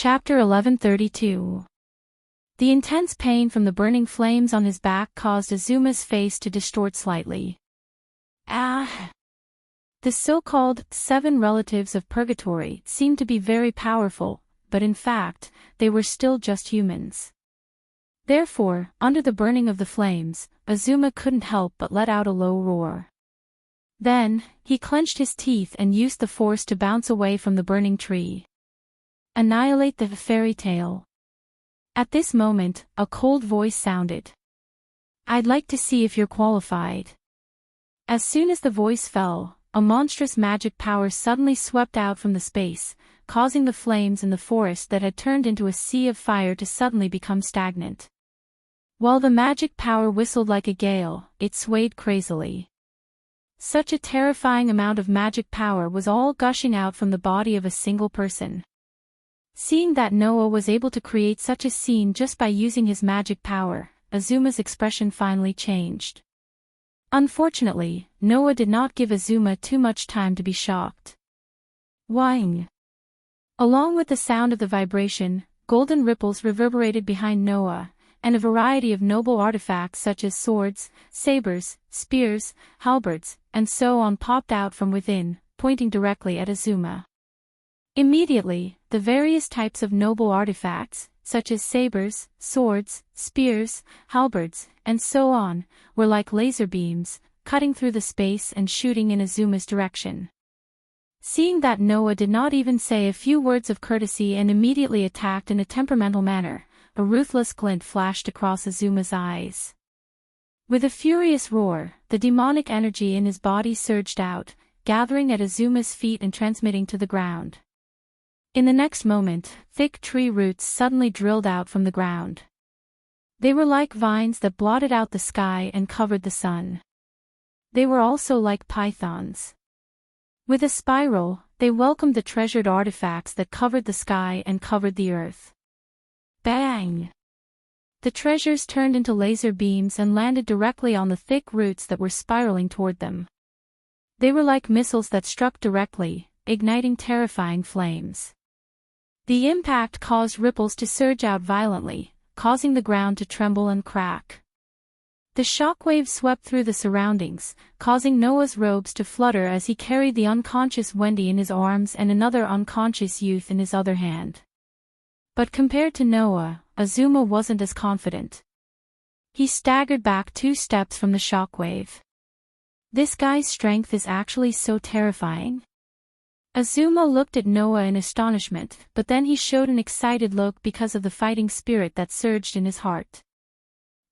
Chapter 1132. The intense pain from the burning flames on his back caused Azuma's face to distort slightly. Ah! The so-called 7 relatives of purgatory seemed to be very powerful, but in fact, they were still just humans. Therefore, under the burning of the flames, Azuma couldn't help but let out a low roar. Then, he clenched his teeth and used the force to bounce away from the burning tree. Annihilate the fairy tale. At this moment, a cold voice sounded. I'd like to see if you're qualified. As soon as the voice fell, a monstrous magic power suddenly swept out from the space, causing the flames in the forest that had turned into a sea of fire to suddenly become stagnant. While the magic power whistled like a gale, it swayed crazily. Such a terrifying amount of magic power was all gushing out from the body of a single person. Seeing that Noah was able to create such a scene just by using his magic power, Azuma's expression finally changed. Unfortunately, Noah did not give Azuma too much time to be shocked. Whing! Along with the sound of the vibration, golden ripples reverberated behind Noah, and a variety of noble artifacts such as swords, sabers, spears, halberds, and so on popped out from within, pointing directly at Azuma. Immediately, the various types of noble artifacts, such as sabers, swords, spears, halberds, and so on, were like laser beams, cutting through the space and shooting in Azuma's direction. Seeing that Noah did not even say a few words of courtesy and immediately attacked in a temperamental manner, a ruthless glint flashed across Azuma's eyes. With a furious roar, the demonic energy in his body surged out, gathering at Azuma's feet and transmitting to the ground. In the next moment, thick tree roots suddenly drilled out from the ground. They were like vines that blotted out the sky and covered the sun. They were also like pythons. With a spiral, they welcomed the treasured artifacts that covered the sky and covered the earth. Bang! The treasures turned into laser beams and landed directly on the thick roots that were spiraling toward them. They were like missiles that struck directly, igniting terrifying flames. The impact caused ripples to surge out violently, causing the ground to tremble and crack. The shockwave swept through the surroundings, causing Noah's robes to flutter as he carried the unconscious Wendy in his arms and another unconscious youth in his other hand. But compared to Noah, Azuma wasn't as confident. He staggered back 2 steps from the shockwave. This guy's strength is actually so terrifying. Azuma looked at Noah in astonishment, but then he showed an excited look because of the fighting spirit that surged in his heart.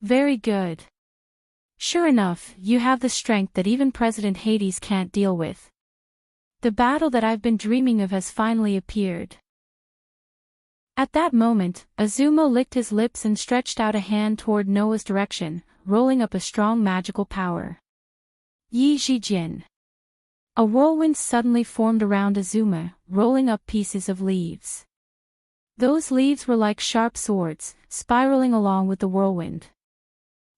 Very good. Sure enough, you have the strength that even President Hades can't deal with. The battle that I've been dreaming of has finally appeared. At that moment, Azuma licked his lips and stretched out a hand toward Noah's direction, rolling up a strong magical power. Yi Jin. A whirlwind suddenly formed around Azuma, rolling up pieces of leaves. Those leaves were like sharp swords, spiraling along with the whirlwind.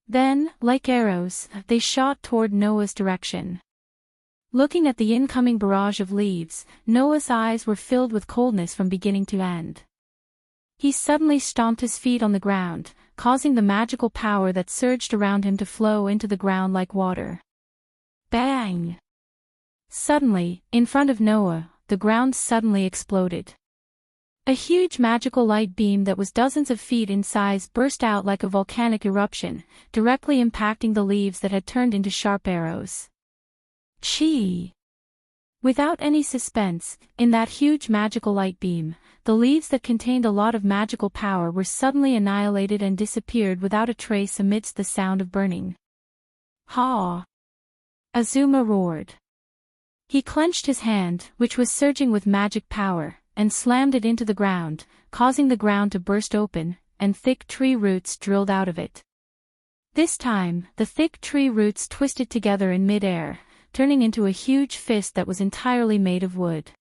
Then, like arrows, they shot toward Noah's direction. Looking at the incoming barrage of leaves, Noah's eyes were filled with coldness from beginning to end. He suddenly stomped his feet on the ground, causing the magical power that surged around him to flow into the ground like water. Bang! Suddenly, in front of Noah, the ground suddenly exploded. A huge magical light beam that was dozens of feet in size burst out like a volcanic eruption, directly impacting the leaves that had turned into sharp arrows. Chee! Without any suspense, in that huge magical light beam, the leaves that contained a lot of magical power were suddenly annihilated and disappeared without a trace amidst the sound of burning. Ha! Azuma roared. He clenched his hand, which was surging with magic power, and slammed it into the ground, causing the ground to burst open, and thick tree roots drilled out of it. This time, the thick tree roots twisted together in mid-air, turning into a huge fist that was entirely made of wood.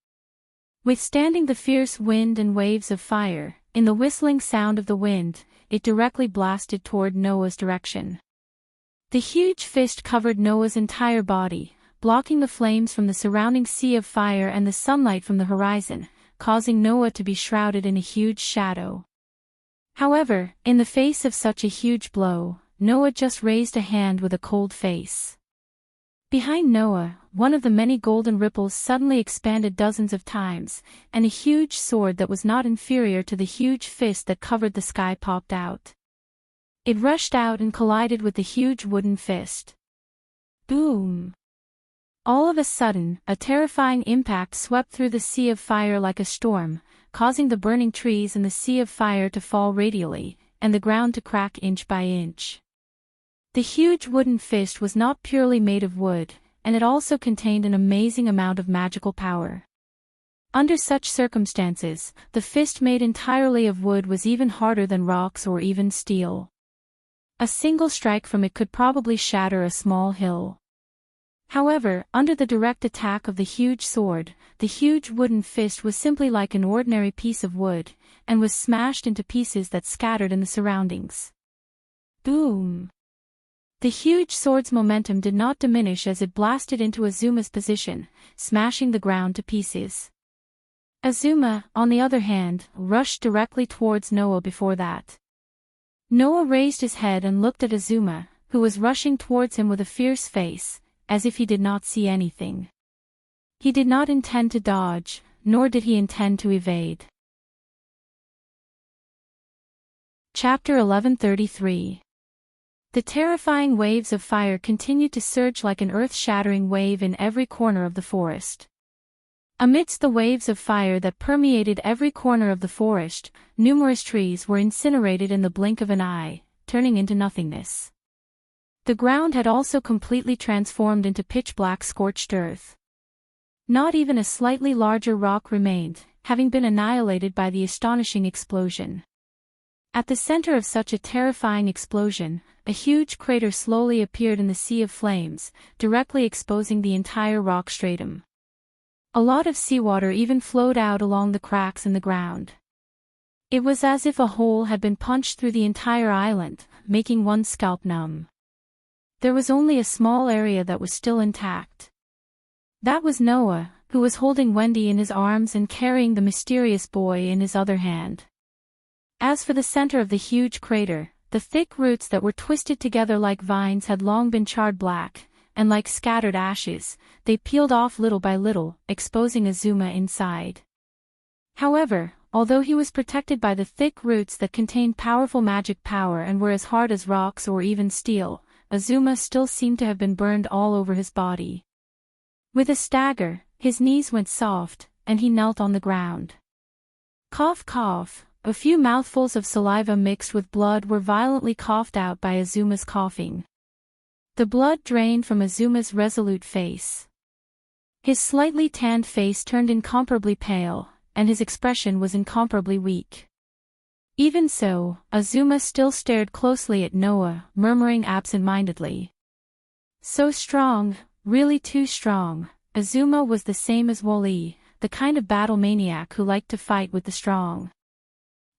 Withstanding the fierce wind and waves of fire, in the whistling sound of the wind, it directly blasted toward Noah's direction. The huge fist covered Noah's entire body, blocking the flames from the surrounding sea of fire and the sunlight from the horizon, causing Noah to be shrouded in a huge shadow. However, in the face of such a huge blow, Noah just raised a hand with a cold face. Behind Noah, one of the many golden ripples suddenly expanded dozens of times, and a huge sword that was not inferior to the huge fist that covered the sky popped out. It rushed out and collided with the huge wooden fist. Boom! All of a sudden, a terrifying impact swept through the sea of fire like a storm, causing the burning trees in the sea of fire to fall radially, and the ground to crack inch by inch. The huge wooden fist was not purely made of wood, and it also contained an amazing amount of magical power. Under such circumstances, the fist made entirely of wood was even harder than rocks or even steel. A single strike from it could probably shatter a small hill. However, under the direct attack of the huge sword, the huge wooden fist was simply like an ordinary piece of wood, and was smashed into pieces that scattered in the surroundings. Boom! The huge sword's momentum did not diminish as it blasted into Azuma's position, smashing the ground to pieces. Azuma, on the other hand, rushed directly towards Noah before that. Noah raised his head and looked at Azuma, who was rushing towards him with a fierce face, as if he did not see anything. He did not intend to dodge, nor did he intend to evade. Chapter 1133. The terrifying waves of fire continued to surge like an earth-shattering wave in every corner of the forest. Amidst the waves of fire that permeated every corner of the forest, numerous trees were incinerated in the blink of an eye, turning into nothingness. The ground had also completely transformed into pitch-black scorched earth. Not even a slightly larger rock remained, having been annihilated by the astonishing explosion. At the center of such a terrifying explosion, a huge crater slowly appeared in the sea of flames, directly exposing the entire rock stratum. A lot of seawater even flowed out along the cracks in the ground. It was as if a hole had been punched through the entire island, making one's scalp numb. There was only a small area that was still intact. That was Noah, who was holding Wendy in his arms and carrying the mysterious boy in his other hand. As for the center of the huge crater, the thick roots that were twisted together like vines had long been charred black, and like scattered ashes, they peeled off little by little, exposing Azuma inside. However, although he was protected by the thick roots that contained powerful magic power and were as hard as rocks or even steel, Azuma still seemed to have been burned all over his body. With a stagger, his knees went soft, and he knelt on the ground. Cough cough, a few mouthfuls of saliva mixed with blood were violently coughed out by Azuma's coughing. The blood drained from Azuma's resolute face. His slightly tanned face turned incomparably pale, and his expression was incomparably weak. Even so, Azuma still stared closely at Noah, murmuring absent-mindedly. So strong, really too strong. Azuma was the same as Wally, the kind of battle maniac who liked to fight with the strong.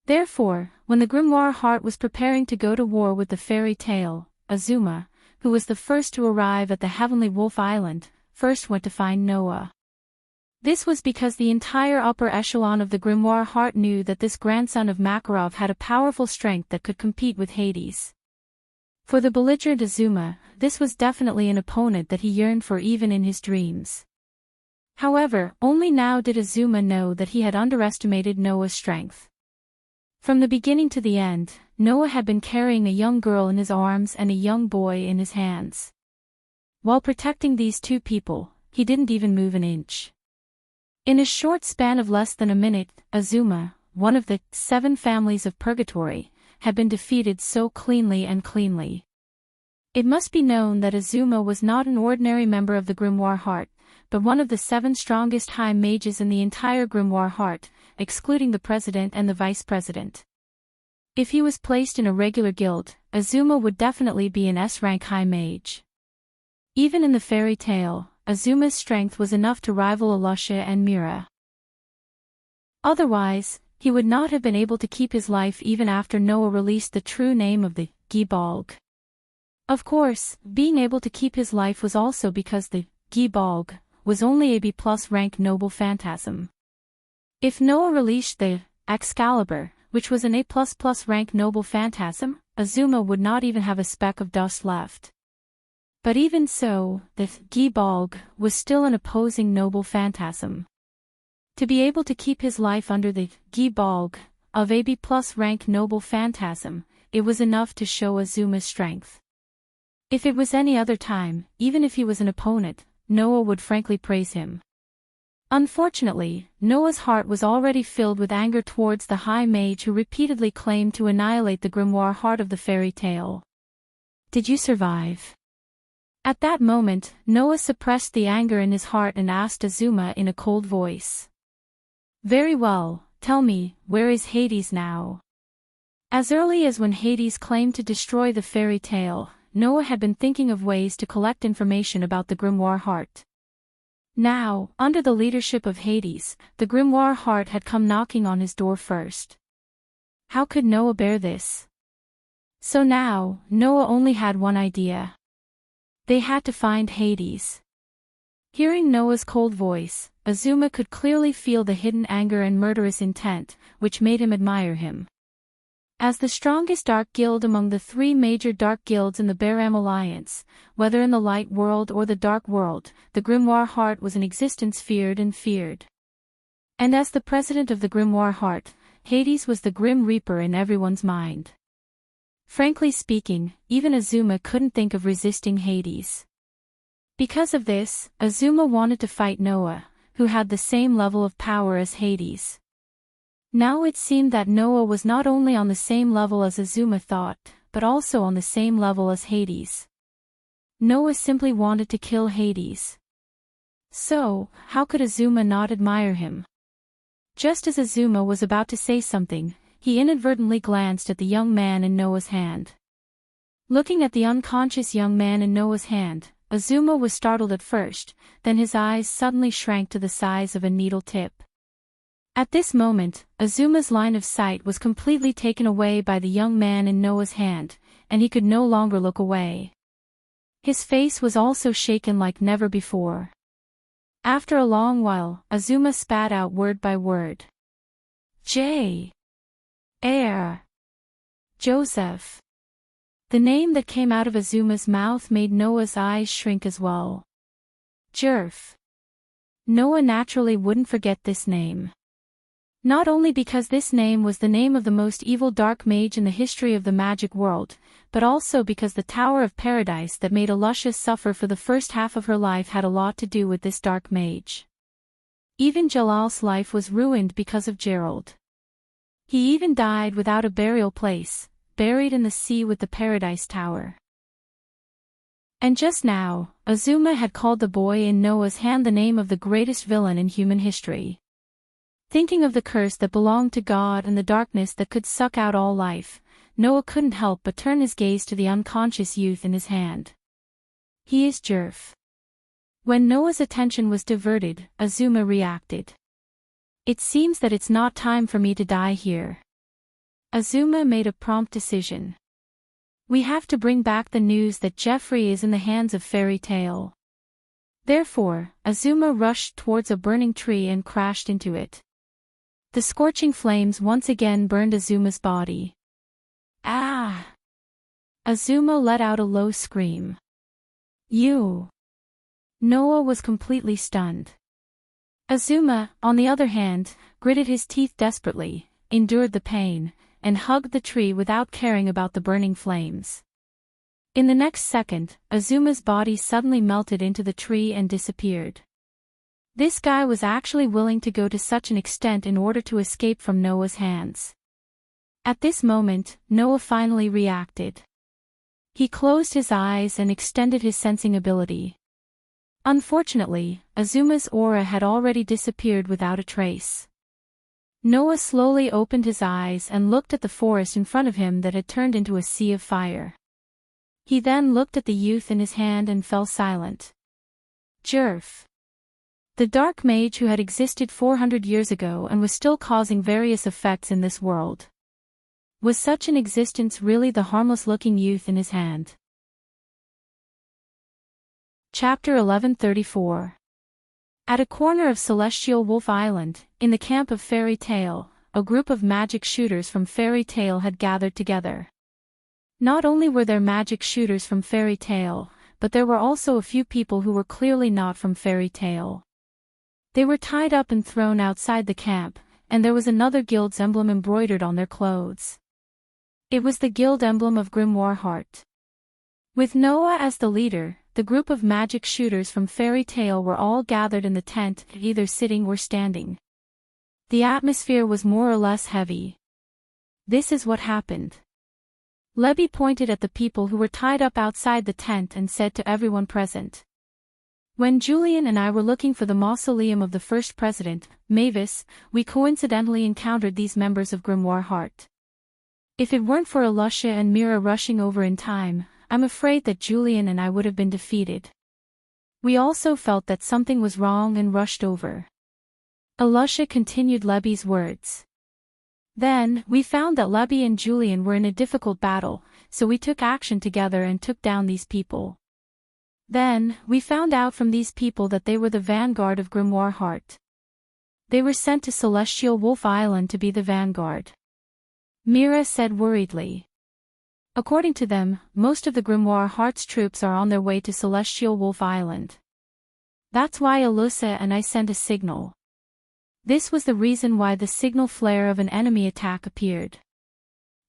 Therefore, when the grimoire heart was preparing to go to war with the fairy tale, Azuma, who was the first to arrive at the Heavenly Wolf Island, first went to find Noah. This was because the entire upper echelon of the grimoire heart knew that this grandson of Makarov had a powerful strength that could compete with Hades. For the belligerent Azuma, this was definitely an opponent that he yearned for even in his dreams. However, only now did Azuma know that he had underestimated Noah's strength. From the beginning to the end, Noah had been carrying a young girl in his arms and a young boy in his hands. While protecting these two people, he didn't even move an inch. In a short span of less than a minute, Azuma, one of the 7 families of Purgatory, had been defeated so cleanly. It must be known that Azuma was not an ordinary member of the Grimoire Heart, but one of the 7 strongest high mages in the entire Grimoire Heart, excluding the president and the vice president. If he was placed in a regular guild, Azuma would definitely be an S-rank high mage. Even in the fairy tale, Azuma's strength was enough to rival Alusha and Mira. Otherwise, he would not have been able to keep his life even after Noah released the true name of the Gibalg. Of course, being able to keep his life was also because the Gibalg was only a B+ rank noble phantasm. If Noah released the Excalibur, which was an A++ rank noble phantasm, Azuma would not even have a speck of dust left. But even so, the Gibalg was still an opposing noble phantasm. To be able to keep his life under the Gibalg of a B+ rank noble phantasm, it was enough to show Azuma's strength. If it was any other time, even if he was an opponent, Noah would frankly praise him. Unfortunately, Noah's heart was already filled with anger towards the High Mage who repeatedly claimed to annihilate the grimoire heart of the fairy tale. Did you survive? At that moment, Noah suppressed the anger in his heart and asked Azuma in a cold voice. Very well, tell me, where is Hades now? As early as when Hades claimed to destroy the fairy tale, Noah had been thinking of ways to collect information about the grimoire heart. Now, under the leadership of Hades, the grimoire heart had come knocking on his door first. How could Noah bear this? So now, Noah only had one idea. They had to find Hades. Hearing Noah's cold voice, Azuma could clearly feel the hidden anger and murderous intent, which made him admire him. As the strongest dark guild among the three major dark guilds in the Baram Alliance, whether in the light world or the dark world, the grimoire heart was an existence feared and feared. And as the president of the grimoire heart, Hades was the grim reaper in everyone's mind. Frankly speaking, even Azuma couldn't think of resisting Hades. Because of this, Azuma wanted to fight Noah, who had the same level of power as Hades. Now it seemed that Noah was not only on the same level as Azuma thought, but also on the same level as Hades. Noah simply wanted to kill Hades. So, how could Azuma not admire him? Just as Azuma was about to say something, he inadvertently glanced at the young man in Noah's hand. Looking at the unconscious young man in Noah's hand, Azuma was startled at first, then his eyes suddenly shrank to the size of a needle tip. At this moment, Azuma's line of sight was completely taken away by the young man in Noah's hand, and he could no longer look away. His face was also shaken like never before. After a long while, Azuma spat out word by word. Joseph. The name that came out of Azuma's mouth made Noah's eyes shrink as well. Jerf. Noah naturally wouldn't forget this name. Not only because this name was the name of the most evil dark mage in the history of the magic world, but also because the Tower of Paradise that made Alusha suffer for the first half of her life had a lot to do with this dark mage. Even Jalal's life was ruined because of Gerald. He even died without a burial place, buried in the sea with the Paradise Tower. And just now, Azuma had called the boy in Noah's hand the name of the greatest villain in human history. Thinking of the curse that belonged to God and the darkness that could suck out all life, Noah couldn't help but turn his gaze to the unconscious youth in his hand. He is Jerf. When Noah's attention was diverted, Azuma reacted. It seems that it's not time for me to die here. Azuma made a prompt decision. We have to bring back the news that Jeffrey is in the hands of Fairy Tale. Therefore, Azuma rushed towards a burning tree and crashed into it. The scorching flames once again burned Azuma's body. Ah! Azuma let out a low scream. You! Noah was completely stunned. Azuma, on the other hand, gritted his teeth desperately, endured the pain, and hugged the tree without caring about the burning flames. In the next second, Azuma's body suddenly melted into the tree and disappeared. This guy was actually willing to go to such an extent in order to escape from Noah's hands. At this moment, Noah finally reacted. He closed his eyes and extended his sensing ability. Unfortunately, Azuma's aura had already disappeared without a trace. Noah slowly opened his eyes and looked at the forest in front of him that had turned into a sea of fire. He then looked at the youth in his hand and fell silent. Jerf. The dark mage who had existed 400 years ago and was still causing various effects in this world. Was such an existence really the harmless-looking youth in his hand? Chapter 1134. At a corner of Celestial Wolf Island, in the camp of Fairy Tale, a group of magic shooters from Fairy Tale had gathered together. Not only were there magic shooters from Fairy Tale, but there were also a few people who were clearly not from Fairy Tale. They were tied up and thrown outside the camp, and there was another guild's emblem embroidered on their clothes. It was the guild emblem of Grimoire Heart. With Noah as the leader, the group of magic shooters from Fairy Tale were all gathered in the tent, either sitting or standing. The atmosphere was more or less heavy. This is what happened. Lebby pointed at the people who were tied up outside the tent and said to everyone present. When Julian and I were looking for the mausoleum of the first president, Mavis, we coincidentally encountered these members of Grimoire Heart. If it weren't for Alusha and Mira rushing over in time, I'm afraid that Julian and I would have been defeated. We also felt that something was wrong and rushed over. Alusha continued Lebby's words. Then, we found that Lebby and Julian were in a difficult battle, so we took action together and took down these people. Then, we found out from these people that they were the vanguard of Grimoire Heart. They were sent to Celestial Wolf Island to be the vanguard. Mira said worriedly. According to them, most of the Grimoire Heart's troops are on their way to Celestial Wolf Island. That's why Alusa and I sent a signal. This was the reason why the signal flare of an enemy attack appeared.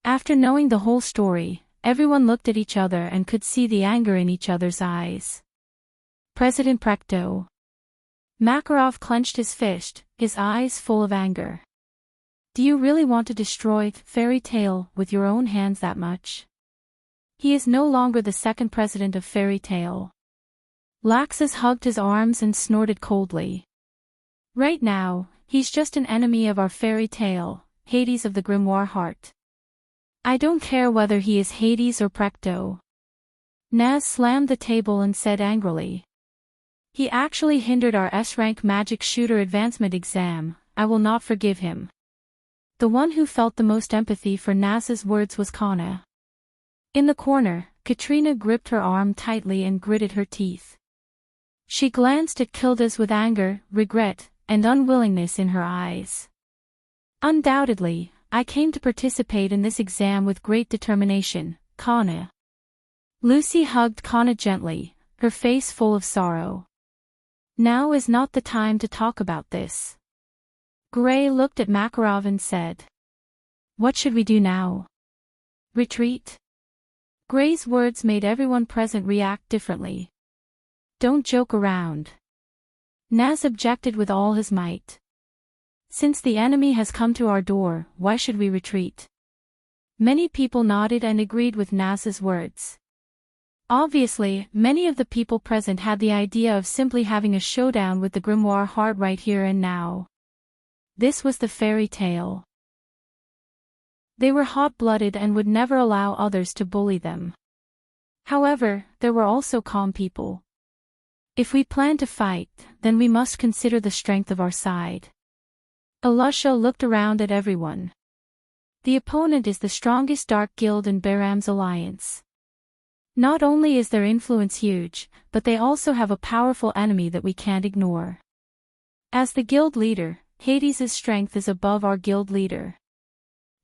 After knowing the whole story, everyone looked at each other and could see the anger in each other's eyes. President Precto. Makarov clenched his fist, his eyes full of anger. Do you really want to destroy Fairy Tale with your own hands that much? He is no longer the second president of Fairy Tale. Laxus hugged his arms and snorted coldly. Right now, he's just an enemy of our Fairy Tale, Hades of the Grimoire Heart. I don't care whether he is Hades or Precto. Naz slammed the table and said angrily. He actually hindered our S-rank magic shooter advancement exam. I will not forgive him. The one who felt the most empathy for Naz's words was Kana. In the corner, Katrina gripped her arm tightly and gritted her teeth. She glanced at Kildas with anger, regret, and unwillingness in her eyes. Undoubtedly, I came to participate in this exam with great determination, Kana. Lucy hugged Kana gently, her face full of sorrow. Now is not the time to talk about this. Gray looked at Makarov and said. What should we do now? Retreat? Gray's words made everyone present react differently. Don't joke around. Naz objected with all his might. Since the enemy has come to our door, why should we retreat? Many people nodded and agreed with Naz's words. Obviously, many of the people present had the idea of simply having a showdown with the Grimoire Heart right here and now. This was the Fairy Tale. They were hot-blooded and would never allow others to bully them. However, there were also calm people. If we plan to fight, then we must consider the strength of our side. Alusha looked around at everyone. The opponent is the strongest dark guild in Baram's alliance. Not only is their influence huge, but they also have a powerful enemy that we can't ignore. As the guild leader, Hades' strength is above our guild leader.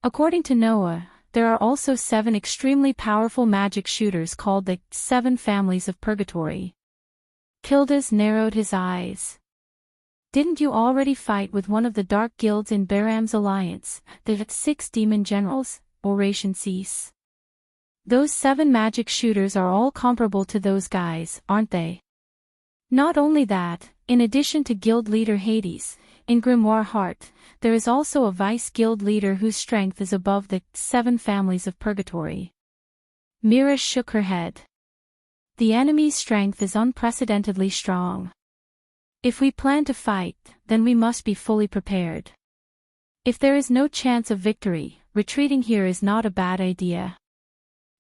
According to Noah, there are also 7 extremely powerful magic shooters called the 7 Families of Purgatory. Kildas narrowed his eyes. Didn't you already fight with one of the dark guilds in Baram's alliance, the 6 demon generals? Oration cease. Those 7 magic shooters are all comparable to those guys, aren't they? Not only that, in addition to guild leader Hades, in Grimoire Heart, there is also a vice guild leader whose strength is above the 7 Families of Purgatory. Mira shook her head. The enemy's strength is unprecedentedly strong. If we plan to fight, then we must be fully prepared. If there is no chance of victory, retreating here is not a bad idea.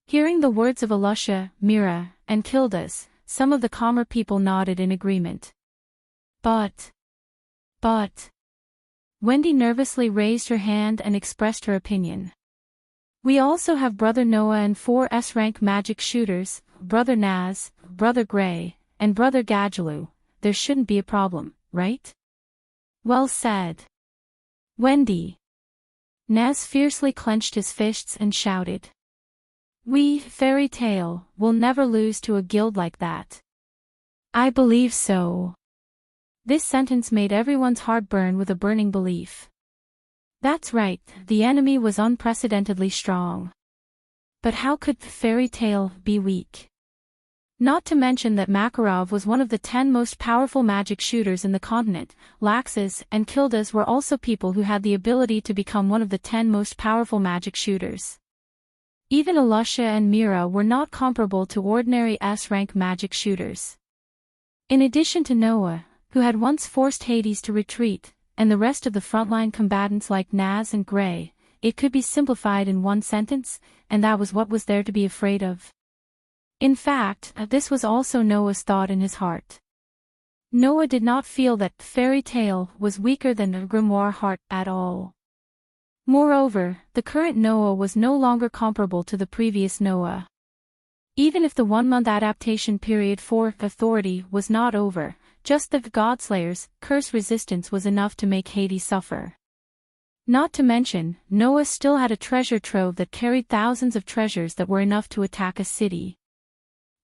Hearing the words of Alusha, Mira, and Kildas, some of the calmer people nodded in agreement. But. Wendy nervously raised her hand and expressed her opinion. We also have Brother Noah and 4 S-rank magic shooters, Brother Naz, Brother Gray, and Brother Gadjaloo. There shouldn't be a problem, right? Well said. Wendy. Naz fiercely clenched his fists and shouted. We, Fairy Tale, will never lose to a guild like that. I believe so. This sentence made everyone's heart burn with a burning belief. That's right, the enemy was unprecedentedly strong. But how could Fairy Tale be weak? Not to mention that Makarov was one of the 10 most powerful magic shooters in the continent. Laxas and Kildas were also people who had the ability to become one of the 10 most powerful magic shooters. Even Alusha and Mira were not comparable to ordinary S-rank magic shooters. In addition to Noah, who had once forced Hades to retreat, and the rest of the frontline combatants like Naz and Grey, it could be simplified in one sentence, and that was what was there to be afraid of. In fact, this was also Noah's thought in his heart. Noah did not feel that Fairy Tale was weaker than the Grimoire Heart at all. Moreover, the current Noah was no longer comparable to the previous Noah. Even if the 1-month adaptation period for Authority was not over, just the Godslayer's curse resistance was enough to make Hades suffer. Not to mention, Noah still had a treasure trove that carried thousands of treasures that were enough to attack a city.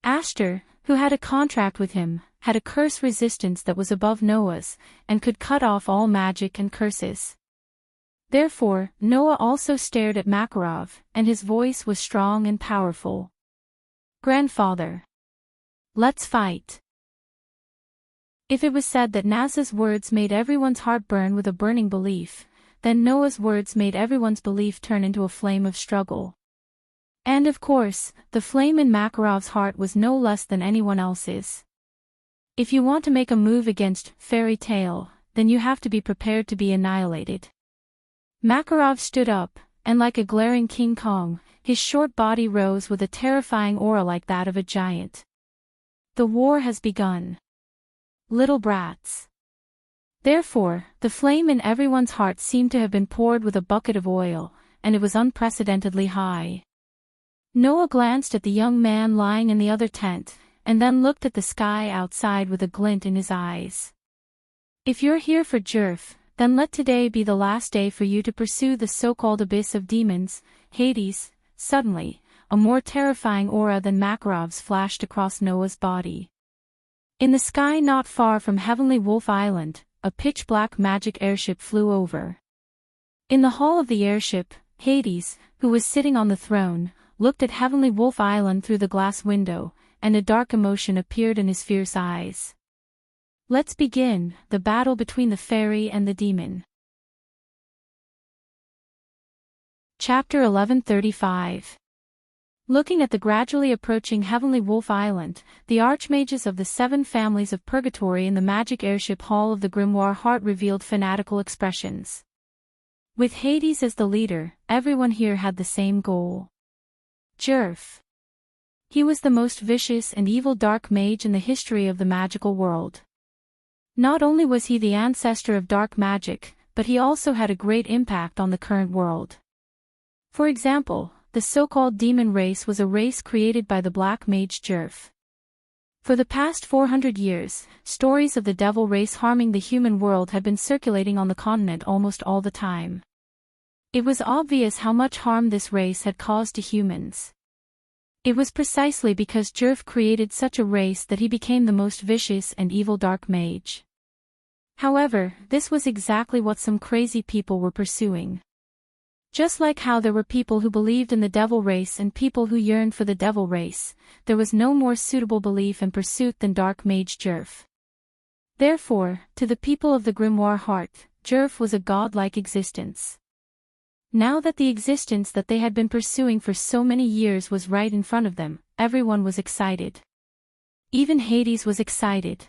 Ashtar, who had a contract with him, had a curse resistance that was above Noah's, and could cut off all magic and curses. Therefore, Noah also stared at Makarov, and his voice was strong and powerful. Grandfather. Let's fight. If it was said that Naz's words made everyone's heart burn with a burning belief, then Noah's words made everyone's belief turn into a flame of struggle. And of course, the flame in Makarov's heart was no less than anyone else's. If you want to make a move against Fairy Tale, then you have to be prepared to be annihilated. Makarov stood up, and like a glaring King Kong, his short body rose with a terrifying aura like that of a giant. The war has begun. Little brats. Therefore, the flame in everyone's heart seemed to have been poured with a bucket of oil, and it was unprecedentedly high. Noah glanced at the young man lying in the other tent, and then looked at the sky outside with a glint in his eyes. If you're here for Jerf, then let today be the last day for you to pursue the so-called abyss of demons, Hades. Suddenly, a more terrifying aura than Makarov's flashed across Noah's body. In the sky not far from Heavenly Wolf Island, a pitch-black magic airship flew over. In the hull of the airship, Hades, who was sitting on the throne, looked at Heavenly Wolf Island through the glass window, and a dark emotion appeared in his fierce eyes. Let's begin the battle between the fairy and the demon. Chapter 1135. Looking at the gradually approaching Heavenly Wolf Island, the archmages of the 7 families of Purgatory in the magic airship hall of the Grimoire Heart revealed fanatical expressions. With Hades as the leader, everyone here had the same goal. Jerf. He was the most vicious and evil dark mage in the history of the magical world. Not only was he the ancestor of dark magic, but he also had a great impact on the current world. For example, the so-called demon race was a race created by the black mage Jerf. For the past 400 years, stories of the devil race harming the human world had been circulating on the continent almost all the time. It was obvious how much harm this race had caused to humans. It was precisely because Jerf created such a race that he became the most vicious and evil dark mage. However, this was exactly what some crazy people were pursuing. Just like how there were people who believed in the devil race and people who yearned for the devil race, there was no more suitable belief and pursuit than dark mage Jerf. Therefore, to the people of the Grimoire Heart, Jerf was a godlike existence. Now that the existence that they had been pursuing for so many years was right in front of them, everyone was excited. Even Hades was excited.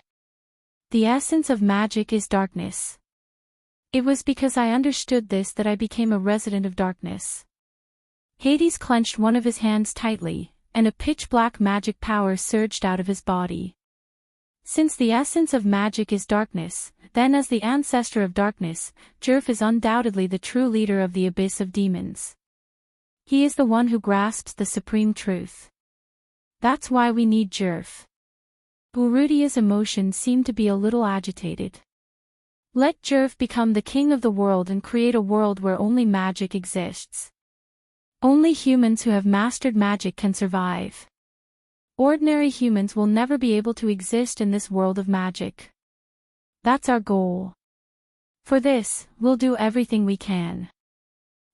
The essence of magic is darkness. It was because I understood this that I became a resident of darkness. Hades clenched one of his hands tightly, and a pitch-black magic power surged out of his body. Since the essence of magic is darkness, then as the ancestor of darkness, Jerf is undoubtedly the true leader of the abyss of demons. He is the one who grasps the supreme truth. That's why we need Jerf. Urudia's emotions seemed to be a little agitated. Let Jerv become the king of the world and create a world where only magic exists. Only humans who have mastered magic can survive. Ordinary humans will never be able to exist in this world of magic. That's our goal. For this, we'll do everything we can.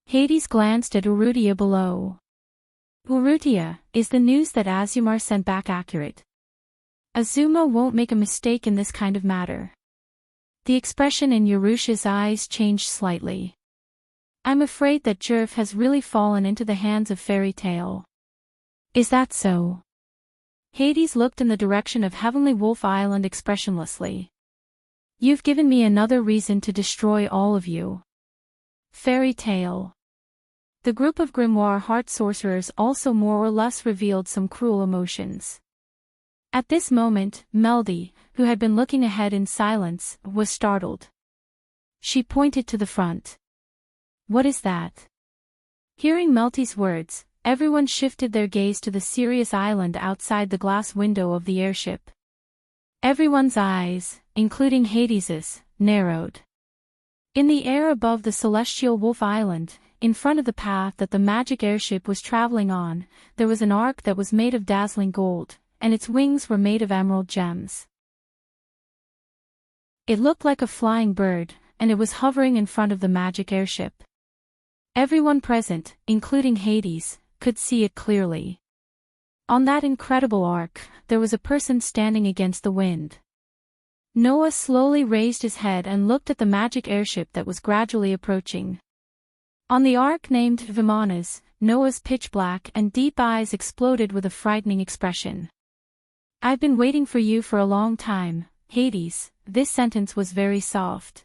Hades glanced at Urrutia below. Urrutia, is the news that Azumar sent back accurate? Azuma won't make a mistake in this kind of matter. The expression in Urrutia's eyes changed slightly. I'm afraid that Jerv has really fallen into the hands of Fairy Tail. Is that so? Hades looked in the direction of Heavenly Wolf Island expressionlessly. You've given me another reason to destroy all of you. Fairy Tail. The group of Grimoire Heart Sorcerers also more or less revealed some cruel emotions. At this moment, Melody, who had been looking ahead in silence, was startled. She pointed to the front. What is that? Hearing Melty's words, everyone shifted their gaze to the Sirius Island outside the glass window of the airship. Everyone's eyes, including Hades's, narrowed. In the air above the celestial Wolf Island, in front of the path that the magic airship was traveling on, there was an ark that was made of dazzling gold, and its wings were made of emerald gems. It looked like a flying bird, and it was hovering in front of the magic airship. Everyone present, including Hades, could see it clearly. On that incredible ark, there was a person standing against the wind. Noah slowly raised his head and looked at the magic airship that was gradually approaching. On the ark named Vimanas, Noah's pitch-black and deep eyes exploded with a frightening expression. I've been waiting for you for a long time, Hades. This sentence was very soft.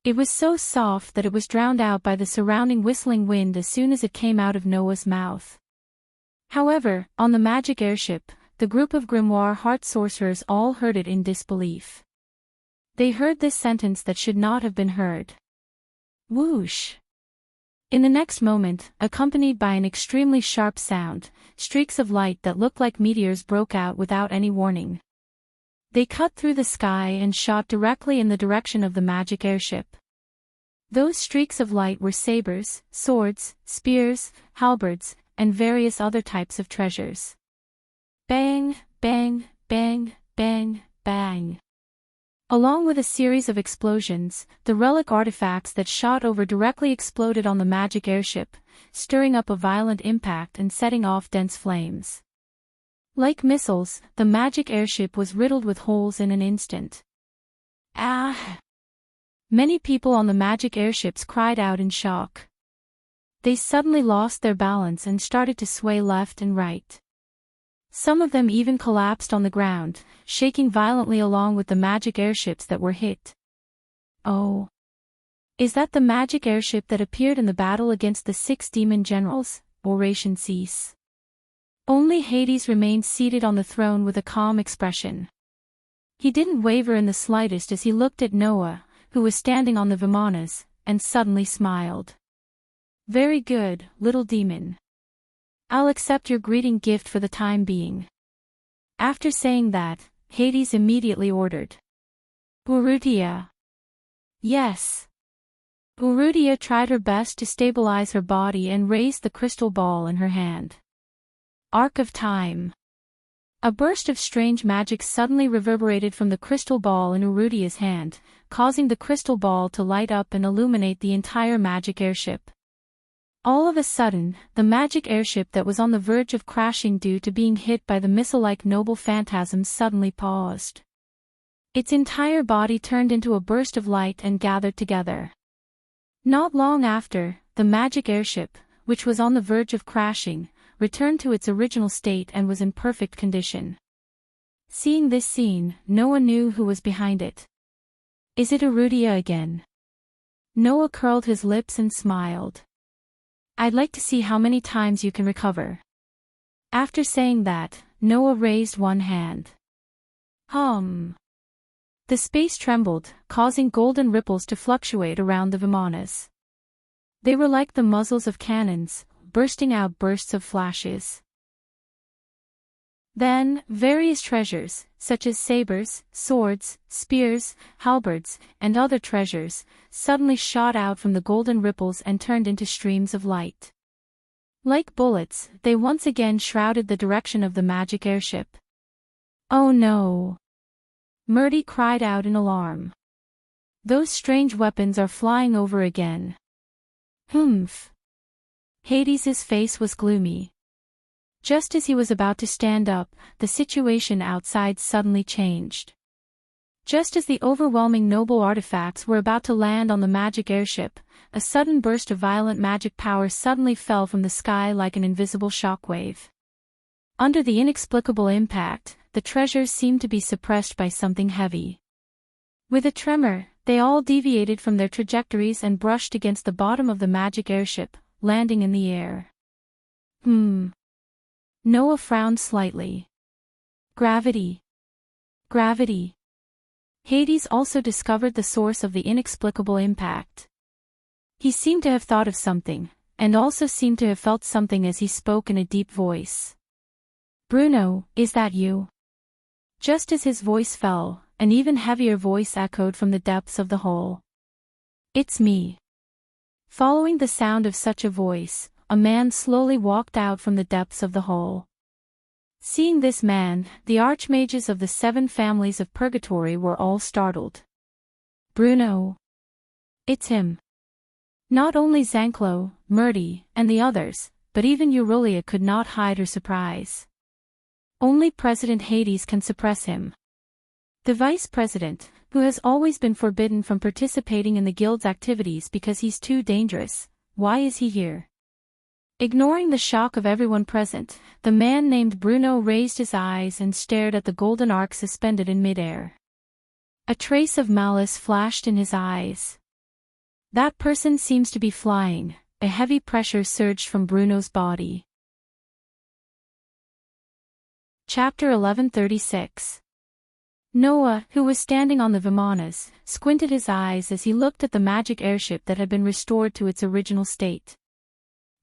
It was so soft that it was drowned out by the surrounding whistling wind as soon as it came out of Noah's mouth. However, on the magic airship, the group of Grimoire Heart Sorcerers all heard it in disbelief. They heard this sentence that should not have been heard. Whoosh! In the next moment, accompanied by an extremely sharp sound, streaks of light that looked like meteors broke out without any warning. They cut through the sky and shot directly in the direction of the magic airship. Those streaks of light were sabers, swords, spears, halberds, and various other types of treasures. Bang, bang, bang, bang, bang. Along with a series of explosions, the relic artifacts that shot over directly exploded on the magic airship, stirring up a violent impact and setting off dense flames. Like missiles, the magic airship was riddled with holes in an instant. Ah! Many people on the magic airships cried out in shock. They suddenly lost their balance and started to sway left and right. Some of them even collapsed on the ground, shaking violently along with the magic airships that were hit. Oh! Is that the magic airship that appeared in the battle against the 6 demon generals? Oration cease. Only Hades remained seated on the throne with a calm expression. He didn't waver in the slightest as he looked at Noah, who was standing on the Vimanas, and suddenly smiled. Very good, little demon. I'll accept your greeting gift for the time being. After saying that, Hades immediately ordered. Urrutia. Yes. Urrutia tried her best to stabilize her body and raised the crystal ball in her hand. Arc of Time. A burst of strange magic suddenly reverberated from the crystal ball in Urrutia's hand, causing the crystal ball to light up and illuminate the entire magic airship. All of a sudden, the magic airship that was on the verge of crashing due to being hit by the missile-like noble phantasms suddenly paused. Its entire body turned into a burst of light and gathered together. Not long after, the magic airship, which was on the verge of crashing, returned to its original state and was in perfect condition. Seeing this scene, Noah knew who was behind it. Is it Urrutia again? Noah curled his lips and smiled. I'd like to see how many times you can recover. After saying that, Noah raised one hand. Hum. The space trembled, causing golden ripples to fluctuate around the Vimanas. They were like the muzzles of cannons, bursting out bursts of flashes. Then, various treasures, such as sabers, swords, spears, halberds, and other treasures, suddenly shot out from the golden ripples and turned into streams of light. Like bullets, they once again shrouded the direction of the magic airship. "Oh no!" Murdy cried out in alarm. "Those strange weapons are flying over again." "Humph." Hades's face was gloomy. Just as he was about to stand up, the situation outside suddenly changed. Just as the overwhelming noble artifacts were about to land on the magic airship, a sudden burst of violent magic power suddenly fell from the sky like an invisible shockwave. Under the inexplicable impact, the treasures seemed to be suppressed by something heavy. With a tremor, they all deviated from their trajectories and brushed against the bottom of the magic airship, landing in the air. Noah frowned slightly. Gravity. Gravity. Hades also discovered the source of the inexplicable impact. He seemed to have thought of something, and also seemed to have felt something as he spoke in a deep voice. "Bruno, is that you?" Just as his voice fell, an even heavier voice echoed from the depths of the hole. "It's me." Following the sound of such a voice, a man slowly walked out from the depths of the hole. Seeing this man, the archmages of the 7 families of purgatory were all startled. "Bruno. It's him." Not only Zanclo, Murdy, and the others, but even Eurelia could not hide her surprise. Only President Hades can suppress him. The vice president, who has always been forbidden from participating in the guild's activities because he's too dangerous, why is he here? Ignoring the shock of everyone present, the man named Bruno raised his eyes and stared at the golden arc suspended in midair. A trace of malice flashed in his eyes. "That person seems to be flying." A heavy pressure surged from Bruno's body. Chapter 1136. Noah, who was standing on the Vimanas, squinted his eyes as he looked at the magic airship that had been restored to its original state.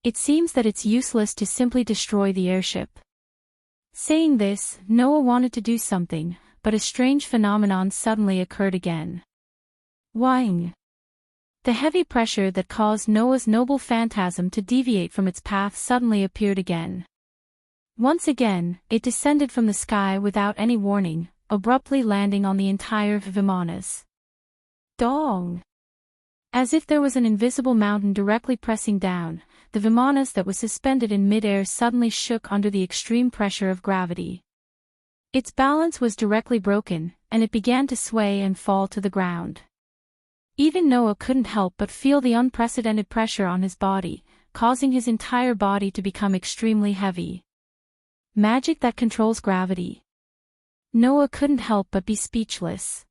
"It seems that it's useless to simply destroy the airship." Saying this, Noah wanted to do something, but a strange phenomenon suddenly occurred again. Whing! The heavy pressure that caused Noah's noble phantasm to deviate from its path suddenly appeared again. Once again, it descended from the sky without any warning, abruptly landing on the entire Vimanas. Dong! As if there was an invisible mountain directly pressing down, the Vimanas that was suspended in midair suddenly shook under the extreme pressure of gravity. Its balance was directly broken, and it began to sway and fall to the ground. Even Noah couldn't help but feel the unprecedented pressure on his body, causing his entire body to become extremely heavy. Magic that controls gravity. Noah couldn't help but be speechless.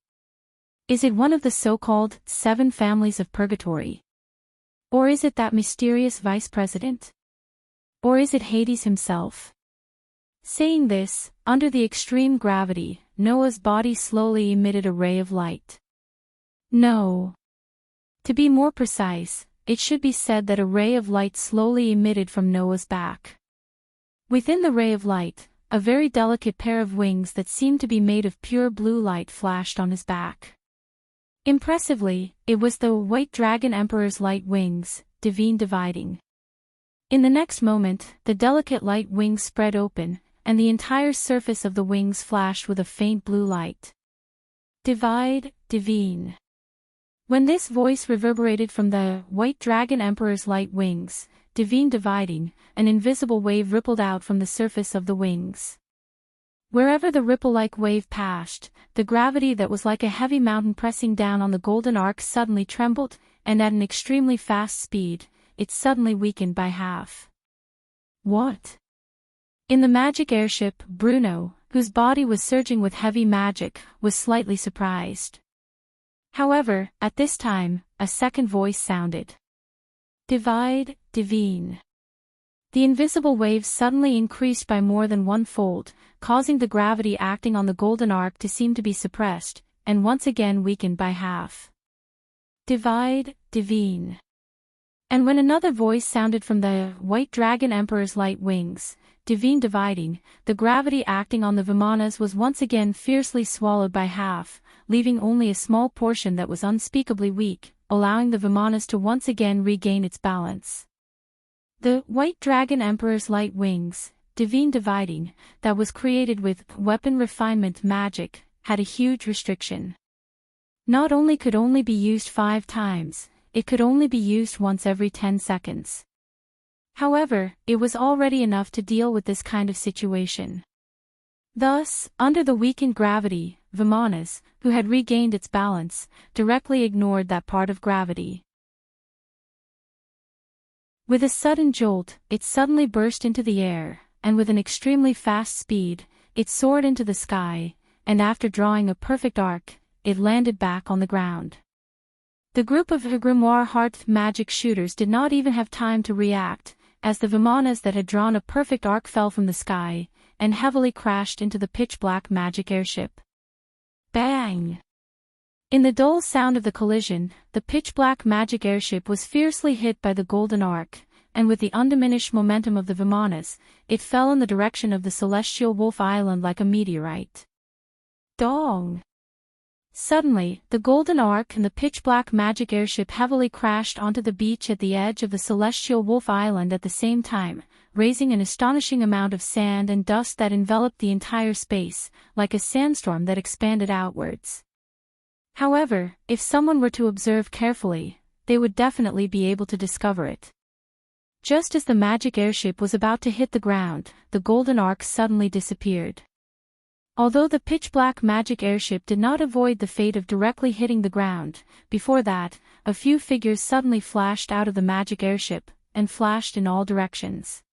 Is it one of the so-called 7 families of purgatory? Or is it that mysterious vice president? Or is it Hades himself? Saying this, under the extreme gravity, Noah's body slowly emitted a ray of light. No. To be more precise, it should be said that a ray of light slowly emitted from Noah's back. Within the ray of light, a very delicate pair of wings that seemed to be made of pure blue light flashed on his back. Impressively, it was the White Dragon Emperor's light wings, divine dividing. In the next moment, the delicate light wings spread open, and the entire surface of the wings flashed with a faint blue light. Divide, divine. When this voice reverberated from the White Dragon Emperor's light wings, divine dividing, an invisible wave rippled out from the surface of the wings. Wherever the ripple-like wave passed, the gravity that was like a heavy mountain pressing down on the golden arc suddenly trembled, and at an extremely fast speed, it suddenly weakened by half. What? In the magic airship, Bruno, whose body was surging with heavy magic, was slightly surprised. However, at this time, a second voice sounded. Divide, divine. The invisible wave suddenly increased by more than 1-fold, causing the gravity acting on the golden arc to seem to be suppressed, and once again weakened by half. Divide, divine. And when another voice sounded from the White Dragon Emperor's light wings, divine dividing, the gravity acting on the Vimanas was once again fiercely swallowed by half, leaving only a small portion that was unspeakably weak, allowing the Vimanas to once again regain its balance. The White Dragon Emperor's light wings, divine dividing, that was created with weapon refinement magic, had a huge restriction. Not only could only be used 5 times, it could only be used once every 10 seconds. However, it was already enough to deal with this kind of situation. Thus, under the weakened gravity, Vimanas, who had regained its balance, directly ignored that part of gravity. With a sudden jolt, it suddenly burst into the air, and with an extremely fast speed, it soared into the sky, and after drawing a perfect arc, it landed back on the ground. The group of Grimoire Heart magic shooters did not even have time to react, as the Vimanas that had drawn a perfect arc fell from the sky, and heavily crashed into the pitch-black magic airship. Bang! In the dull sound of the collision, the pitch-black magic airship was fiercely hit by the golden arc, and with the undiminished momentum of the Vimanas, it fell in the direction of the celestial Wolf Island like a meteorite. Dong! Suddenly, the golden arc and the pitch-black magic airship heavily crashed onto the beach at the edge of the celestial Wolf Island at the same time, raising an astonishing amount of sand and dust that enveloped the entire space, like a sandstorm that expanded outwards. However, if someone were to observe carefully, they would definitely be able to discover it. Just as the magic airship was about to hit the ground, the golden arc suddenly disappeared. Although the pitch-black magic airship did not avoid the fate of directly hitting the ground, before that, a few figures suddenly flashed out of the magic airship, and flashed in all directions.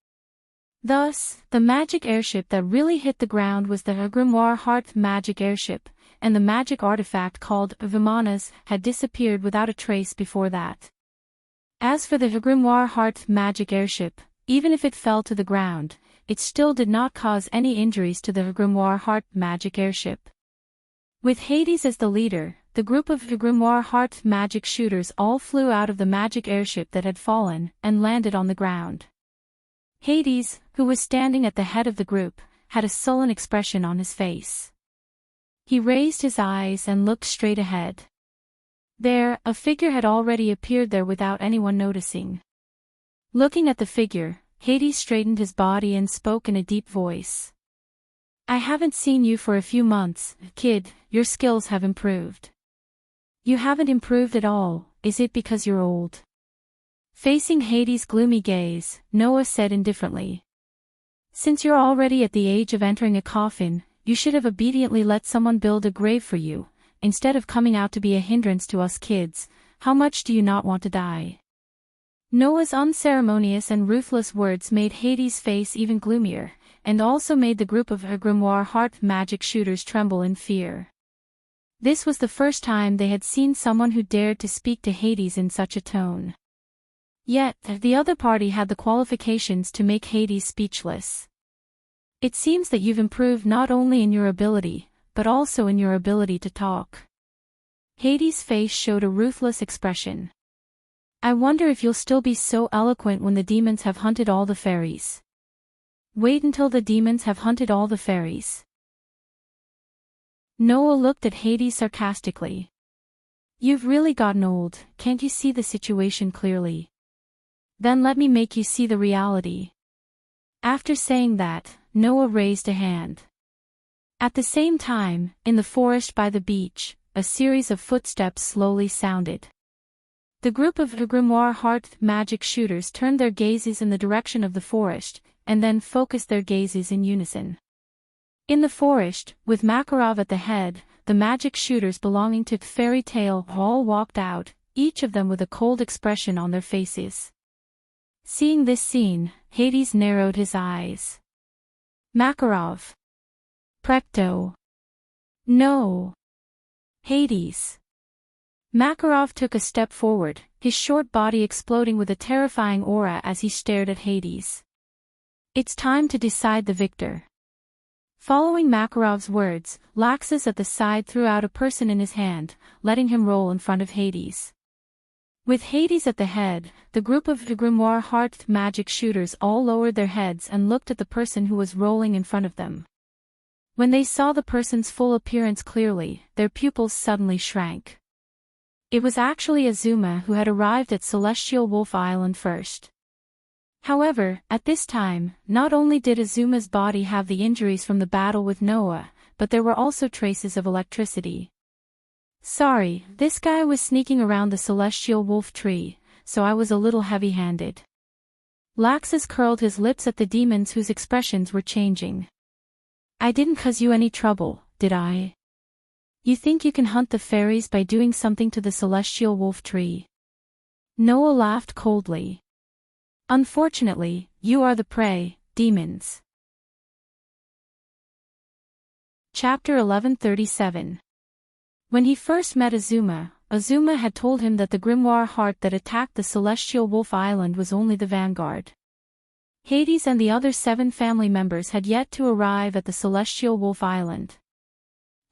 Thus, the magic airship that really hit the ground was the Grimoire Heart magic airship, and the magic artifact called Vimanas had disappeared without a trace before that. As for the Grimoire Heart magic airship, even if it fell to the ground, it still did not cause any injuries to the Grimoire Heart magic airship. With Hades as the leader, the group of Grimoire Heart magic shooters all flew out of the magic airship that had fallen and landed on the ground. Hades, who was standing at the head of the group, had a sullen expression on his face. He raised his eyes and looked straight ahead. There, a figure had already appeared there without anyone noticing. Looking at the figure, Hades straightened his body and spoke in a deep voice. "I haven't seen you for a few months, kid, your skills have improved." "You haven't improved at all, is it because you're old?" Facing Hades' gloomy gaze, Noah said indifferently. "Since you're already at the age of entering a coffin, you should have obediently let someone build a grave for you, instead of coming out to be a hindrance to us kids. How much do you not want to die?" Noah's unceremonious and ruthless words made Hades' face even gloomier, and also made the group of Grimoire Heart magic shooters tremble in fear. This was the first time they had seen someone who dared to speak to Hades in such a tone. Yet, the other party had the qualifications to make Hades speechless. "It seems that you've improved not only in your ability, but also in your ability to talk." Hades' face showed a ruthless expression. "I wonder if you'll still be so eloquent when the demons have hunted all the fairies." "Wait until the demons have hunted all the fairies." Noah looked at Hades sarcastically. "You've really gotten old, can't you see the situation clearly? Then let me make you see the reality." After saying that, Noah raised a hand. At the same time, in the forest by the beach, a series of footsteps slowly sounded. The group of Grimoire Heart magic shooters turned their gazes in the direction of the forest, and then focused their gazes in unison. In the forest, with Makarov at the head, the magic shooters belonging to Fairy Tale all walked out, each of them with a cold expression on their faces. Seeing this scene, Hades narrowed his eyes. "Makarov. Precto. No. Hades." Makarov took a step forward, his short body exploding with a terrifying aura as he stared at Hades. "It's time to decide the victor." Following Makarov's words, Laxus at the side threw out a person in his hand, letting him roll in front of Hades. With Hades at the head, the group of Grimoire Heart magic shooters all lowered their heads and looked at the person who was rolling in front of them. When they saw the person's full appearance clearly, their pupils suddenly shrank. It was actually Azuma who had arrived at Celestial Wolf Island first. However, at this time, not only did Azuma's body have the injuries from the battle with Noah, but there were also traces of electricity. Sorry, this guy was sneaking around the Celestial Wolf tree, so I was a little heavy-handed. Laxus curled his lips at the demons whose expressions were changing. I didn't cause you any trouble, did I? You think you can hunt the fairies by doing something to the Celestial Wolf tree? Noah laughed coldly. Unfortunately, you are the prey, demons. Chapter 1137. When he first met Azuma, Azuma had told him that the Grimoire Heart that attacked the Celestial Wolf Island was only the vanguard. Hades and the other 7 family members had yet to arrive at the Celestial Wolf Island.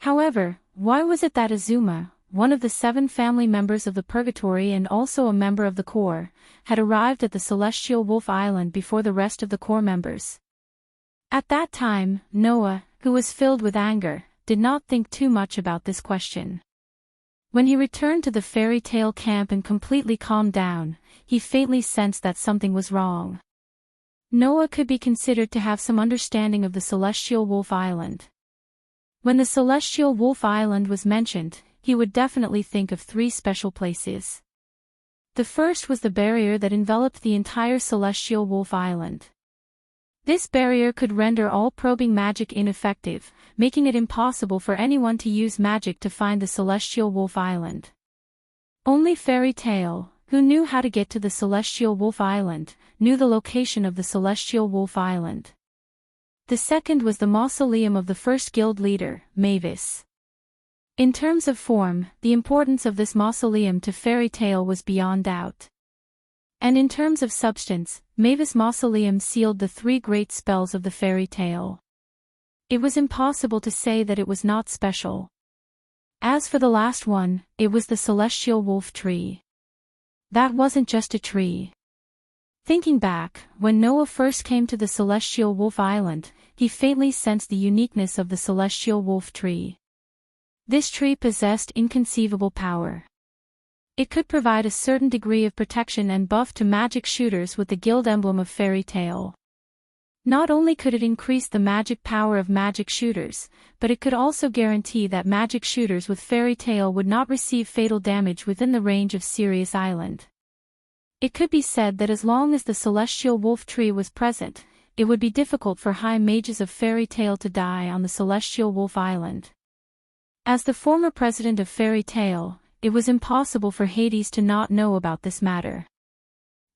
However, why was it that Azuma, one of the 7 family members of the Purgatory and also a member of the Corps, had arrived at the Celestial Wolf Island before the rest of the Corps members? At that time, Noah, who was filled with anger, did not think too much about this question. When he returned to the fairy tale camp and completely calmed down, he faintly sensed that something was wrong. Noah could be considered to have some understanding of the Celestial Wolf Island. When the Celestial Wolf Island was mentioned, he would definitely think of 3 special places. The first was the barrier that enveloped the entire Celestial Wolf Island. This barrier could render all probing magic ineffective, making it impossible for anyone to use magic to find the Celestial Wolf Island. Only Fairy Tail, who knew how to get to the Celestial Wolf Island, knew the location of the Celestial Wolf Island. The second was the mausoleum of the first guild leader, Mavis. In terms of form, the importance of this mausoleum to Fairy Tail was beyond doubt. And in terms of substance, Mavis' mausoleum sealed the 3 great spells of the Fairy Tail. It was impossible to say that it was not special. As for the last one, it was the Celestial Wolf Tree. That wasn't just a tree. Thinking back, when Noah first came to the Celestial Wolf Island, he faintly sensed the uniqueness of the Celestial Wolf Tree. This tree possessed inconceivable power. It could provide a certain degree of protection and buff to magic shooters with the guild emblem of Fairy Tail. Not only could it increase the magic power of magic shooters, but it could also guarantee that magic shooters with Fairy Tail would not receive fatal damage within the range of Sirius Island. It could be said that as long as the Celestial Wolf Tree was present, it would be difficult for high mages of Fairy Tail to die on the Celestial Wolf Island. As the former president of Fairy Tail, it was impossible for Hades to not know about this matter.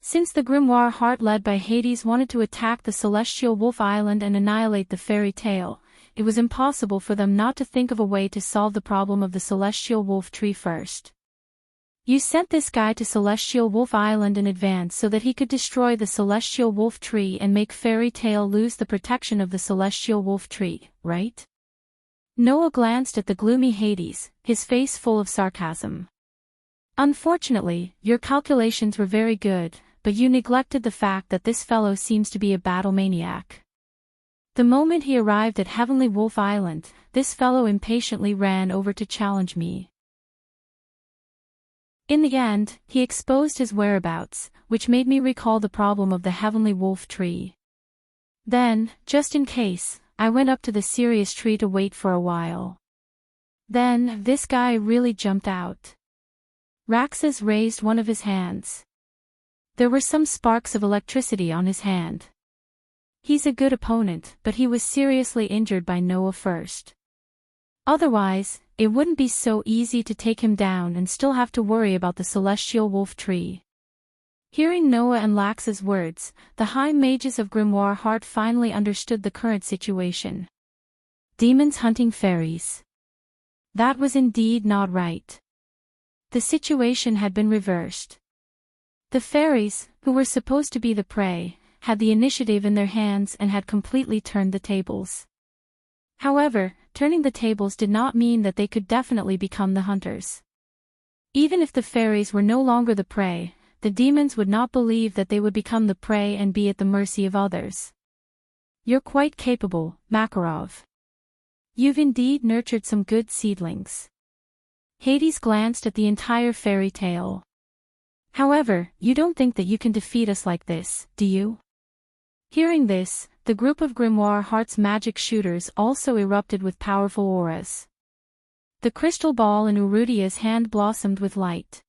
Since the Grimoire Heart led by Hades wanted to attack the Celestial Wolf Island and annihilate the Fairy Tail, it was impossible for them not to think of a way to solve the problem of the Celestial Wolf Tree first. You sent this guy to Celestial Wolf Island in advance so that he could destroy the Celestial Wolf Tree and make Fairy Tail lose the protection of the Celestial Wolf Tree, right? Noah glanced at the gloomy Hades, his face full of sarcasm. Unfortunately, your calculations were very good, but you neglected the fact that this fellow seems to be a battle maniac. The moment he arrived at Heavenly Wolf Island, this fellow impatiently ran over to challenge me. In the end, he exposed his whereabouts, which made me recall the problem of the Heavenly Wolf Tree. Then, just in case, I went up to the Sirius tree to wait for a while. Then, this guy really jumped out. Raxus raised one of his hands. There were some sparks of electricity on his hand. He's a good opponent, but he was seriously injured by Noah first. Otherwise, it wouldn't be so easy to take him down and still have to worry about the Celestial Wolf Tree. Hearing Noah and Lax's words, the high mages of Grimoire Heart finally understood the current situation. Demons hunting fairies. That was indeed not right. The situation had been reversed. The fairies, who were supposed to be the prey, had the initiative in their hands and had completely turned the tables. However, turning the tables did not mean that they could definitely become the hunters. Even if the fairies were no longer the prey, the demons would not believe that they would become the prey and be at the mercy of others. You're quite capable, Makarov. You've indeed nurtured some good seedlings. Hades glanced at the entire fairy tale. However, you don't think that you can defeat us like this, do you? Hearing this, the group of Grimoire Heart's magic shooters also erupted with powerful auras. The crystal ball in Urudia's hand blossomed with light.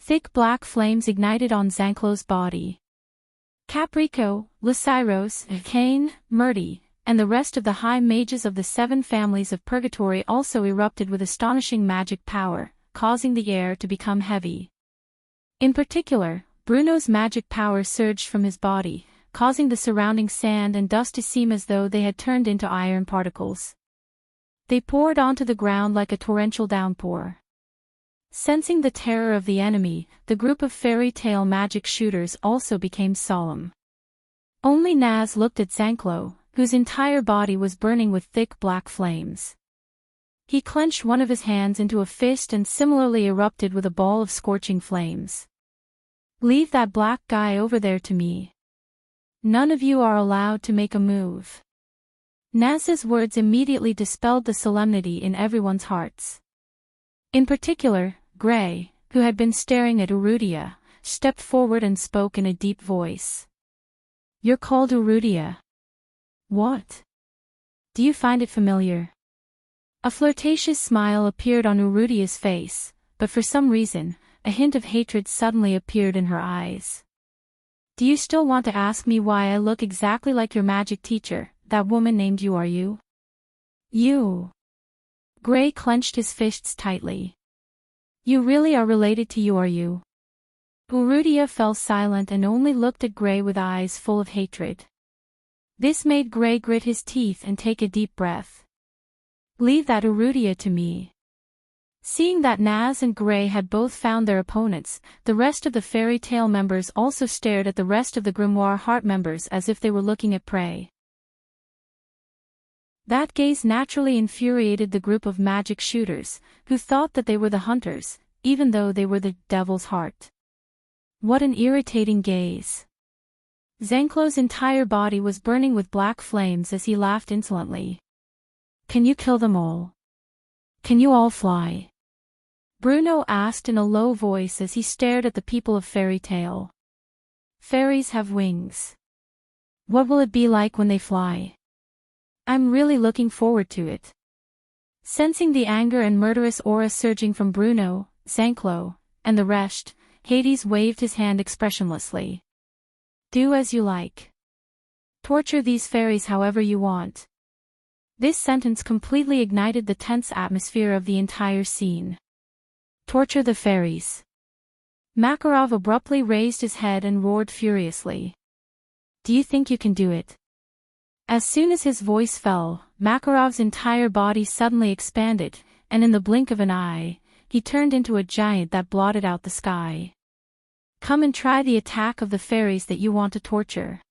Thick black flames ignited on Zanclo's body. Caprico, Lysiros, Cain, Murdy, and the rest of the high mages of the 7 families of Purgatory also erupted with astonishing magic power, causing the air to become heavy. In particular, Bruno's magic power surged from his body, causing the surrounding sand and dust to seem as though they had turned into iron particles. They poured onto the ground like a torrential downpour. Sensing the terror of the enemy, the group of fairy tale magic shooters also became solemn. Only Naz looked at Zanclo, whose entire body was burning with thick black flames. He clenched one of his hands into a fist and similarly erupted with a ball of scorching flames. "Leave that black guy over there to me. None of you are allowed to make a move." Naz's words immediately dispelled the solemnity in everyone's hearts. In particular, Gray, who had been staring at Urudia, stepped forward and spoke in a deep voice. "You're called Urudia. What? Do you find it familiar?" A flirtatious smile appeared on Urudia's face, but for some reason, a hint of hatred suddenly appeared in her eyes. "Do you still want to ask me why I look exactly like your magic teacher, that woman named you, are you?" "You?" Gray clenched his fists tightly. "You really are related to you, are you?" Urudia fell silent and only looked at Gray with eyes full of hatred. This made Gray grit his teeth and take a deep breath. "Leave that Urudia to me." Seeing that Naz and Gray had both found their opponents, the rest of the fairy tale members also stared at the rest of the Grimoire Heart members as if they were looking at prey. That gaze naturally infuriated the group of magic shooters, who thought that they were the hunters, even though they were the Devil's Heart. What an irritating gaze. Zanclo's entire body was burning with black flames as he laughed insolently. "Can you kill them all? Can you all fly?" Bruno asked in a low voice as he stared at the people of Fairy Tale. "Fairies have wings. What will it be like when they fly? I'm really looking forward to it." Sensing the anger and murderous aura surging from Bruno, Zanclo, and the rest, Hades waved his hand expressionlessly. "Do as you like. Torture these fairies however you want." This sentence completely ignited the tense atmosphere of the entire scene. "Torture the fairies." Makarov abruptly raised his head and roared furiously. "Do you think you can do it?" As soon as his voice fell, Makarov's entire body suddenly expanded, and in the blink of an eye, he turned into a giant that blotted out the sky. "Come and try the attack of the fairies that you want to torture.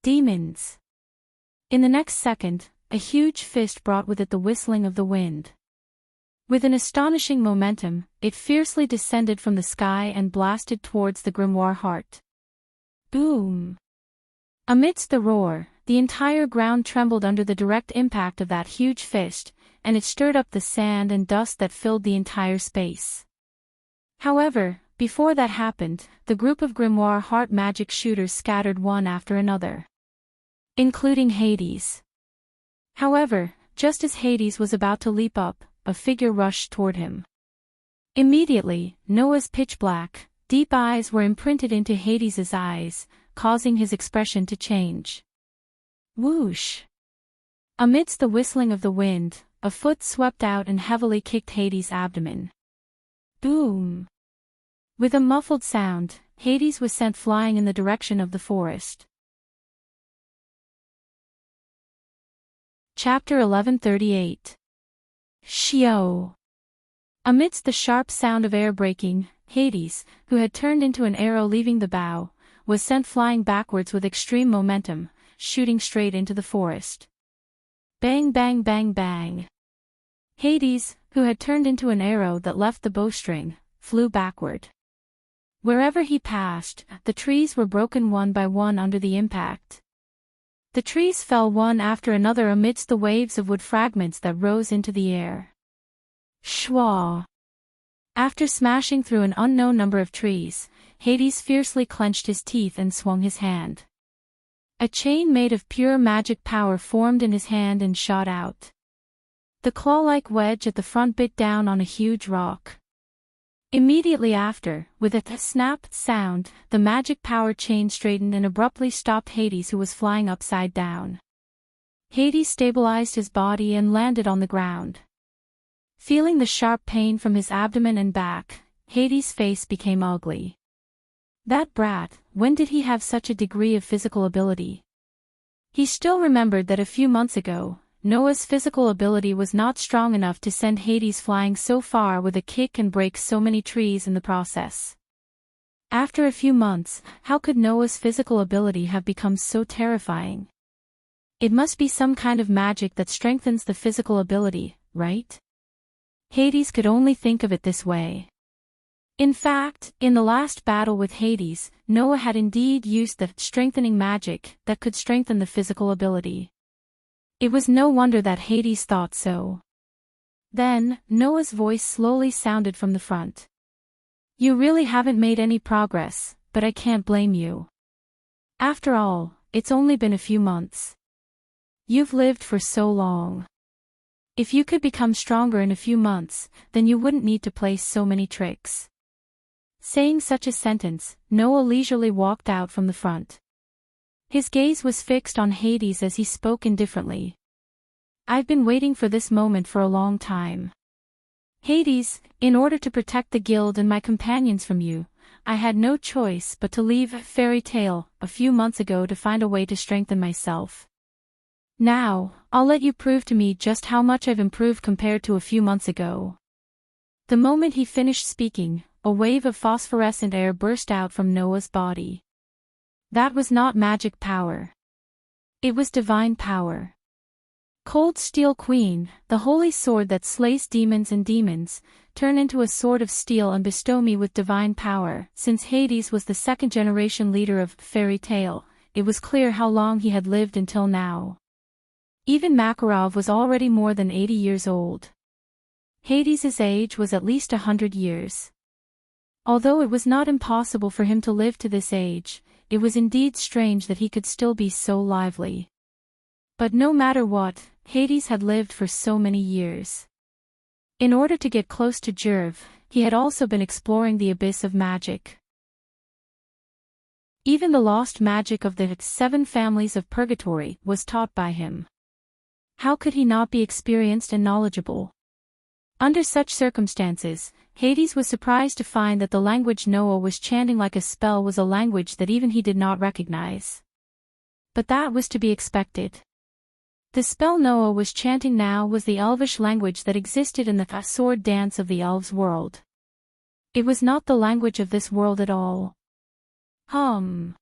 Demons." In the next second, a huge fist brought with it the whistling of the wind. With an astonishing momentum, it fiercely descended from the sky and blasted towards the Grimoire Heart. Boom! Amidst the roar, the entire ground trembled under the direct impact of that huge fist, and it stirred up the sand and dust that filled the entire space. However, before that happened, the group of Grimoire Heart magic shooters scattered one after another, including Hades. However, just as Hades was about to leap up, a figure rushed toward him. Immediately, Noah's pitch-black, deep eyes were imprinted into Hades's eyes, causing his expression to change. Whoosh! Amidst the whistling of the wind, a foot swept out and heavily kicked Hades' abdomen. Boom! With a muffled sound, Hades was sent flying in the direction of the forest. Chapter 1138. Shio! Amidst the sharp sound of air breaking, Hades, who had turned into an arrow leaving the bow, was sent flying backwards with extreme momentum, shooting straight into the forest. Bang bang bang bang! Hades, who had turned into an arrow that left the bowstring, flew backward. Wherever he passed, the trees were broken one by one under the impact. The trees fell one after another amidst the waves of wood fragments that rose into the air. Shwa! After smashing through an unknown number of trees, Hades fiercely clenched his teeth and swung his hand. A chain made of pure magic power formed in his hand and shot out. The claw-like wedge at the front bit down on a huge rock. Immediately after, with a snap sound, the magic power chain straightened and abruptly stopped Hades, who was flying upside down. Hades stabilized his body and landed on the ground. Feeling the sharp pain from his abdomen and back, Hades' face became ugly. That brat, when did he have such a degree of physical ability? He still remembered that a few months ago, Noah's physical ability was not strong enough to send Hades flying so far with a kick and break so many trees in the process. After a few months, how could Noah's physical ability have become so terrifying? It must be some kind of magic that strengthens the physical ability, right? Hades could only think of it this way. In fact, in the last battle with Hades, Noah had indeed used the strengthening magic that could strengthen the physical ability. It was no wonder that Hades thought so. Then, Noah's voice slowly sounded from the front. You really haven't made any progress, but I can't blame you. After all, it's only been a few months. You've lived for so long. If you could become stronger in a few months, then you wouldn't need to play so many tricks. Saying such a sentence, Noah leisurely walked out from the front. His gaze was fixed on Hades as he spoke indifferently. I've been waiting for this moment for a long time. Hades, in order to protect the guild and my companions from you, I had no choice but to leave Fairy Tale a few months ago to find a way to strengthen myself. Now, I'll let you prove to me just how much I've improved compared to a few months ago. The moment he finished speaking, a wave of phosphorescent air burst out from Noah's body. That was not magic power. It was divine power. Cold Steel Queen, the holy sword that slays demons and demons, turn into a sword of steel and bestow me with divine power. Since Hades was the second-generation leader of Fairy Tale, it was clear how long he had lived until now. Even Makarov was already more than 80 years old. Hades' age was at least 100 years. Although it was not impossible for him to live to this age, it was indeed strange that he could still be so lively. But no matter what, Hades had lived for so many years. In order to get close to Jerv, he had also been exploring the abyss of magic. Even the lost magic of the 7 families of purgatory was taught by him. How could he not be experienced and knowledgeable? Under such circumstances, Hades was surprised to find that the language Noah was chanting like a spell was a language that even he did not recognize. But that was to be expected. The spell Noah was chanting now was the Elvish language that existed in the sword dance of the elves' world. It was not the language of this world at all. In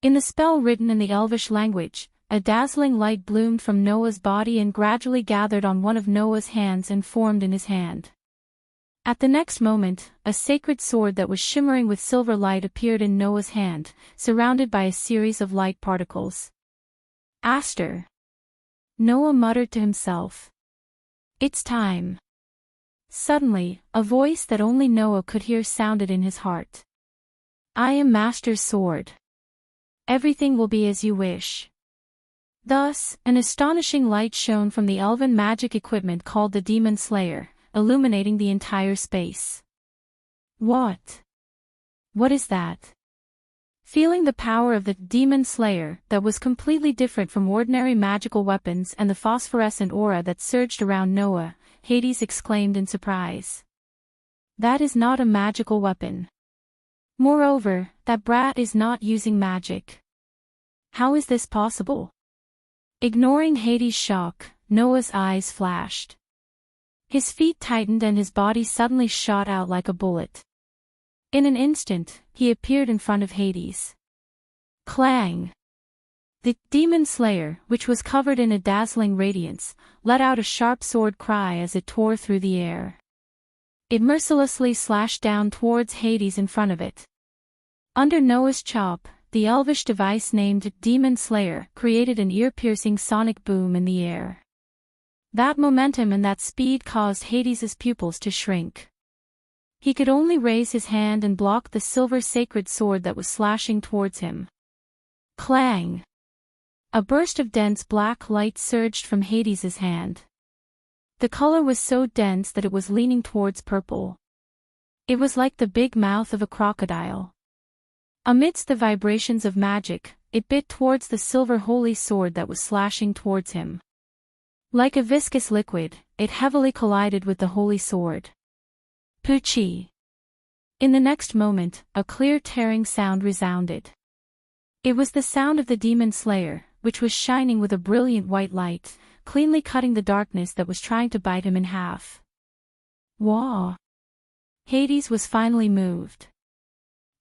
the spell written in the Elvish language, a dazzling light bloomed from Noah's body and gradually gathered on one of Noah's hands and formed in his hand. At the next moment, a sacred sword that was shimmering with silver light appeared in Noah's hand, surrounded by a series of light particles. Aster. Noah muttered to himself. It's time. Suddenly, a voice that only Noah could hear sounded in his heart. I am Master's sword. Everything will be as you wish. Thus, an astonishing light shone from the elven magic equipment called the Demon Slayer, illuminating the entire space. What? What is that? Feeling the power of the Demon Slayer that was completely different from ordinary magical weapons and the phosphorescent aura that surged around Noah, Hades exclaimed in surprise. That is not a magical weapon. Moreover, that brat is not using magic. How is this possible? Ignoring Hades' shock, Noah's eyes flashed. His feet tightened and his body suddenly shot out like a bullet. In an instant, he appeared in front of Hades. Clang! The Demon Slayer, which was covered in a dazzling radiance, let out a sharp sword cry as it tore through the air. It mercilessly slashed down towards Hades in front of it. Under Noah's chop, the elvish device named Demon Slayer created an ear-piercing sonic boom in the air. That momentum and that speed caused Hades's pupils to shrink. He could only raise his hand and block the silver sacred sword that was slashing towards him. Clang! A burst of dense black light surged from Hades's hand. The color was so dense that it was leaning towards purple. It was like the big mouth of a crocodile. Amidst the vibrations of magic, it bit towards the silver holy sword that was slashing towards him. Like a viscous liquid, it heavily collided with the holy sword. Poochie! In the next moment, a clear tearing sound resounded. It was the sound of the Demon Slayer, which was shining with a brilliant white light, cleanly cutting the darkness that was trying to bite him in half. Wah! Hades was finally moved.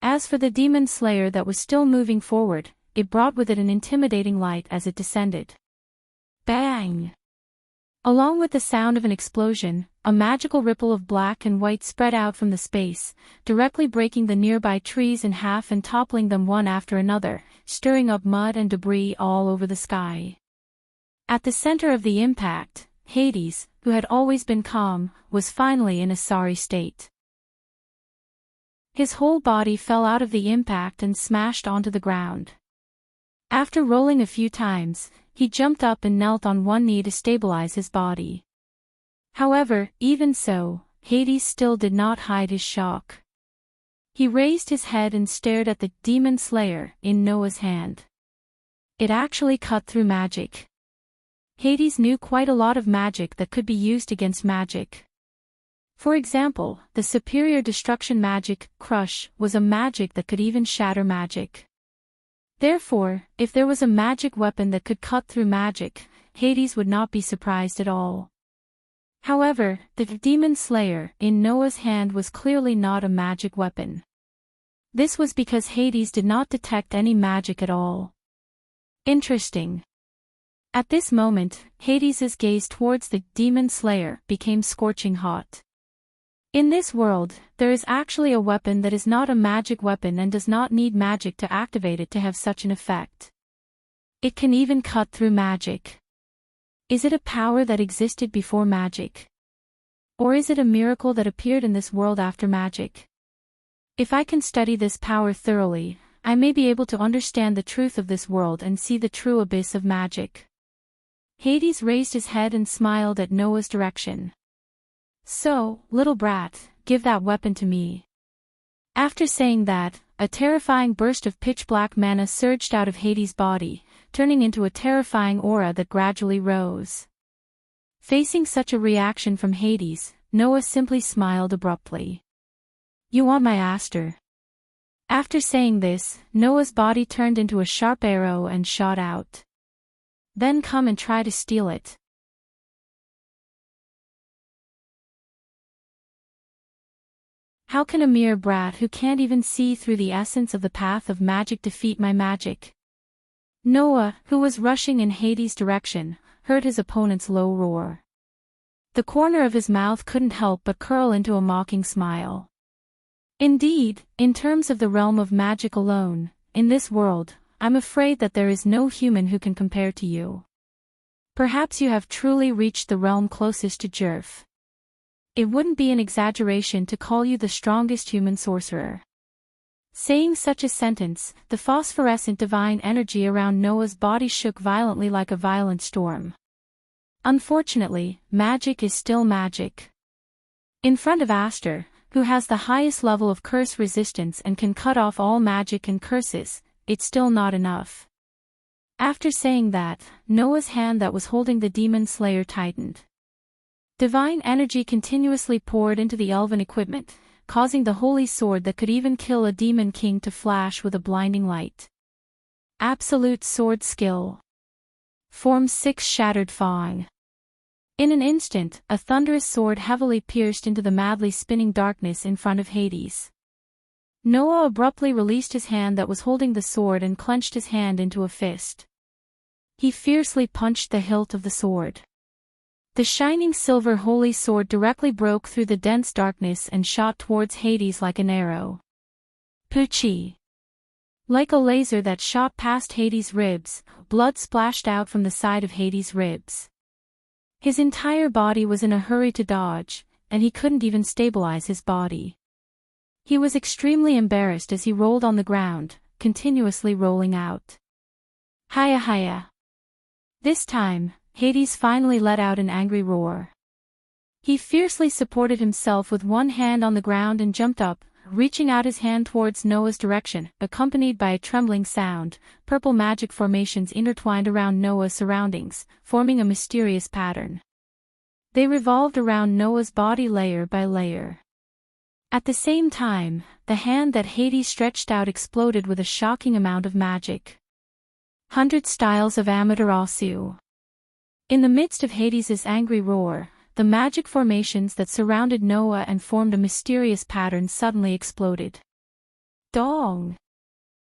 As for the Demon Slayer that was still moving forward, it brought with it an intimidating light as it descended. Bang! Along with the sound of an explosion, a magical ripple of black and white spread out from the space, directly breaking the nearby trees in half and toppling them one after another, stirring up mud and debris all over the sky. At the center of the impact, Hades, who had always been calm, was finally in a sorry state. His whole body fell out of the impact and smashed onto the ground. After rolling a few times, he jumped up and knelt on one knee to stabilize his body. However, even so, Hades still did not hide his shock. He raised his head and stared at the Demon Slayer in Noah's hand. It actually cut through magic. Hades knew quite a lot of magic that could be used against magic. For example, the superior destruction magic, Crush, was a magic that could even shatter magic. Therefore, if there was a magic weapon that could cut through magic, Hades would not be surprised at all. However, the Demon Slayer in Noah's hand was clearly not a magic weapon. This was because Hades did not detect any magic at all. Interesting. At this moment, Hades's gaze towards the Demon Slayer became scorching hot. In this world, there is actually a weapon that is not a magic weapon and does not need magic to activate it to have such an effect. It can even cut through magic. Is it a power that existed before magic? Or is it a miracle that appeared in this world after magic? If I can study this power thoroughly, I may be able to understand the truth of this world and see the true abyss of magic. Hades raised his head and smiled at Noah's direction. So, little brat, give that weapon to me. After saying that, a terrifying burst of pitch-black mana surged out of Hades' body, turning into a terrifying aura that gradually rose. Facing such a reaction from Hades, Noah simply smiled abruptly. You want my Aster? After saying this, Noah's body turned into a sharp arrow and shot out. Then come and try to steal it. How can a mere brat who can't even see through the essence of the path of magic defeat my magic? Noah, who was rushing in Hades' direction, heard his opponent's low roar. The corner of his mouth couldn't help but curl into a mocking smile. Indeed, in terms of the realm of magic alone, in this world, I'm afraid that there is no human who can compare to you. Perhaps you have truly reached the realm closest to Jerf. It wouldn't be an exaggeration to call you the strongest human sorcerer. Saying such a sentence, the phosphorescent divine energy around Noah's body shook violently like a violent storm. Unfortunately, magic is still magic. In front of Aster, who has the highest level of curse resistance and can cut off all magic and curses, it's still not enough. After saying that, Noah's hand that was holding the Demon Slayer tightened. Divine energy continuously poured into the elven equipment, causing the holy sword that could even kill a demon king to flash with a blinding light. Absolute sword skill. Form 6 Shattered Fang. In an instant, a thunderous sword heavily pierced into the madly spinning darkness in front of Hades. Noah abruptly released his hand that was holding the sword and clenched his hand into a fist. He fiercely punched the hilt of the sword. The shining silver holy sword directly broke through the dense darkness and shot towards Hades like an arrow. Poochie! Like a laser that shot past Hades' ribs, blood splashed out from the side of Hades' ribs. His entire body was in a hurry to dodge, and he couldn't even stabilize his body. He was extremely embarrassed as he rolled on the ground, continuously rolling out. Hiya hiya! This time, Hades finally let out an angry roar. He fiercely supported himself with one hand on the ground and jumped up, reaching out his hand towards Noah's direction, accompanied by a trembling sound. Purple magic formations intertwined around Noah's surroundings, forming a mysterious pattern. They revolved around Noah's body layer by layer. At the same time, the hand that Hades stretched out exploded with a shocking amount of magic. 100 styles of Amaterasu. In the midst of Hades' angry roar, the magic formations that surrounded Noah and formed a mysterious pattern suddenly exploded. Dong!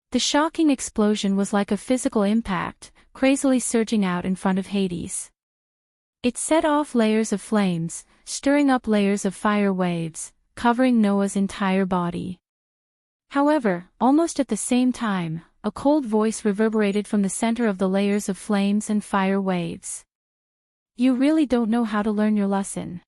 The shocking explosion was like a physical impact, crazily surging out in front of Hades. It set off layers of flames, stirring up layers of fire waves, covering Noah's entire body. However, almost at the same time, a cold voice reverberated from the center of the layers of flames and fire waves. You really don't know how to learn your lesson.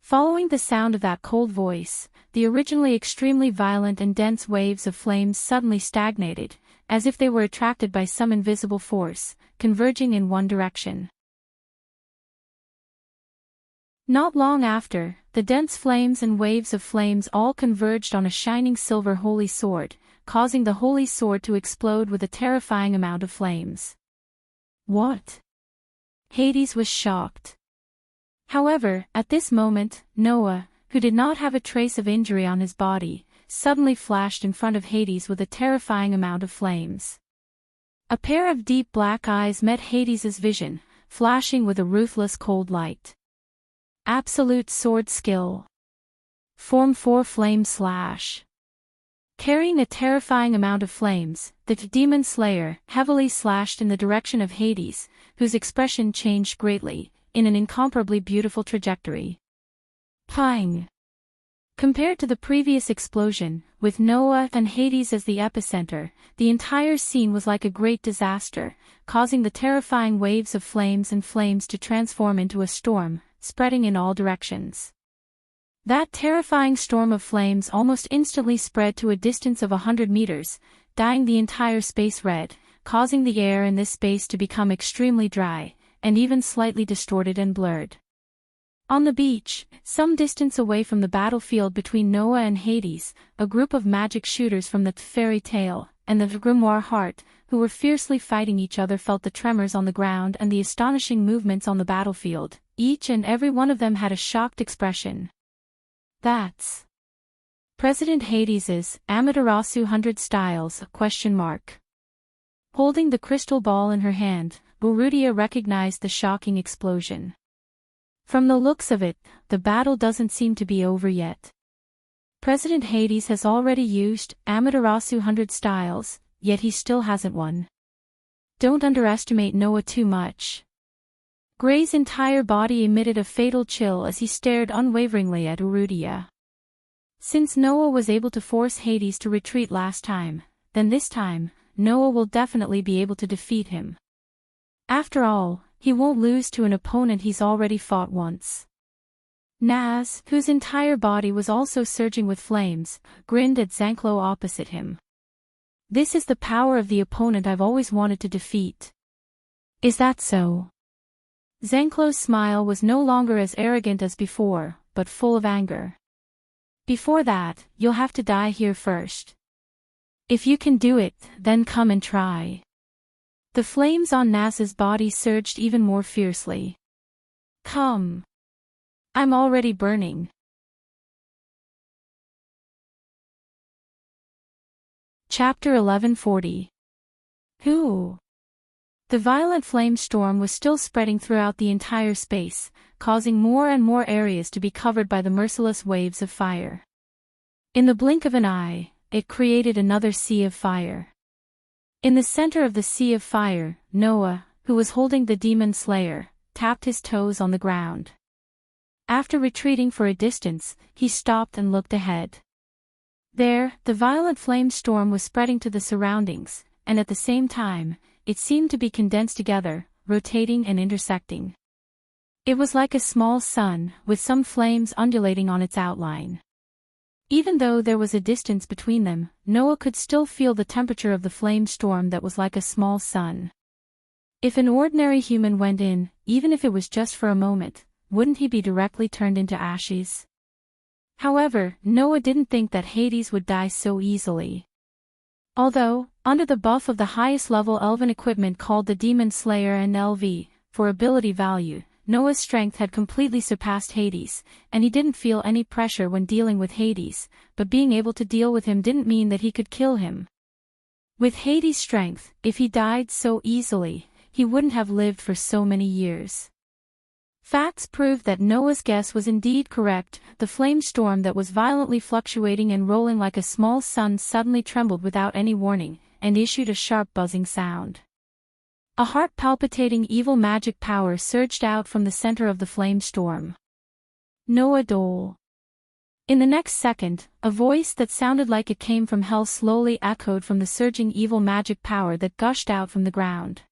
Following the sound of that cold voice, the originally extremely violent and dense waves of flames suddenly stagnated, as if they were attracted by some invisible force, converging in one direction. Not long after, the dense flames and waves of flames all converged on a shining silver holy sword, causing the holy sword to explode with a terrifying amount of flames. What? Hades was shocked. However, at this moment, Noah, who did not have a trace of injury on his body, suddenly flashed in front of Hades with a terrifying amount of flames. A pair of deep black eyes met Hades' vision, flashing with a ruthless cold light. Absolute sword skill. Form 4 Flame Slash. Carrying a terrifying amount of flames, the demon slayer heavily slashed in the direction of Hades, whose expression changed greatly, in an incomparably beautiful trajectory. Pang! Compared to the previous explosion, with Noah and Hades as the epicenter, the entire scene was like a great disaster, causing the terrifying waves of flames and flames to transform into a storm, spreading in all directions. That terrifying storm of flames almost instantly spread to a distance of 100 meters, dyeing the entire space red, causing the air in this space to become extremely dry, and even slightly distorted and blurred. On the beach, some distance away from the battlefield between Noah and Hades, a group of magic shooters from the fairy tale and the grimoire Heart, who were fiercely fighting each other, felt the tremors on the ground and the astonishing movements on the battlefield. Each and every one of them had a shocked expression. That's President Hades's Amaterasu 100 styles? Holding the crystal ball in her hand, Burudia recognized the shocking explosion. From the looks of it, the battle doesn't seem to be over yet. President Hades has already used Amaterasu 100 styles, yet he still hasn't won. Don't underestimate Noah too much. Gray's entire body emitted a fatal chill as he stared unwaveringly at Urudia. Since Noah was able to force Hades to retreat last time, then this time, Noah will definitely be able to defeat him. After all, he won't lose to an opponent he's already fought once. Naz, whose entire body was also surging with flames, grinned at Zanklo opposite him. This is the power of the opponent I've always wanted to defeat. Is that so? Zanklo's smile was no longer as arrogant as before, but full of anger. Before that, you'll have to die here first. If you can do it, then come and try. The flames on Naz's body surged even more fiercely. Come. I'm already burning. Chapter 1140. Who? The violent flame storm was still spreading throughout the entire space, causing more and more areas to be covered by the merciless waves of fire. In the blink of an eye, it created another sea of fire. In the center of the sea of fire, Noah, who was holding the demon slayer, tapped his toes on the ground. After retreating for a distance, he stopped and looked ahead. There, the violent flame storm was spreading to the surroundings, and at the same time, it seemed to be condensed together, rotating and intersecting. It was like a small sun, with some flames undulating on its outline. Even though there was a distance between them, Noah could still feel the temperature of the flame storm that was like a small sun. If an ordinary human went in, even if it was just for a moment, wouldn't he be directly turned into ashes? However, Noah didn't think that Hades would die so easily. Although, under the buff of the highest level elven equipment called the Demon Slayer and LV, for ability value, Noah's strength had completely surpassed Hades, and he didn't feel any pressure when dealing with Hades, but being able to deal with him didn't mean that he could kill him. With Hades' strength, if he died so easily, he wouldn't have lived for so many years. Facts proved that Noah's guess was indeed correct. The flame storm that was violently fluctuating and rolling like a small sun suddenly trembled without any warning, and issued a sharp buzzing sound. A heart-palpitating evil magic power surged out from the center of the flame storm. Noah Dole. In the next second, a voice that sounded like it came from hell slowly echoed from the surging evil magic power that gushed out from the ground.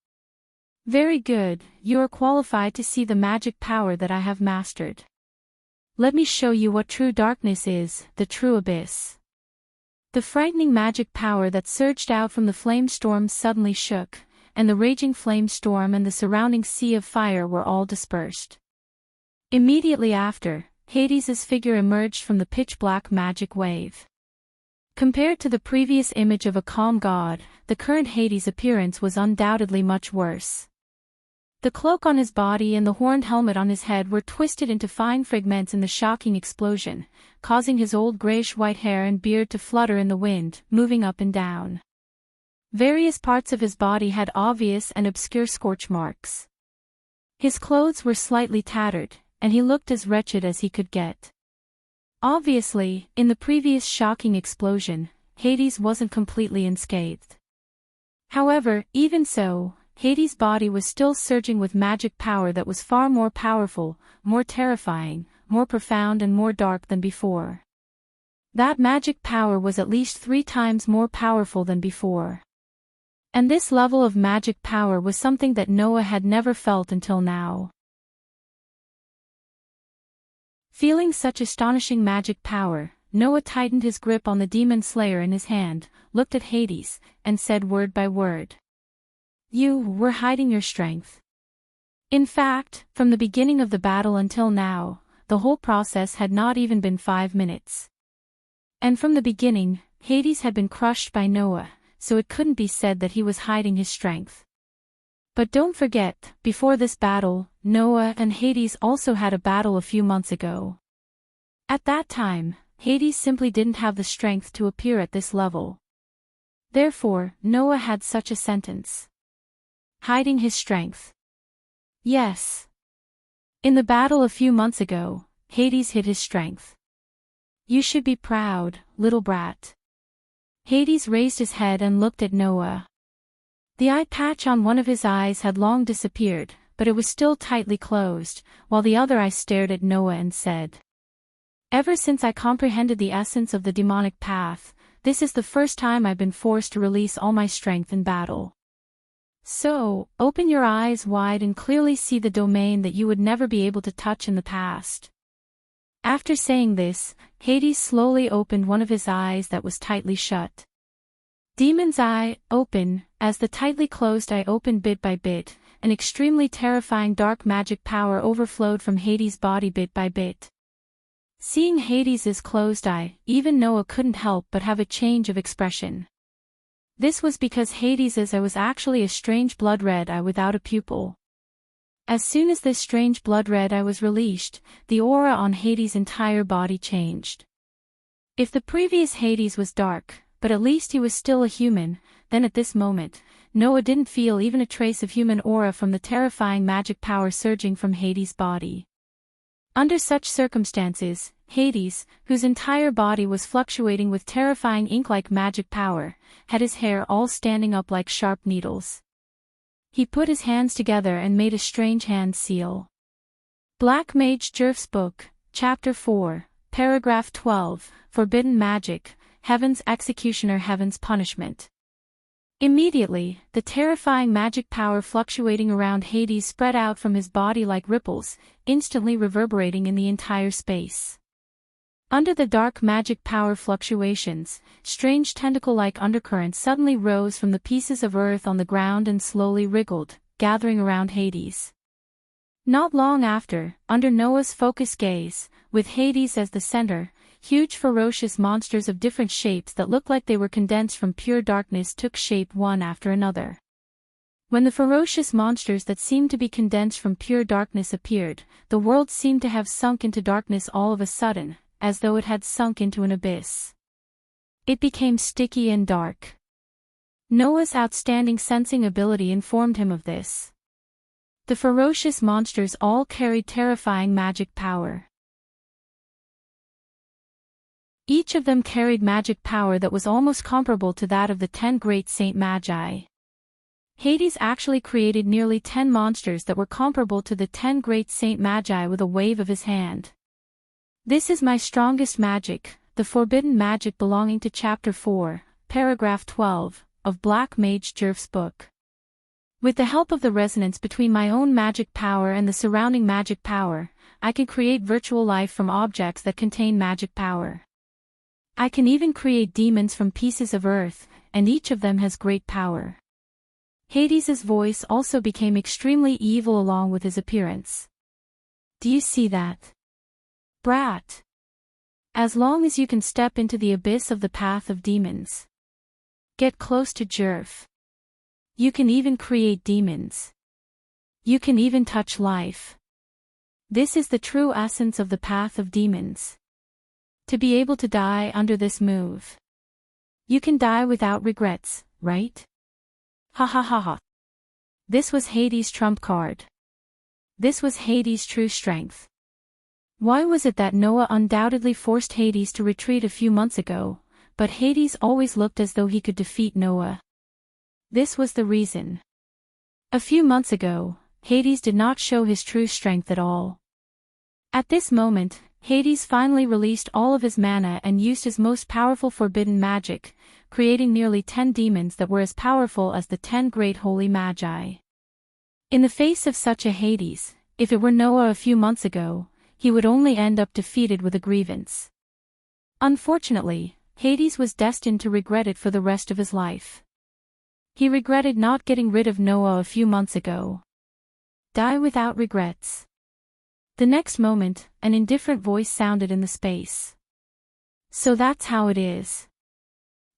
Very good, you are qualified to see the magic power that I have mastered. Let me show you what true darkness is, the true abyss. The frightening magic power that surged out from the flame storm suddenly shook, and the raging flame storm and the surrounding sea of fire were all dispersed. Immediately after, Hades' figure emerged from the pitch-black magic wave. Compared to the previous image of a calm god, the current Hades appearance was undoubtedly much worse. The cloak on his body and the horned helmet on his head were twisted into fine fragments in the shocking explosion, causing his old grayish-white hair and beard to flutter in the wind, moving up and down. Various parts of his body had obvious and obscure scorch marks. His clothes were slightly tattered, and he looked as wretched as he could get. Obviously, in the previous shocking explosion, Hades wasn't completely unscathed. However, even so, Hades' body was still surging with magic power that was far more powerful, more terrifying, more profound and more dark than before. That magic power was at least 3 times more powerful than before. And this level of magic power was something that Noah had never felt until now. Feeling such astonishing magic power, Noah tightened his grip on the demon slayer in his hand, looked at Hades, and said word by word. You were hiding your strength. In fact, from the beginning of the battle until now, the whole process had not even been 5 minutes. And from the beginning, Hades had been crushed by Noah, so it couldn't be said that he was hiding his strength. But don't forget, before this battle, Noah and Hades also had a battle a few months ago. At that time, Hades simply didn't have the strength to appear at this level. Therefore, Noah had such a sentence. Hiding his strength. Yes. In the battle a few months ago, Hades hid his strength. You should be proud, little brat. Hades raised his head and looked at Noah. The eye patch on one of his eyes had long disappeared, but it was still tightly closed, while the other eye stared at Noah and said, Ever since I comprehended the essence of the demonic path, this is the first time I've been forced to release all my strength in battle. So, open your eyes wide and clearly see the domain that you would never be able to touch in the past. After saying this, Hades slowly opened one of his eyes that was tightly shut. Demon's eye, open, as the tightly closed eye opened bit by bit, an extremely terrifying dark magic power overflowed from Hades' body bit by bit. Seeing Hades' closed eye, even Noah couldn't help but have a change of expression. This was because Hades' eye was actually a strange blood-red eye without a pupil. As soon as this strange blood-red eye was released, the aura on Hades' entire body changed. If the previous Hades was dark, but at least he was still a human, then at this moment, Noah didn't feel even a trace of human aura from the terrifying magic power surging from Hades' body. Under such circumstances, Hades, whose entire body was fluctuating with terrifying ink-like magic power, had his hair all standing up like sharp needles. He put his hands together and made a strange hand seal. Black Mage Jerf's Book, Chapter 4, Paragraph 12, Forbidden Magic, Heaven's Executioner, Heaven's Punishment. Immediately, the terrifying magic power fluctuating around Hades spread out from his body like ripples, instantly reverberating in the entire space. Under the dark magic power fluctuations, strange tentacle-like undercurrents suddenly rose from the pieces of earth on the ground and slowly wriggled, gathering around Hades. Not long after, under Noah's focused gaze, with Hades as the center, huge ferocious monsters of different shapes that looked like they were condensed from pure darkness took shape one after another. When the ferocious monsters that seemed to be condensed from pure darkness appeared, the world seemed to have sunk into darkness all of a sudden, as though it had sunk into an abyss. It became sticky and dark. Noah's outstanding sensing ability informed him of this. The ferocious monsters all carried terrifying magic power. Each of them carried magic power that was almost comparable to that of the 10 great Saint Magi. Hades actually created nearly 10 monsters that were comparable to the 10 great Saint Magi with a wave of his hand. This is my strongest magic, the forbidden magic belonging to Chapter 4, Paragraph 12, of Black Mage Jerf's book. With the help of the resonance between my own magic power and the surrounding magic power, I can create virtual life from objects that contain magic power. I can even create demons from pieces of earth, and each of them has great power. Hades's voice also became extremely evil along with his appearance. Do you see that? Brat. As long as you can step into the abyss of the path of demons. Get close to Jerf. You can even create demons. You can even touch life. This is the true essence of the path of demons. To be able to die under this move. You can die without regrets, right? Ha ha ha ha. This was Hades' trump card. This was Hades' true strength. Why was it that Noah undoubtedly forced Hades to retreat a few months ago, but Hades always looked as though he could defeat Noah? This was the reason. A few months ago, Hades did not show his true strength at all. At this moment, Hades finally released all of his mana and used his most powerful forbidden magic, creating nearly 10 demons that were as powerful as the 10 great holy magi. In the face of such a Hades, if it were Noah a few months ago, he would only end up defeated with a grievance. Unfortunately, Hades was destined to regret it for the rest of his life. He regretted not getting rid of Noah a few months ago. Die without regrets. The next moment, an indifferent voice sounded in the space. So that's how it is.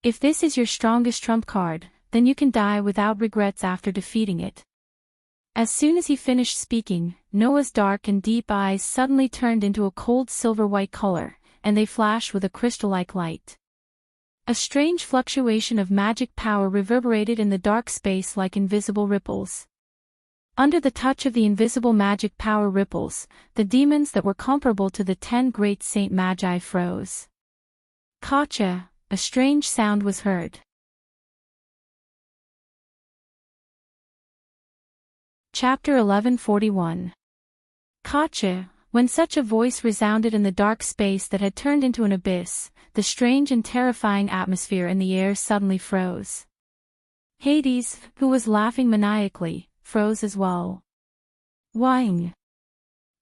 If this is your strongest trump card, then you can die without regrets after defeating it. As soon as he finished speaking, Noah's dark and deep eyes suddenly turned into a cold silver-white color, and they flashed with a crystal-like light. A strange fluctuation of magic power reverberated in the dark space like invisible ripples. Under the touch of the invisible magic power ripples, the demons that were comparable to the 10 great Saint Magi froze. Kacha, a strange sound was heard. Chapter 1141. Kacha, when such a voice resounded in the dark space that had turned into an abyss, the strange and terrifying atmosphere in the air suddenly froze. Hades, who was laughing maniacally, froze as well. Wang.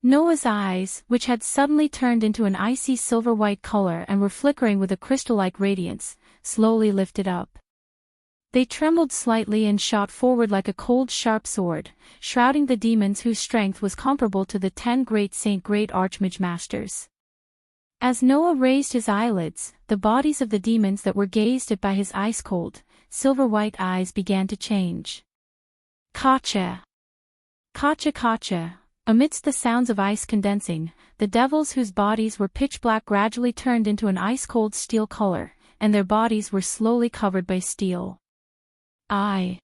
Noah's eyes, which had suddenly turned into an icy silver-white color and were flickering with a crystal-like radiance, slowly lifted up. They trembled slightly and shot forward like a cold sharp sword, shrouding the demons whose strength was comparable to the 10 great Archmage Masters. As Noah raised his eyelids, the bodies of the demons that were gazed at by his ice-cold, silver-white eyes began to change. Kacha! Kacha kacha! Amidst the sounds of ice condensing, the devils whose bodies were pitch black gradually turned into an ice-cold steel color, and their bodies were slowly covered by steel. I'm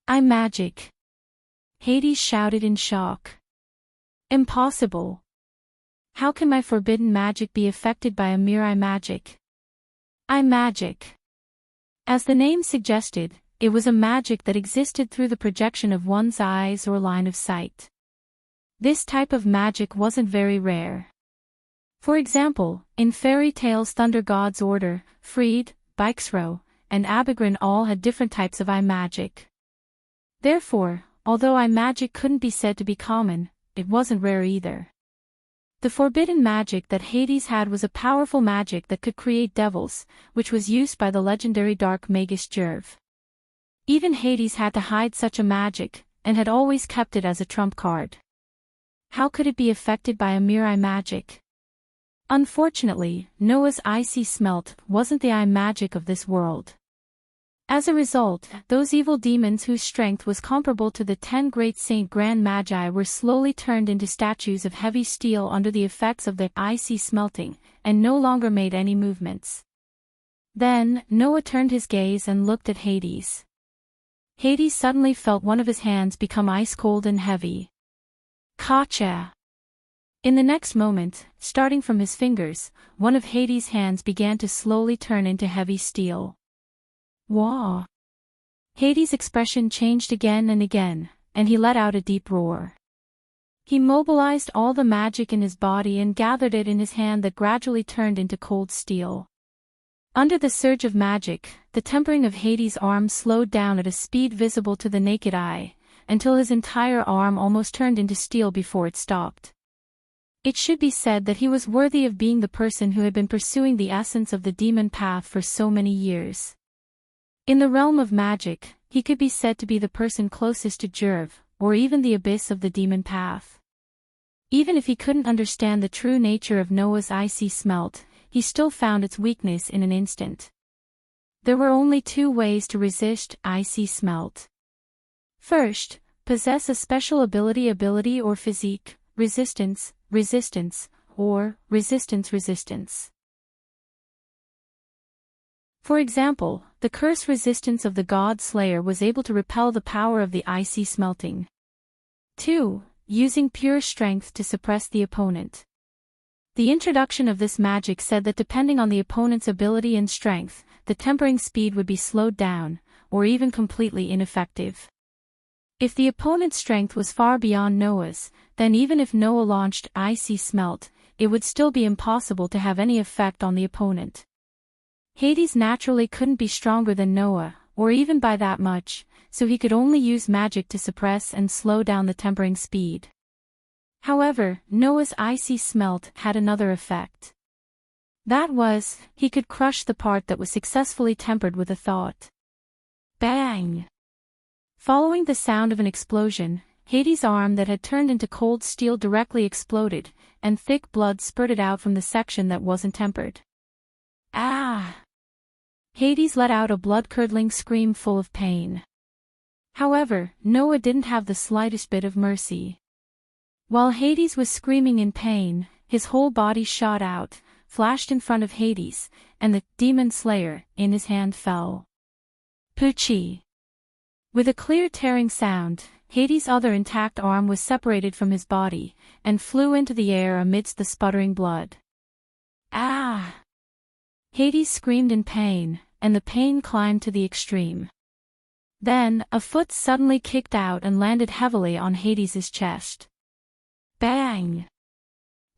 magic! Hades shouted in shock. Impossible! How can my forbidden magic be affected by a mere magic? I'm magic! As the name suggested, it was a magic that existed through the projection of one's eyes or line of sight. This type of magic wasn't very rare. For example, in fairy tales Thunder God's Order, Freed, Bixro, and Abegrin all had different types of eye magic. Therefore, although eye magic couldn't be said to be common, it wasn't rare either. The forbidden magic that Hades had was a powerful magic that could create devils, which was used by the legendary dark magus Jerv. Even Hades had to hide such a magic, and had always kept it as a trump card. How could it be affected by a mere eye magic? Unfortunately, Noah's icy smelt wasn't the eye magic of this world. As a result, those evil demons whose strength was comparable to the 10 great Saint Grand Magi were slowly turned into statues of heavy steel under the effects of the icy smelting, and no longer made any movements. Then, Noah turned his gaze and looked at Hades. Hades suddenly felt one of his hands become ice-cold and heavy. Gotcha! In the next moment, starting from his fingers, one of Hades' hands began to slowly turn into heavy steel. Wah! Hades' expression changed again and again, and he let out a deep roar. He mobilized all the magic in his body and gathered it in his hand that gradually turned into cold steel. Under the surge of magic, the tempering of Hades' arm slowed down at a speed visible to the naked eye, until his entire arm almost turned into steel before it stopped. It should be said that he was worthy of being the person who had been pursuing the essence of the demon path for so many years. In the realm of magic, he could be said to be the person closest to Jerv, or even the abyss of the demon path. Even if he couldn't understand the true nature of Noah's icy smelt, he still found its weakness in an instant. There were only 2 ways to resist icy smelt. First, possess a special ability or physique, resistance, or resistance. For example, the curse resistance of the god Slayer was able to repel the power of the icy smelting. 2. Using pure strength to suppress the opponent. The introduction of this magic said that depending on the opponent's ability and strength, the tempering speed would be slowed down, or even completely ineffective. If the opponent's strength was far beyond Noah's, then even if Noah launched icy smelt, it would still be impossible to have any effect on the opponent. Hades naturally couldn't be stronger than Noah, or even by that much, so he could only use magic to suppress and slow down the tempering speed. However, Noah's icy smelt had another effect. That was, he could crush the part that was successfully tempered with a thought. Bang! Following the sound of an explosion, Hades' arm that had turned into cold steel directly exploded, and thick blood spurted out from the section that wasn't tempered. Ah! Hades let out a blood-curdling scream full of pain. However, Noah didn't have the slightest bit of mercy. While Hades was screaming in pain, his whole body shot out, flashed in front of Hades, and the demon slayer in his hand fell. Poochie! With a clear tearing sound, Hades' other intact arm was separated from his body, and flew into the air amidst the sputtering blood. Ah! Hades screamed in pain, and the pain climbed to the extreme. Then, a foot suddenly kicked out and landed heavily on Hades' chest. Bang!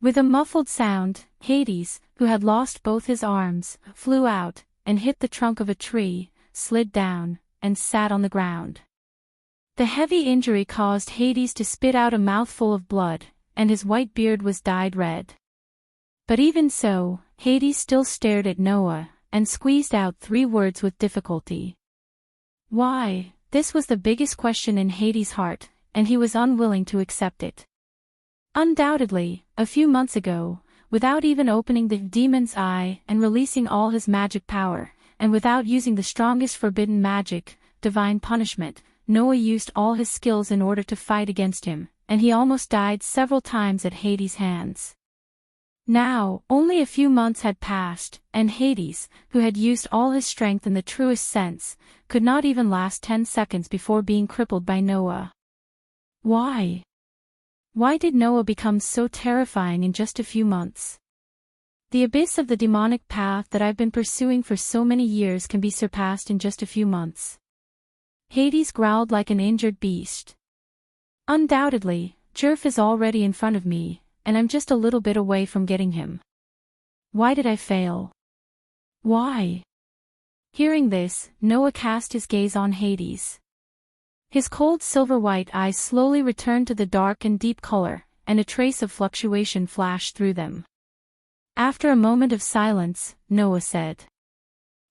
With a muffled sound, Hades, who had lost both his arms, flew out, and hit the trunk of a tree, slid down, and sat on the ground. The heavy injury caused Hades to spit out a mouthful of blood, and his white beard was dyed red. But even so, Hades still stared at Noah, and squeezed out 3 words with difficulty. Why? This was the biggest question in Hades' heart, and he was unwilling to accept it. Undoubtedly, a few months ago, without even opening the demon's eye and releasing all his magic power, and without using the strongest forbidden magic, divine punishment, Noah used all his skills in order to fight against him, and he almost died several times at Hades' hands. Now, only a few months had passed, and Hades, who had used all his strength in the truest sense, could not even last 10 seconds before being crippled by Noah. Why? Why did Noah become so terrifying in just a few months? The abyss of the demonic path that I've been pursuing for so many years can be surpassed in just a few months. Hades growled like an injured beast. Undoubtedly, Jerf is already in front of me, and I'm just a little bit away from getting him. Why did I fail? Why? Hearing this, Noah cast his gaze on Hades. His cold silver-white eyes slowly returned to the dark and deep color, and a trace of fluctuation flashed through them. After a moment of silence, Noah said,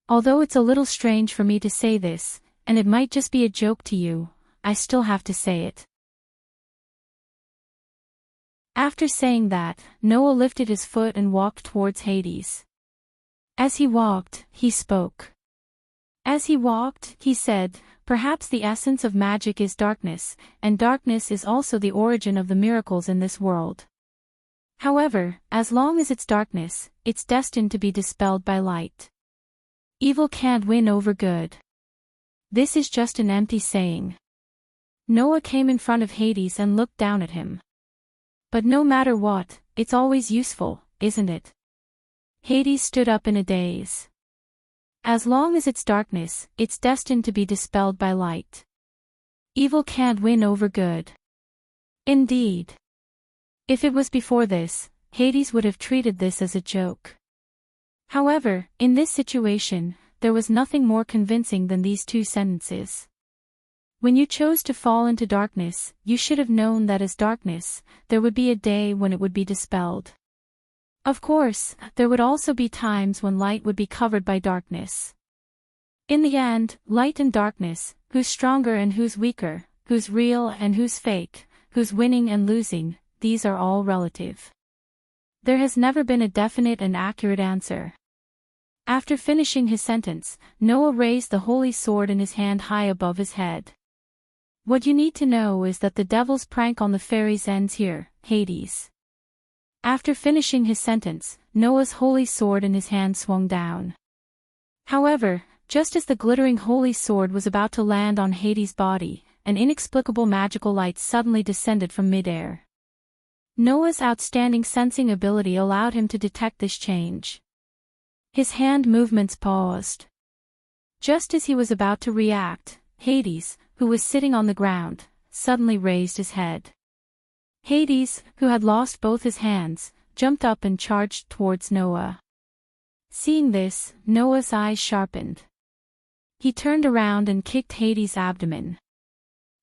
"Although it's a little strange for me to say this, and it might just be a joke to you, I still have to say it." After saying that, Noah lifted his foot and walked towards Hades. As he walked, he spoke. As he walked, he said, "Perhaps the essence of magic is darkness, and darkness is also the origin of the miracles in this world. However, as long as it's darkness, it's destined to be dispelled by light. Evil can't win over good. This is just an empty saying." Noah came in front of Hades and looked down at him. "But no matter what, it's always useful, isn't it?" Hades stood up in a daze. "As long as it's darkness, it's destined to be dispelled by light. Evil can't win over good." Indeed. If it was before this, Hades would have treated this as a joke. However, in this situation, there was nothing more convincing than these two sentences. When you chose to fall into darkness, you should have known that as darkness, there would be a day when it would be dispelled. Of course, there would also be times when light would be covered by darkness. In the end, light and darkness, who's stronger and who's weaker, who's real and who's fake, who's winning and losing, these are all relative. There has never been a definite and accurate answer. After finishing his sentence, Noah raised the holy sword in his hand high above his head. "What you need to know is that the devil's prank on the fairies ends here, Hades." After finishing his sentence, Noah's holy sword in his hand swung down. However, just as the glittering holy sword was about to land on Hades' body, an inexplicable magical light suddenly descended from midair. Noah's outstanding sensing ability allowed him to detect this change. His hand movements paused. Just as he was about to react, Hades, who was sitting on the ground, suddenly raised his head. Hades, who had lost both his hands, jumped up and charged towards Noah. Seeing this, Noah's eyes sharpened. He turned around and kicked Hades' abdomen.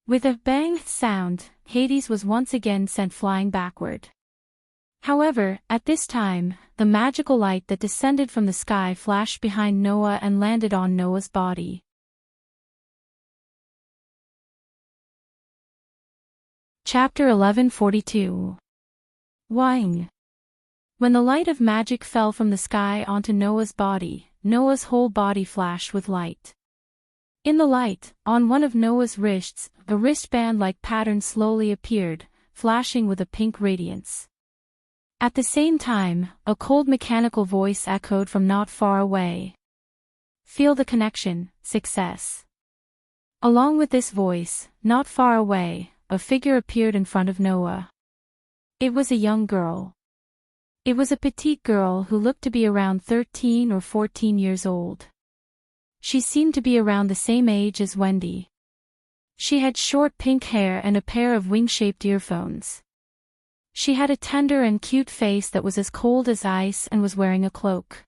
With a bang sound, Hades was once again sent flying backward. However, at this time, the magical light that descended from the sky flashed behind Noah and landed on Noah's body. Chapter 1142. Wang. When the light of magic fell from the sky onto Noah's body, Noah's whole body flashed with light. In the light, on one of Noah's wrists, a wristband-like pattern slowly appeared, flashing with a pink radiance. At the same time, a cold mechanical voice echoed from not far away. "Feel the connection, success." Along with this voice, not far away, a figure appeared in front of Noah. It was a young girl. It was a petite girl who looked to be around 13 or 14 years old. She seemed to be around the same age as Wendy. She had short pink hair and a pair of wing-shaped earphones. She had a tender and cute face that was as cold as ice and was wearing a cloak.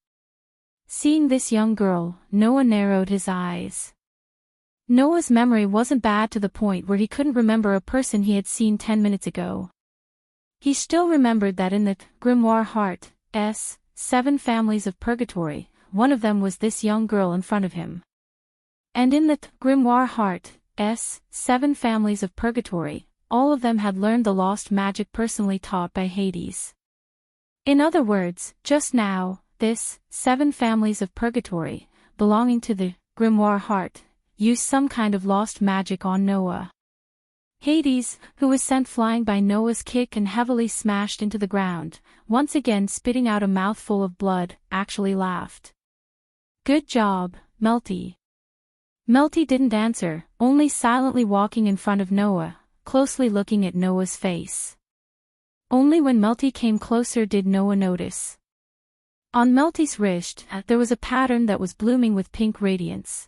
Seeing this young girl, Noah narrowed his eyes. Noah's memory wasn't bad to the point where he couldn't remember a person he had seen 10 minutes ago. He still remembered that in the Grimoire Heart's 7 families of purgatory, one of them was this young girl in front of him. And in the Grimoire Heart's 7 families of purgatory, all of them had learned the lost magic personally taught by Hades. In other words, just now, this 7 families of purgatory, belonging to the Grimoire Heart, used some kind of lost magic on Noah. Hades, who was sent flying by Noah's kick and heavily smashed into the ground, once again spitting out a mouthful of blood, actually laughed. "Good job, Melty." Melty didn't answer, only silently walking in front of Noah, closely looking at Noah's face. Only when Melty came closer did Noah notice. On Melty's wrist, there was a pattern that was blooming with pink radiance.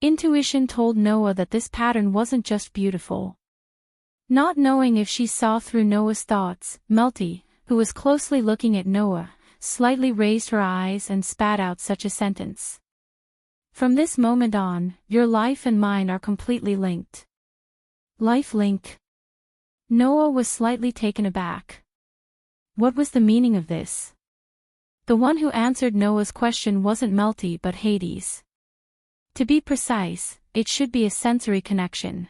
Intuition told Noah that this pattern wasn't just beautiful. Not knowing if she saw through Noah's thoughts, Melty, who was closely looking at Noah, slightly raised her eyes and spat out such a sentence. From this moment on, your life and mine are completely linked. Life link? Noah was slightly taken aback. What was the meaning of this? The one who answered Noah's question wasn't Melty but Hades. To be precise, it should be a sensory connection.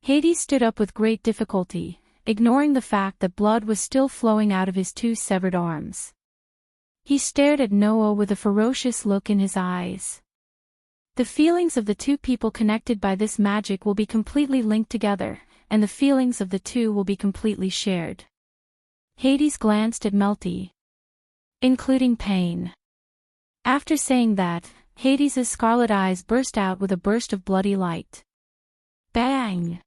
Hades stood up with great difficulty, ignoring the fact that blood was still flowing out of his two severed arms. He stared at Noah with a ferocious look in his eyes. The feelings of the two people connected by this magic will be completely linked together, and the feelings of the two will be completely shared. Hades glanced at Melty, including pain. After saying that, Hades's scarlet eyes burst out with a burst of bloody light. Bang!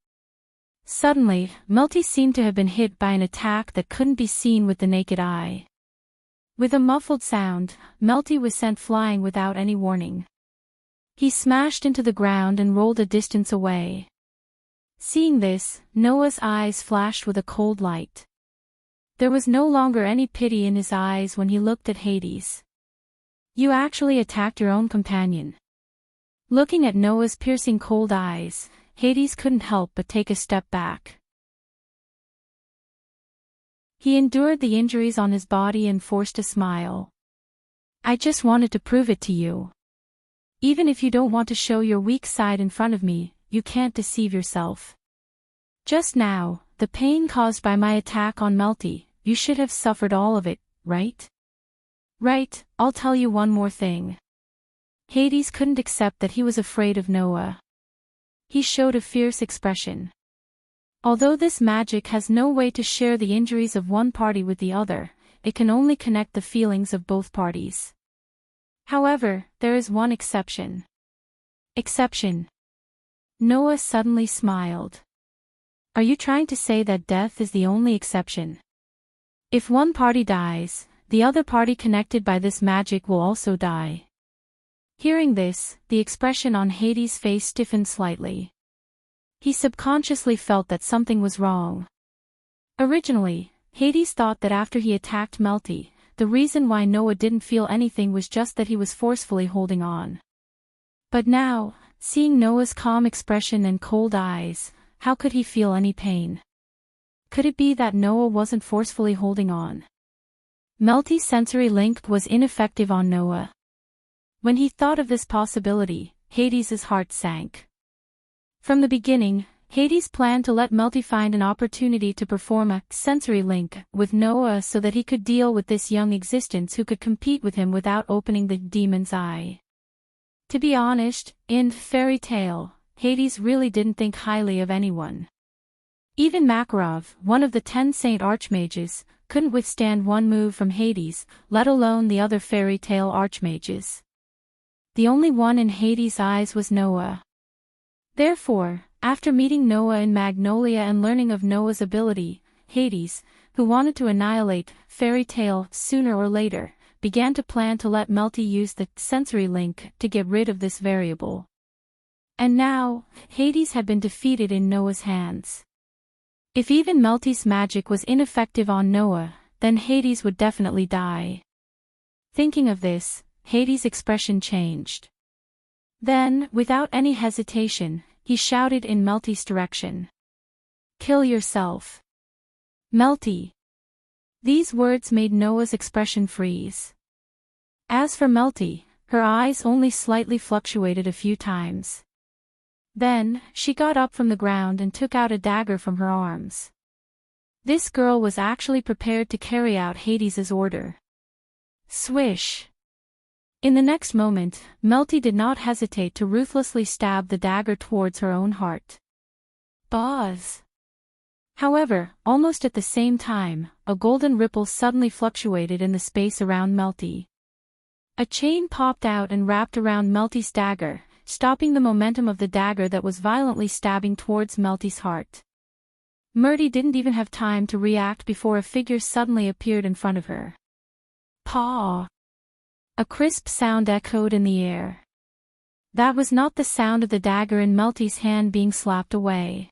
Suddenly, Melty seemed to have been hit by an attack that couldn't be seen with the naked eye. With a muffled sound, Melty was sent flying without any warning. He smashed into the ground and rolled a distance away. Seeing this, Noah's eyes flashed with a cold light. There was no longer any pity in his eyes when he looked at Hades. You actually attacked your own companion. Looking at Noah's piercing cold eyes, Hades couldn't help but take a step back. He endured the injuries on his body and forced a smile. I just wanted to prove it to you. Even if you don't want to show your weak side in front of me, you can't deceive yourself. Just now, the pain caused by my attack on Melty, you should have suffered all of it, right? Right, I'll tell you one more thing. Hades couldn't accept that he was afraid of Noah. He showed a fierce expression. Although this magic has no way to share the injuries of one party with the other, it can only connect the feelings of both parties. However, there is one exception. Exception. Noah suddenly smiled. Are you trying to say that death is the only exception? If one party dies, the other party connected by this magic will also die. Hearing this, the expression on Hades' face stiffened slightly. He subconsciously felt that something was wrong. Originally, Hades thought that after he attacked Melty, the reason why Noah didn't feel anything was just that he was forcefully holding on. But now, seeing Noah's calm expression and cold eyes, how could he feel any pain? Could it be that Noah wasn't forcefully holding on? Melty's sensory link was ineffective on Noah. When he thought of this possibility, Hades' heart sank. From the beginning, Hades planned to let Melty find an opportunity to perform a sensory link with Noah so that he could deal with this young existence who could compete with him without opening the demon's eye. To be honest, in Fairy Tale, Hades really didn't think highly of anyone. Even Makarov, one of the 10 Saint Archmages, couldn't withstand one move from Hades, let alone the other Fairy Tale Archmages. The only one in Hades' eyes was Noah. Therefore, after meeting Noah in Magnolia and learning of Noah's ability, Hades, who wanted to annihilate Fairy Tale sooner or later, began to plan to let Melty use the sensory link to get rid of this variable. And now, Hades had been defeated in Noah's hands. If even Melty's magic was ineffective on Noah, then Hades would definitely die. Thinking of this, Hades' expression changed. Then, without any hesitation, he shouted in Melty's direction. Kill yourself. Melty. These words made Noah's expression freeze. As for Melty, her eyes only slightly fluctuated a few times. Then, she got up from the ground and took out a dagger from her arms. This girl was actually prepared to carry out Hades' order. Swish! In the next moment, Melty did not hesitate to ruthlessly stab the dagger towards her own heart. Buzz! However, almost at the same time, a golden ripple suddenly fluctuated in the space around Melty. A chain popped out and wrapped around Melty's dagger, stopping the momentum of the dagger that was violently stabbing towards Melty's heart. Melty didn't even have time to react before a figure suddenly appeared in front of her. Paw! A crisp sound echoed in the air. That was not the sound of the dagger in Melty's hand being slapped away.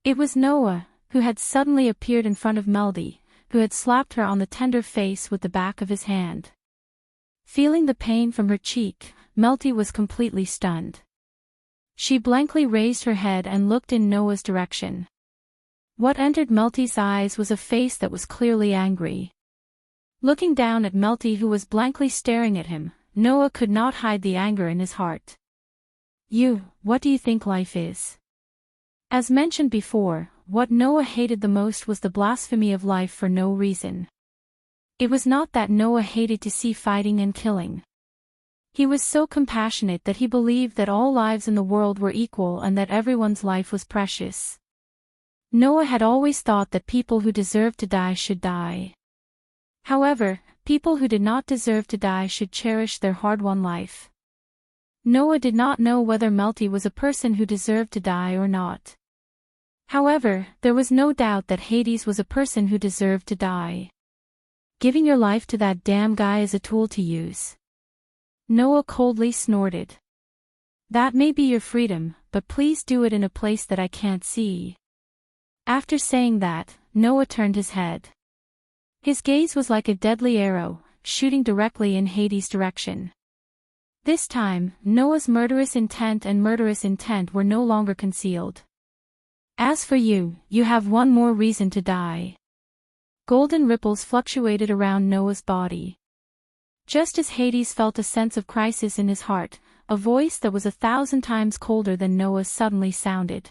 It was Noah, who had suddenly appeared in front of Melty, who had slapped her on the tender face with the back of his hand. Feeling the pain from her cheek, Melty was completely stunned. She blankly raised her head and looked in Noah's direction. What entered Melty's eyes was a face that was clearly angry. Looking down at Melty, who was blankly staring at him, Noah could not hide the anger in his heart. What do you think life is? As mentioned before, what Noah hated the most was the blasphemy of life for no reason. It was not that Noah hated to see fighting and killing. He was so compassionate that he believed that all lives in the world were equal and that everyone's life was precious. Noah had always thought that people who deserved to die should die. However, people who did not deserve to die should cherish their hard-won life. Noah did not know whether Melty was a person who deserved to die or not. However, there was no doubt that Hades was a person who deserved to die. Giving your life to that damn guy is a tool to use. Noah coldly snorted. That may be your freedom, but please do it in a place that I can't see. After saying that, Noah turned his head. His gaze was like a deadly arrow, shooting directly in Hades' direction. This time, Noah's murderous intent were no longer concealed. As for you, you have one more reason to die. Golden ripples fluctuated around Noah's body. Just as Hades felt a sense of crisis in his heart, a voice that was 1,000 times colder than Noah's suddenly sounded.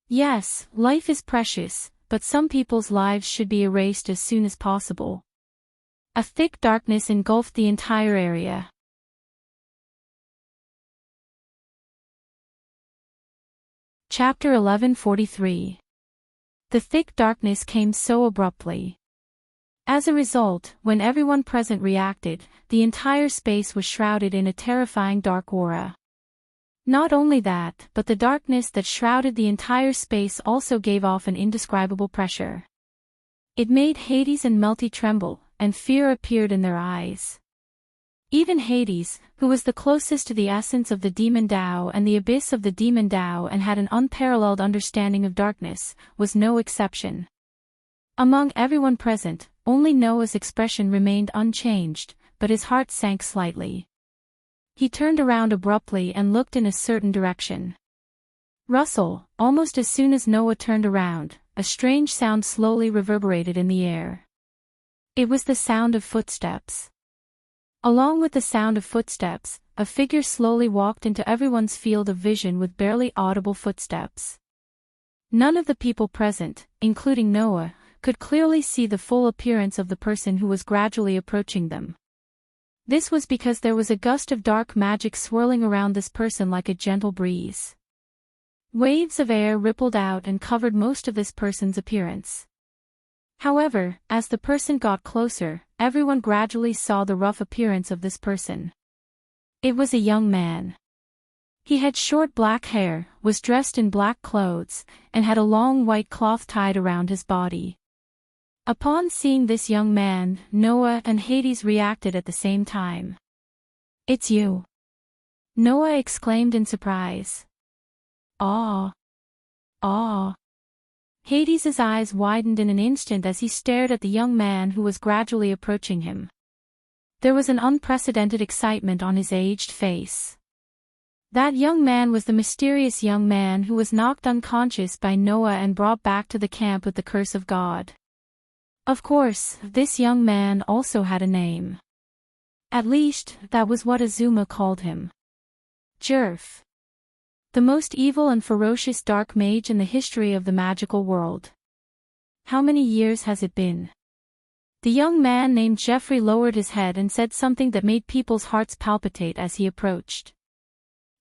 Yes, life is precious, but some people's lives should be erased as soon as possible. A thick darkness engulfed the entire area. Chapter 1143. The thick darkness came so abruptly. As a result, when everyone present reacted, the entire space was shrouded in a terrifying dark aura. Not only that, but the darkness that shrouded the entire space also gave off an indescribable pressure. It made Hades and Melty tremble, and fear appeared in their eyes. Even Hades, who was the closest to the essence of the demon Tao and the abyss of the demon Tao and had an unparalleled understanding of darkness, was no exception. Among everyone present, only Noah's expression remained unchanged, but his heart sank slightly. He turned around abruptly and looked in a certain direction. Rustle, almost as soon as Noah turned around, a strange sound slowly reverberated in the air. It was the sound of footsteps. Along with the sound of footsteps, a figure slowly walked into everyone's field of vision with barely audible footsteps. None of the people present, including Noah, could clearly see the full appearance of the person who was gradually approaching them. This was because there was a gust of dark magic swirling around this person like a gentle breeze. Waves of air rippled out and covered most of this person's appearance. However, as the person got closer, everyone gradually saw the rough appearance of this person. It was a young man. He had short black hair, was dressed in black clothes, and had a long white cloth tied around his body. Upon seeing this young man, Noah and Hades reacted at the same time. "It's you!" Noah exclaimed in surprise. "Aw! Aw!" Hades' eyes widened in an instant as he stared at the young man who was gradually approaching him. There was an unprecedented excitement on his aged face. That young man was the mysterious young man who was knocked unconscious by Noah and brought back to the camp with the curse of God. Of course, this young man also had a name. At least, that was what Azuma called him. Jerf. The most evil and ferocious dark mage in the history of the magical world. How many years has it been? The young man named Jeffrey lowered his head and said something that made people's hearts palpitate as he approached.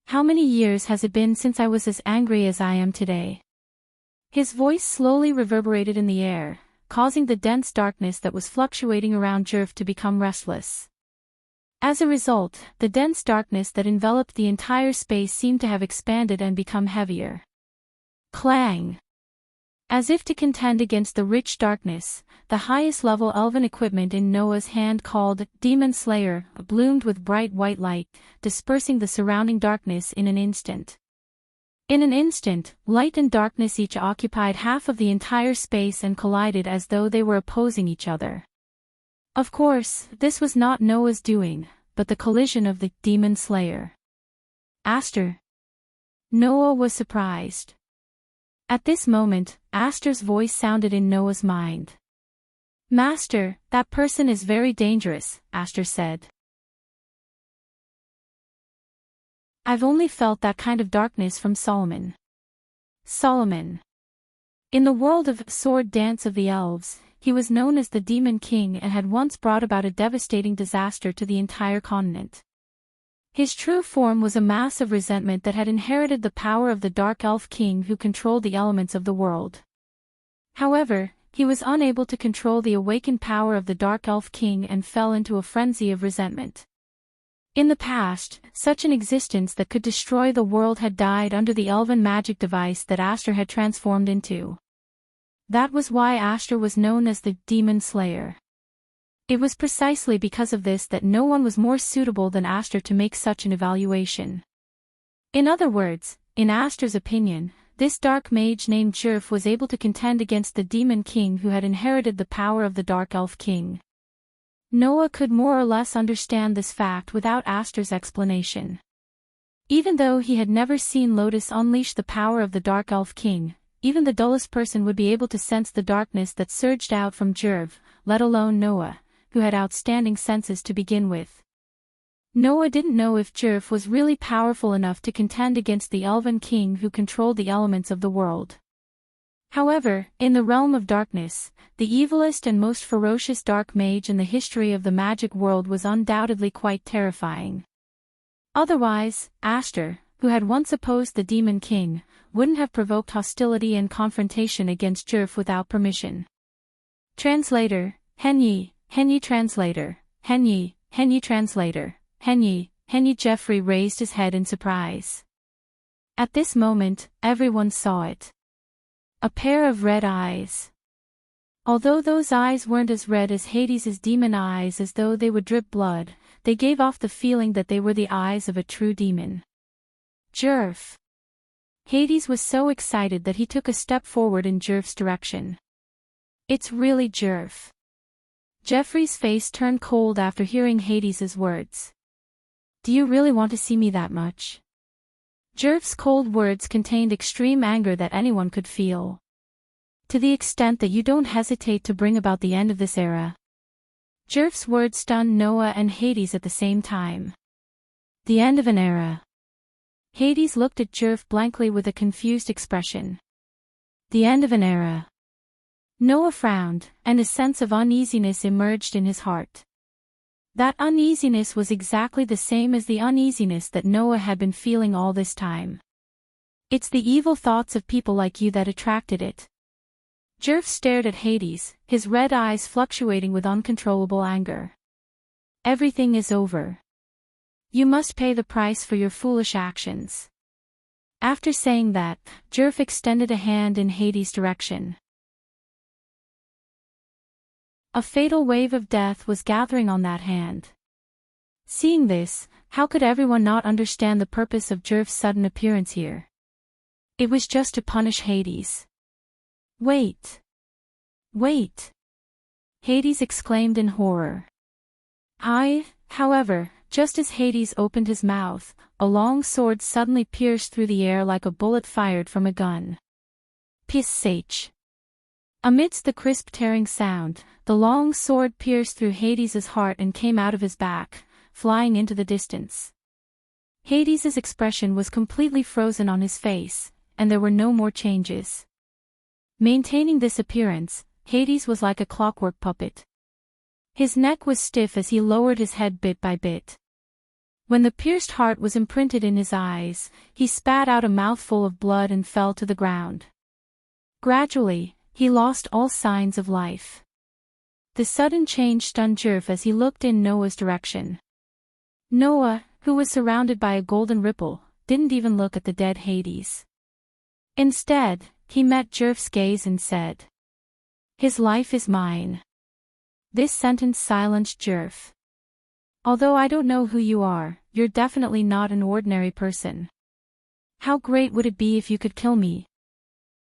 How many years has it been since I was as angry as I am today? His voice slowly reverberated in the air, causing the dense darkness that was fluctuating around Jerf to become restless. As a result, the dense darkness that enveloped the entire space seemed to have expanded and become heavier. Clang! As if to contend against the rich darkness, the highest-level elven equipment in Noah's hand called Demon Slayer bloomed with bright white light, dispersing the surrounding darkness in an instant. In an instant, light and darkness each occupied half of the entire space and collided as though they were opposing each other. Of course, this was not Noah's doing, but the collision of the Demon Slayer. Aster. Noah was surprised. At this moment, Aster's voice sounded in Noah's mind. "Master, that person is very dangerous," Aster said. "I've only felt that kind of darkness from Solomon." Solomon. In the world of Sword Dance of the Elves, he was known as the Demon King and had once brought about a devastating disaster to the entire continent. His true form was a mass of resentment that had inherited the power of the Dark Elf King who controlled the elements of the world. However, he was unable to control the awakened power of the Dark Elf King and fell into a frenzy of resentment. In the past, such an existence that could destroy the world had died under the elven magic device that Aster had transformed into. That was why Aster was known as the Demon Slayer. It was precisely because of this that no one was more suitable than Aster to make such an evaluation. In other words, in Aster's opinion, this dark mage named Jerf was able to contend against the Demon King who had inherited the power of the Dark Elf King. Noah could more or less understand this fact without Aster's explanation. Even though he had never seen Lotus unleash the power of the Dark Elf King, even the dullest person would be able to sense the darkness that surged out from Jerv, let alone Noah, who had outstanding senses to begin with. Noah didn't know if Jerf was really powerful enough to contend against the Elven King who controlled the elements of the world. However, in the realm of darkness, the evilest and most ferocious dark mage in the history of the magic world was undoubtedly quite terrifying. Otherwise, Aster, who had once opposed the Demon King, wouldn't have provoked hostility and confrontation against Jerf without permission. Translator, Henyi translator, Henyi translator, Henyi Jeffrey raised his head in surprise. At this moment, everyone saw it. A pair of red eyes. Although those eyes weren't as red as Hades's demon eyes as though they would drip blood, they gave off the feeling that they were the eyes of a true demon. Jerf. Hades was so excited that he took a step forward in Jerf's direction. "It's really Jerf." Jeffrey's face turned cold after hearing Hades's words. "Do you really want to see me that much?" Jerf's cold words contained extreme anger that anyone could feel. "To the extent that you don't hesitate to bring about the end of this era." Jerf's words stunned Noah and Hades at the same time. The end of an era. Hades looked at Jerf blankly with a confused expression. The end of an era. Noah frowned, and a sense of uneasiness emerged in his heart. That uneasiness was exactly the same as the uneasiness that Noah had been feeling all this time. "It's the evil thoughts of people like you that attracted it." Jerf stared at Hades, his red eyes fluctuating with uncontrollable anger. "Everything is over. You must pay the price for your foolish actions." After saying that, Jerf extended a hand in Hades' direction. A fatal wave of death was gathering on that hand. Seeing this, how could everyone not understand the purpose of Jerf's sudden appearance here? It was just to punish Hades. "Wait! Wait!" Hades exclaimed in horror. However, just as Hades opened his mouth, a long sword suddenly pierced through the air like a bullet fired from a gun. Piss-sach. Amidst the crisp tearing sound, the long sword pierced through Hades's heart and came out of his back, flying into the distance. Hades's expression was completely frozen on his face, and there were no more changes. Maintaining this appearance, Hades was like a clockwork puppet. His neck was stiff as he lowered his head bit by bit. When the pierced heart was imprinted in his eyes, he spat out a mouthful of blood and fell to the ground. Gradually, he lost all signs of life. The sudden change stunned Jerf as he looked in Noah's direction. Noah, who was surrounded by a golden ripple, didn't even look at the dead Hades. Instead, he met Jerf's gaze and said, "His life is mine." This sentence silenced Jerf. "Although I don't know who you are, you're definitely not an ordinary person. How great would it be if you could kill me?"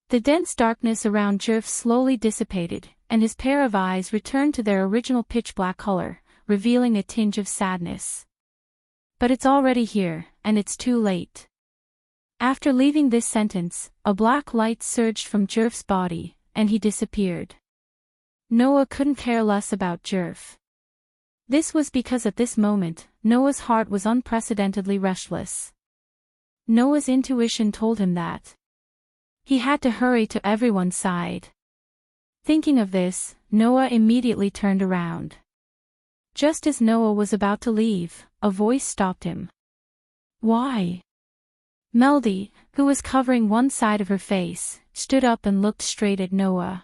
The dense darkness around Jerf slowly dissipated, and his pair of eyes returned to their original pitch-black color, revealing a tinge of sadness. "But it's already here, and it's too late." After leaving this sentence, a black light surged from Jerf's body, and he disappeared. Noah couldn't care less about Jerf. This was because at this moment, Noah's heart was unprecedentedly restless. Noah's intuition told him that he had to hurry to everyone's side. Thinking of this, Noah immediately turned around. Just as Noah was about to leave, a voice stopped him. "Why?" Melody, who was covering one side of her face, stood up and looked straight at Noah.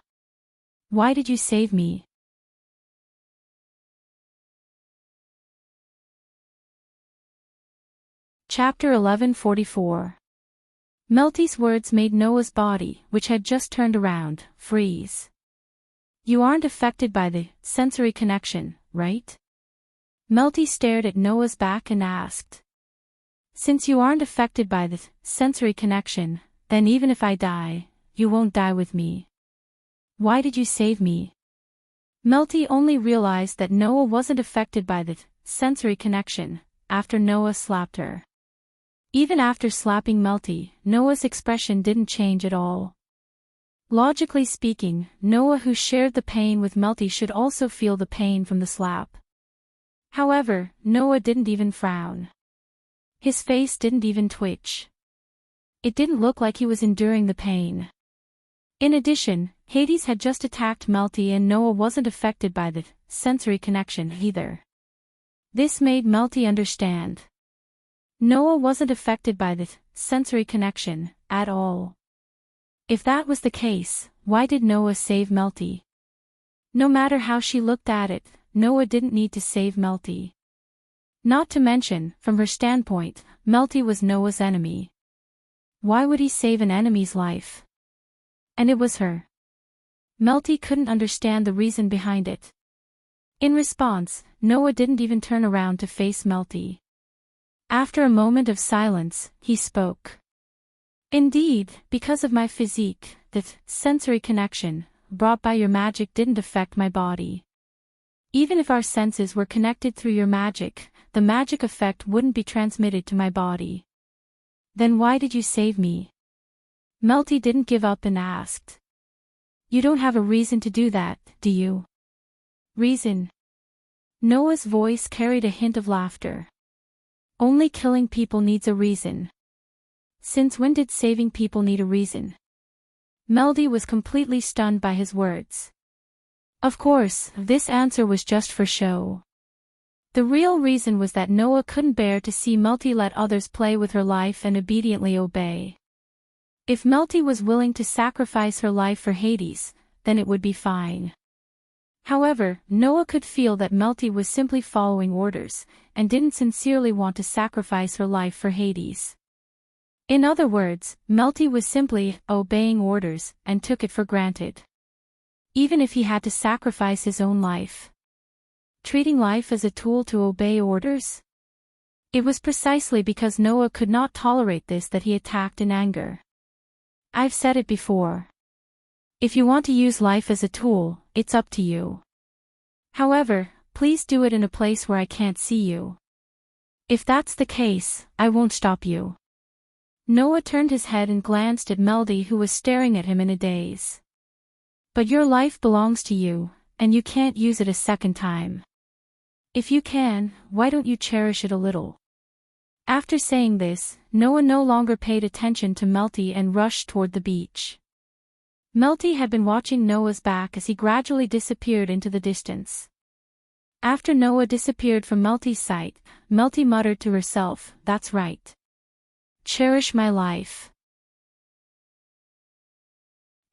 "Why did you save me?" Chapter 1144. Melty's words made Noah's body, which had just turned around, freeze. "You aren't affected by the sensory connection, right?" Melty stared at Noah's back and asked. "Since you aren't affected by the sensory connection, then even if I die, you won't die with me. Why did you save me?" Melty only realized that Noah wasn't affected by the sensory connection after Noah slapped her. Even after slapping Melty, Noah's expression didn't change at all. Logically speaking, Noah, who shared the pain with Melty, should also feel the pain from the slap. However, Noah didn't even frown. His face didn't even twitch. It didn't look like he was enduring the pain. In addition, Hades had just attacked Melty and Noah wasn't affected by the sensory connection either. This made Melty understand. Noah wasn't affected by the sensory connection at all. If that was the case, why did Noah save Melty? No matter how she looked at it, Noah didn't need to save Melty. Not to mention, from her standpoint, Melty was Noah's enemy. Why would he save an enemy's life? And it was her. Melty couldn't understand the reason behind it. In response, Noah didn't even turn around to face Melty. After a moment of silence, he spoke. "Indeed, because of my physique, the sensory connection brought by your magic didn't affect my body. Even if our senses were connected through your magic, the magic effect wouldn't be transmitted to my body." "Then why did you save me?" Melty didn't give up and asked. "You don't have a reason to do that, do you?" "Reason?" Noah's voice carried a hint of laughter. "Only killing people needs a reason." "Since when did saving people need a reason?" Melody was completely stunned by his words. Of course, this answer was just for show. The real reason was that Noah couldn't bear to see Melty let others play with her life and obediently obey. If Melty was willing to sacrifice her life for Hades, then it would be fine. However, Noah could feel that Melty was simply following orders, and didn't sincerely want to sacrifice her life for Hades. In other words, Melty was simply obeying orders, and took it for granted. Even if he had to sacrifice his own life. Treating life as a tool to obey orders? It was precisely because Noah could not tolerate this that he attacked in anger. "I've said it before. If you want to use life as a tool, it's up to you. However, please do it in a place where I can't see you. If that's the case, I won't stop you." Noah turned his head and glanced at Melody, who was staring at him in a daze. "But your life belongs to you, and you can't use it a second time. If you can, why don't you cherish it a little?" After saying this, Noah no longer paid attention to Melty and rushed toward the beach. Melty had been watching Noah's back as he gradually disappeared into the distance. After Noah disappeared from Melty's sight, Melty muttered to herself, "That's right. Cherish my life."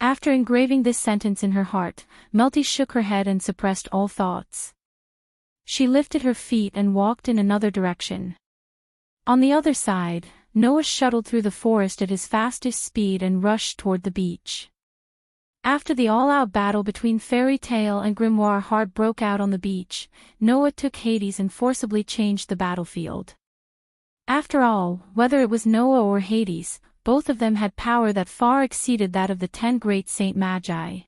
After engraving this sentence in her heart, Melty shook her head and suppressed all thoughts. She lifted her feet and walked in another direction. On the other side, Noah shuttled through the forest at his fastest speed and rushed toward the beach. After the all-out battle between Fairy Tale and Grimoire Heart broke out on the beach, Noah took Hades and forcibly changed the battlefield. After all, whether it was Noah or Hades, both of them had power that far exceeded that of the 10 great Saint Magi.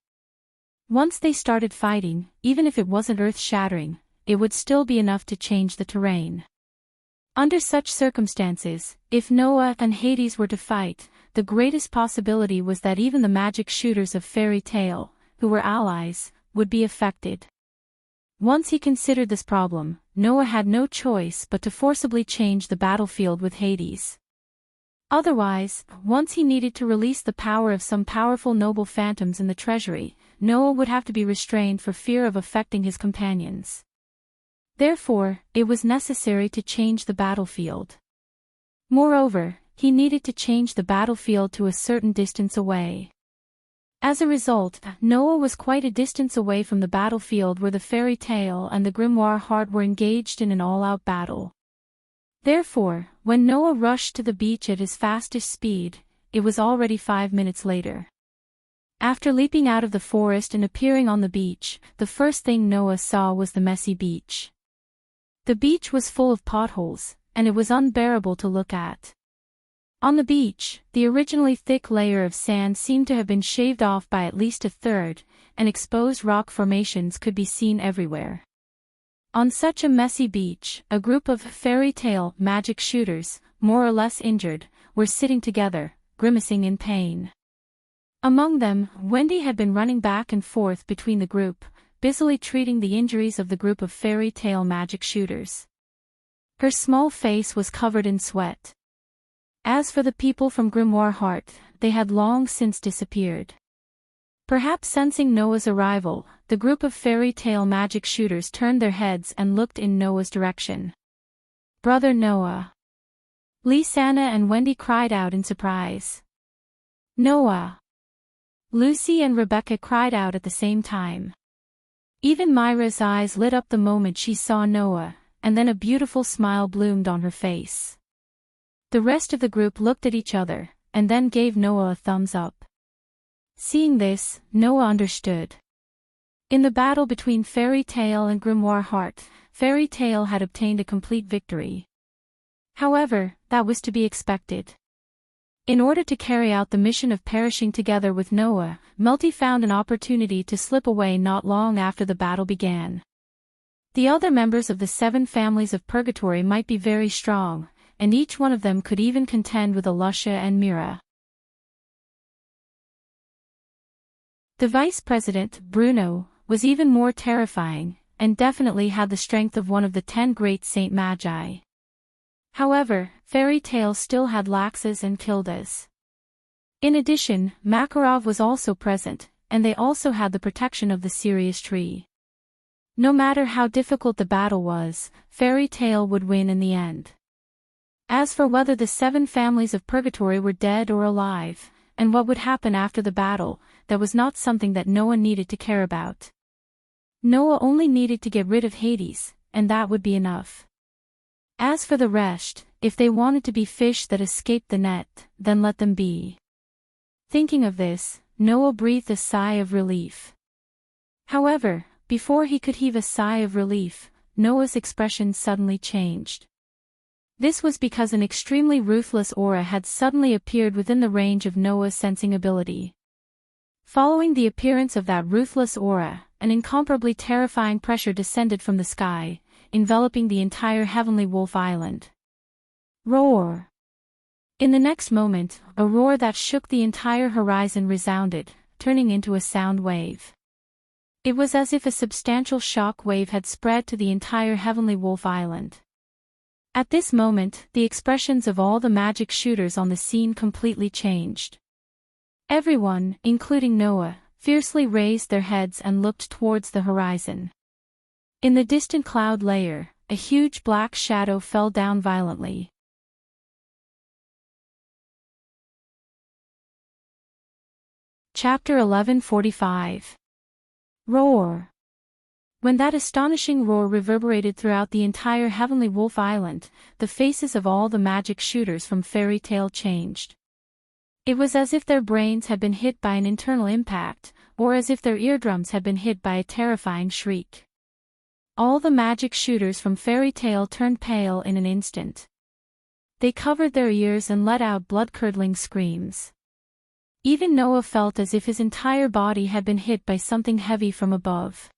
Once they started fighting, even if it wasn't earth-shattering, it would still be enough to change the terrain. Under such circumstances, if Noah and Hades were to fight, the greatest possibility was that even the magic shooters of Fairy Tale, who were allies, would be affected. Once he considered this problem, Noah had no choice but to forcibly change the battlefield with Hades. Otherwise, once he needed to release the power of some powerful noble phantoms in the treasury, Noah would have to be restrained for fear of affecting his companions. Therefore, it was necessary to change the battlefield. Moreover, he needed to change the battlefield to a certain distance away. As a result, Noah was quite a distance away from the battlefield where the Fairy Tale and the Grimoire Heart were engaged in an all-out battle. Therefore, when Noah rushed to the beach at his fastest speed, it was already 5 minutes later. After leaping out of the forest and appearing on the beach, the first thing Noah saw was the messy beach. The beach was full of potholes, and it was unbearable to look at. On the beach, the originally thick layer of sand seemed to have been shaved off by at least a third, and exposed rock formations could be seen everywhere. On such a messy beach, a group of Fairy Tale magic shooters, more or less injured, were sitting together, grimacing in pain. Among them, Wendy had been running back and forth between the group, busily treating the injuries of the group of Fairy Tale magic shooters. Her small face was covered in sweat. As for the people from Grimoire Heart, they had long since disappeared. Perhaps sensing Noah's arrival, the group of Fairy Tale magic shooters turned their heads and looked in Noah's direction. "Brother Noah!" Lisanna and Wendy cried out in surprise. "Noah!" Lucy and Rebecca cried out at the same time. Even Myra's eyes lit up the moment she saw Noah, and then a beautiful smile bloomed on her face. The rest of the group looked at each other, and then gave Noah a thumbs up. Seeing this, Noah understood. In the battle between Fairy Tale and Grimoire Heart, Fairy Tale had obtained a complete victory. However, that was to be expected. In order to carry out the mission of perishing together with Noah, Melty found an opportunity to slip away not long after the battle began. The other members of the 7 families of Purgatory might be very strong, and each one of them could even contend with Alusha and Mira. The vice president, Bruno, was even more terrifying, and definitely had the strength of one of the 10 great Saint Magi. However, Fairy Tale still had Laxas and Kildas. In addition, Makarov was also present, and they also had the protection of the Sirius tree. No matter how difficult the battle was, Fairy Tale would win in the end. As for whether the 7 families of Purgatory were dead or alive, and what would happen after the battle, that was not something that Noah needed to care about. Noah only needed to get rid of Hades, and that would be enough. As for the rest, if they wanted to be fish that escaped the net, then let them be. Thinking of this, Noah breathed a sigh of relief. However, before he could heave a sigh of relief, Noah's expression suddenly changed. This was because an extremely ruthless aura had suddenly appeared within the range of Noah's sensing ability. Following the appearance of that ruthless aura, an incomparably terrifying pressure descended from the sky, enveloping the entire Heavenly Wolf Island. Roar! In the next moment, a roar that shook the entire horizon resounded, turning into a sound wave. It was as if a substantial shock wave had spread to the entire Heavenly Wolf Island. At this moment, the expressions of all the magic shooters on the scene completely changed. Everyone, including Noah, fiercely raised their heads and looked towards the horizon. In the distant cloud layer, a huge black shadow fell down violently. Chapter 11:45. Roar! When that astonishing roar reverberated throughout the entire Heavenly Wolf Island, the faces of all the magic shooters from Fairy Tale changed. It was as if their brains had been hit by an internal impact, or as if their eardrums had been hit by a terrifying shriek. All the magic shooters from Fairy Tale turned pale in an instant. They covered their ears and let out blood-curdling screams. Even Noah felt as if his entire body had been hit by something heavy from above.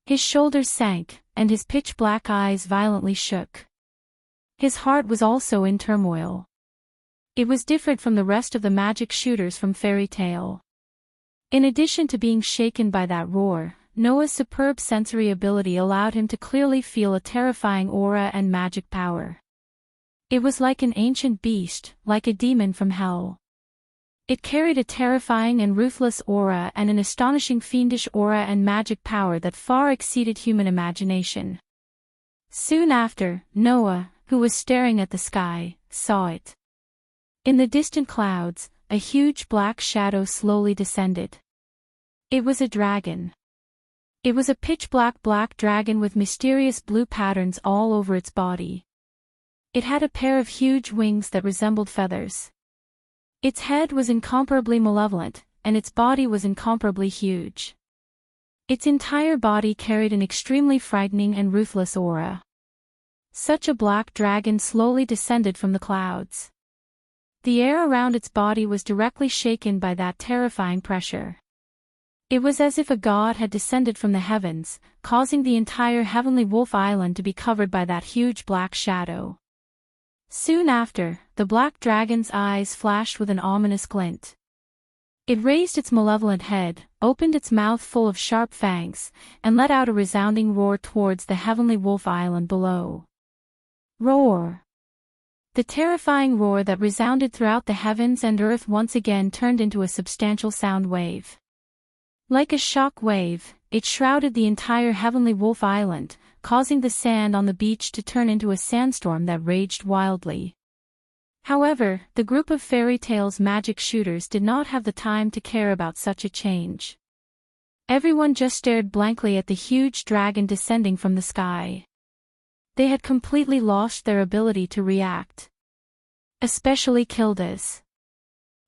His shoulders sank, and his pitch-black eyes violently shook. His heart was also in turmoil. It was different from the rest of the magic shooters from Fairy Tale. In addition to being shaken by that roar, Noah's superb sensory ability allowed him to clearly feel a terrifying aura and magic power. It was like an ancient beast, like a demon from hell. It carried a terrifying and ruthless aura and an astonishing fiendish aura and magic power that far exceeded human imagination. Soon after, Noah, who was staring at the sky, saw it. In the distant clouds, a huge black shadow slowly descended. It was a dragon. It was a pitch-black black dragon with mysterious blue patterns all over its body. It had a pair of huge wings that resembled feathers. Its head was incomparably malevolent, and its body was incomparably huge. Its entire body carried an extremely frightening and ruthless aura. Such a black dragon slowly descended from the clouds. The air around its body was directly shaken by that terrifying pressure. It was as if a god had descended from the heavens, causing the entire Heavenly Wolf Island to be covered by that huge black shadow. Soon after, the black dragon's eyes flashed with an ominous glint. It raised its malevolent head, opened its mouth full of sharp fangs, and let out a resounding roar towards the Heavenly Wolf Island below. Roar! The terrifying roar that resounded throughout the heavens and earth once again turned into a substantial sound wave. Like a shock wave, it shrouded the entire Heavenly Wolf Island, causing the sand on the beach to turn into a sandstorm that raged wildly. However, the group of Fairy Tale's magic shooters did not have the time to care about such a change. Everyone just stared blankly at the huge dragon descending from the sky. They had completely lost their ability to react. Especially Kilda's.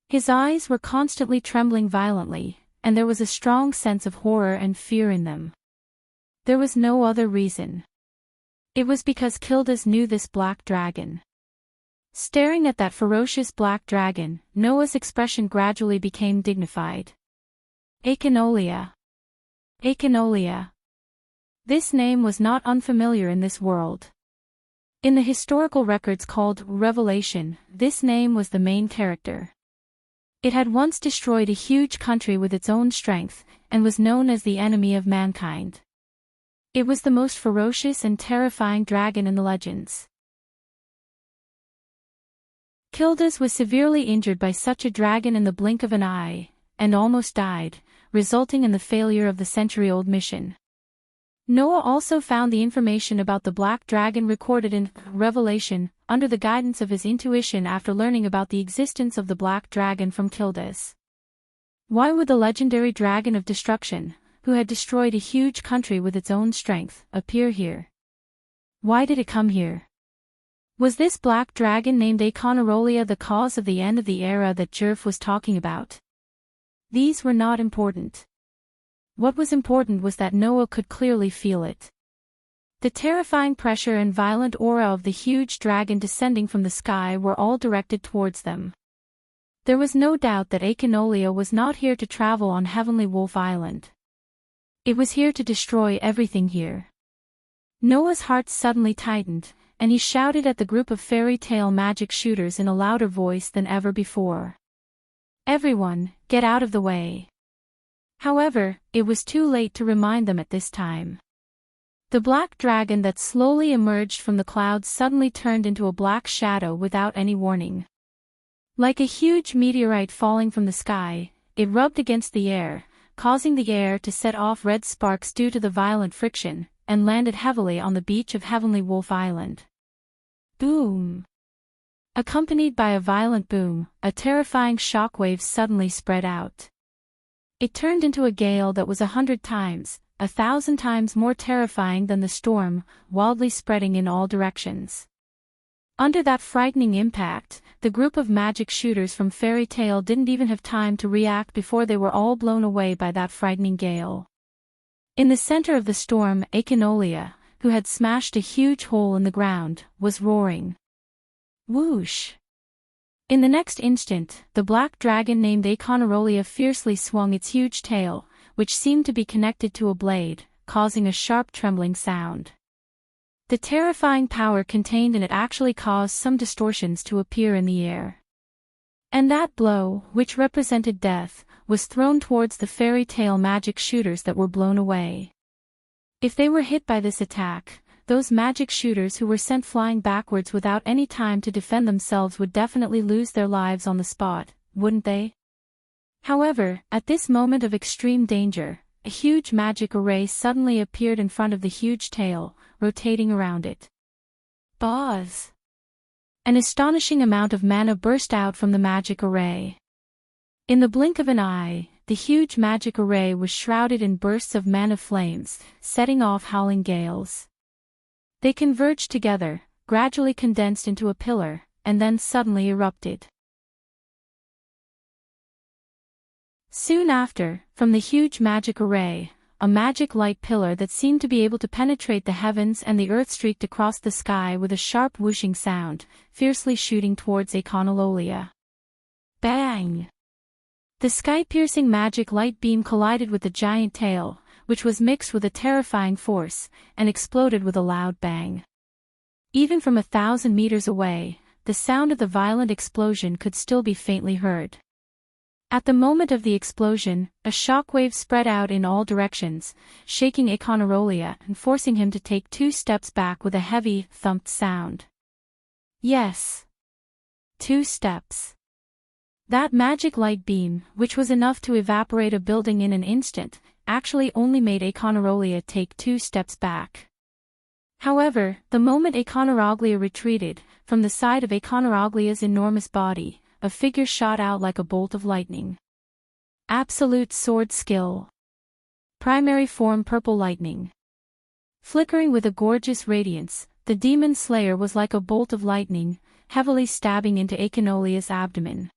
His eyes were constantly trembling violently, and there was a strong sense of horror and fear in them. There was no other reason. It was because Kilda's knew this black dragon. Staring at that ferocious black dragon, Noah's expression gradually became dignified. Echinolia. Echinolia. This name was not unfamiliar in this world. In the historical records called Revelation, this name was the main character. It had once destroyed a huge country with its own strength, and was known as the enemy of mankind. It was the most ferocious and terrifying dragon in the legends. Kilda's was severely injured by such a dragon in the blink of an eye, and almost died, resulting in the failure of the century-old mission. Noah also found the information about the black dragon recorded in Revelation, under the guidance of his intuition after learning about the existence of the black dragon from Kilda's. Why would the legendary dragon of destruction, who had destroyed a huge country with its own strength, appear here? Why did it come here? Was this black dragon named Echinolia the cause of the end of the era that Jerf was talking about? These were not important. What was important was that Noah could clearly feel it. The terrifying pressure and violent aura of the huge dragon descending from the sky were all directed towards them. There was no doubt that Echinolia was not here to travel on Heavenly Wolf Island. It was here to destroy everything here. Noah's heart suddenly tightened, and he shouted at the group of Fairy Tale magic shooters in a louder voice than ever before. Everyone, get out of the way. However, it was too late to remind them at this time. The black dragon that slowly emerged from the clouds suddenly turned into a black shadow without any warning. Like a huge meteorite falling from the sky, it rubbed against the air, causing the air to set off red sparks due to the violent friction, and landed heavily on the beach of Heavenly Wolf Island. Boom! Accompanied by a violent boom, a terrifying shockwave suddenly spread out. It turned into a gale that was 100 times, 1,000 times more terrifying than the storm, wildly spreading in all directions. Under that frightening impact, the group of magic shooters from Fairy Tale didn't even have time to react before they were all blown away by that frightening gale. In the center of the storm, Echinolia, who had smashed a huge hole in the ground, was roaring. Whoosh! In the next instant, the black dragon named Echinolia fiercely swung its huge tail, which seemed to be connected to a blade, causing a sharp trembling sound. The terrifying power contained in it actually caused some distortions to appear in the air. And that blow, which represented death, was thrown towards the Fairy Tale magic shooters that were blown away. If they were hit by this attack, those magic shooters who were sent flying backwards without any time to defend themselves would definitely lose their lives on the spot, wouldn't they? However, at this moment of extreme danger, a huge magic array suddenly appeared in front of the huge tail, rotating around it. Buzz! An astonishing amount of mana burst out from the magic array. In the blink of an eye, the huge magic array was shrouded in bursts of mana flames, setting off howling gales. They converged together, gradually condensed into a pillar, and then suddenly erupted. Soon after, from the huge magic array, a magic light pillar that seemed to be able to penetrate the heavens and the earth streaked across the sky with a sharp whooshing sound, fiercely shooting towards Echinolia. Bang! The sky-piercing magic light beam collided with the giant tail, which was mixed with a terrifying force, and exploded with a loud bang. Even from 1,000 meters away, the sound of the violent explosion could still be faintly heard. At the moment of the explosion, a shockwave spread out in all directions, shaking Echinolia and forcing him to take 2 steps back with a heavy, thumped sound. Yes. 2 steps. That magic light beam, which was enough to evaporate a building in an instant, actually only made Echinolia take 2 steps back. However, the moment Echinolia retreated, from the side of Echinolia's enormous body, a figure shot out like a bolt of lightning. Absolute sword skill. Primary form purple lightning. Flickering with a gorgeous radiance, the demon slayer was like a bolt of lightning, heavily stabbing into Echinolia's abdomen.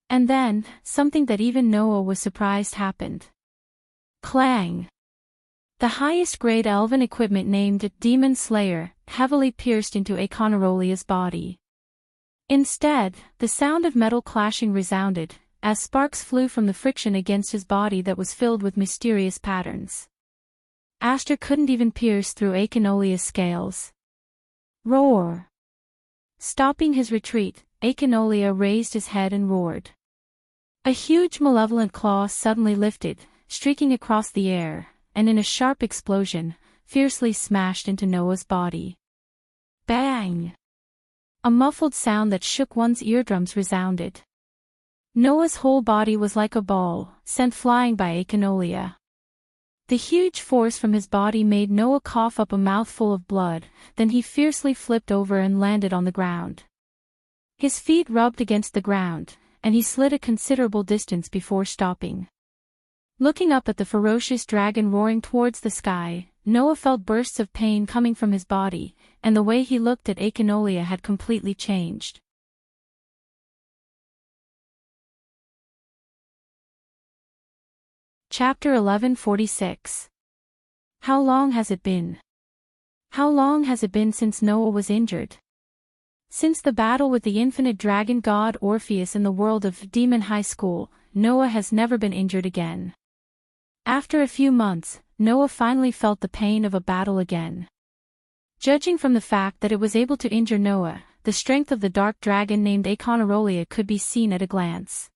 And then, something that even Noah was surprised happened. Clang! The highest grade elven equipment named Demon Slayer, heavily pierced into Echinolia's body. Instead, the sound of metal clashing resounded, as sparks flew from the friction against his body that was filled with mysterious patterns. Aster couldn't even pierce through Echinolia's scales. Roar! Stopping his retreat, Echinolia raised his head and roared. A huge malevolent claw suddenly lifted, streaking across the air, and in a sharp explosion, fiercely smashed into Noah's body. Bang! A muffled sound that shook one's eardrums resounded. Noah's whole body was like a ball, sent flying by Echinolia. The huge force from his body made Noah cough up a mouthful of blood, then he fiercely flipped over and landed on the ground. His feet rubbed against the ground, and he slid a considerable distance before stopping. Looking up at the ferocious dragon roaring towards the sky, Noah felt bursts of pain coming from his body, and the way he looked at Echinolia had completely changed. Chapter 1146. How long has it been? How long has it been since Noah was injured? Since the battle with the infinite dragon god Orpheus in the world of Demon High School, Noah has never been injured again. After a few months, Noah finally felt the pain of a battle again. Judging from the fact that it was able to injure Noah, the strength of the dark dragon named Echinolia could be seen at a glance.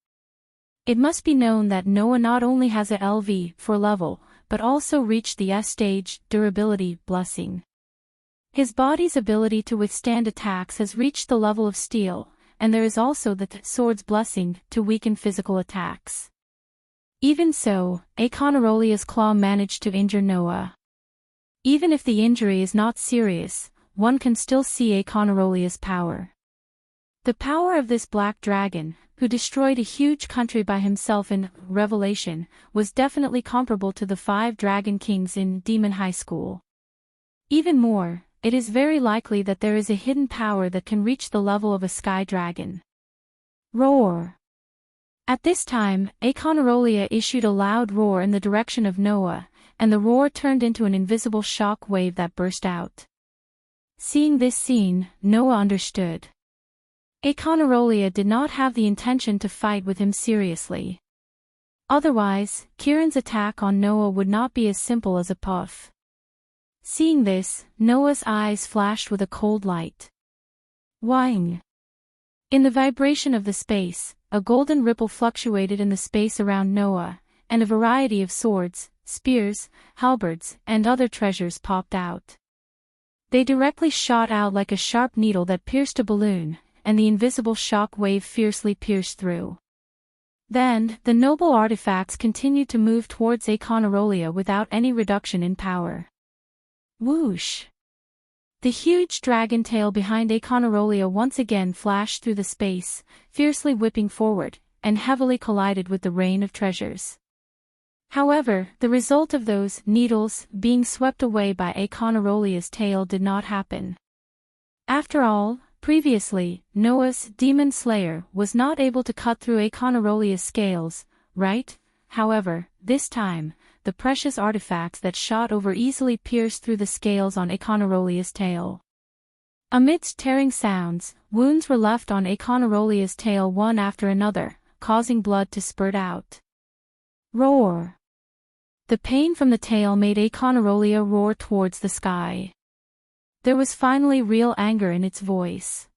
It must be known that Noah not only has a LV for level, but also reached the S stage, durability, blessing. His body's ability to withstand attacks has reached the level of steel, and there is also the sword's blessing to weaken physical attacks. Even so, Echinolia's claw managed to injure Noah. Even if the injury is not serious, one can still see Echinolia's power. The power of this black dragon, who destroyed a huge country by himself in Revelation, was definitely comparable to the 5 dragon kings in Demon High School. Even more, it is very likely that there is a hidden power that can reach the level of a sky dragon. Roar! At this time, Aconarolia issued a loud roar in the direction of Noah, and the roar turned into an invisible shock wave that burst out. Seeing this scene, Noah understood. Aconarolia did not have the intention to fight with him seriously. Otherwise, Kieran's attack on Noah would not be as simple as a puff. Seeing this, Noah's eyes flashed with a cold light. Whing! In the vibration of the space, a golden ripple fluctuated in the space around Noah, and a variety of swords, spears, halberds, and other treasures popped out. They directly shot out like a sharp needle that pierced a balloon, and the invisible shock wave fiercely pierced through. Then, the noble artifacts continued to move towards Aconarolia without any reduction in power. Whoosh! The huge dragon tail behind Aconarolia once again flashed through the space, fiercely whipping forward, and heavily collided with the rain of treasures. However, the result of those needles being swept away by Aconarolia's tail did not happen. After all, previously, Noah's demon slayer was not able to cut through Aconarolia's scales, right? However, this time, the precious artifacts that shot over easily pierced through the scales on Aconarolia's tail. Amidst tearing sounds, wounds were left on Aconarolia's tail one after another, causing blood to spurt out. Roar! The pain from the tail made Aconarolia roar towards the sky. There was finally real anger in its voice.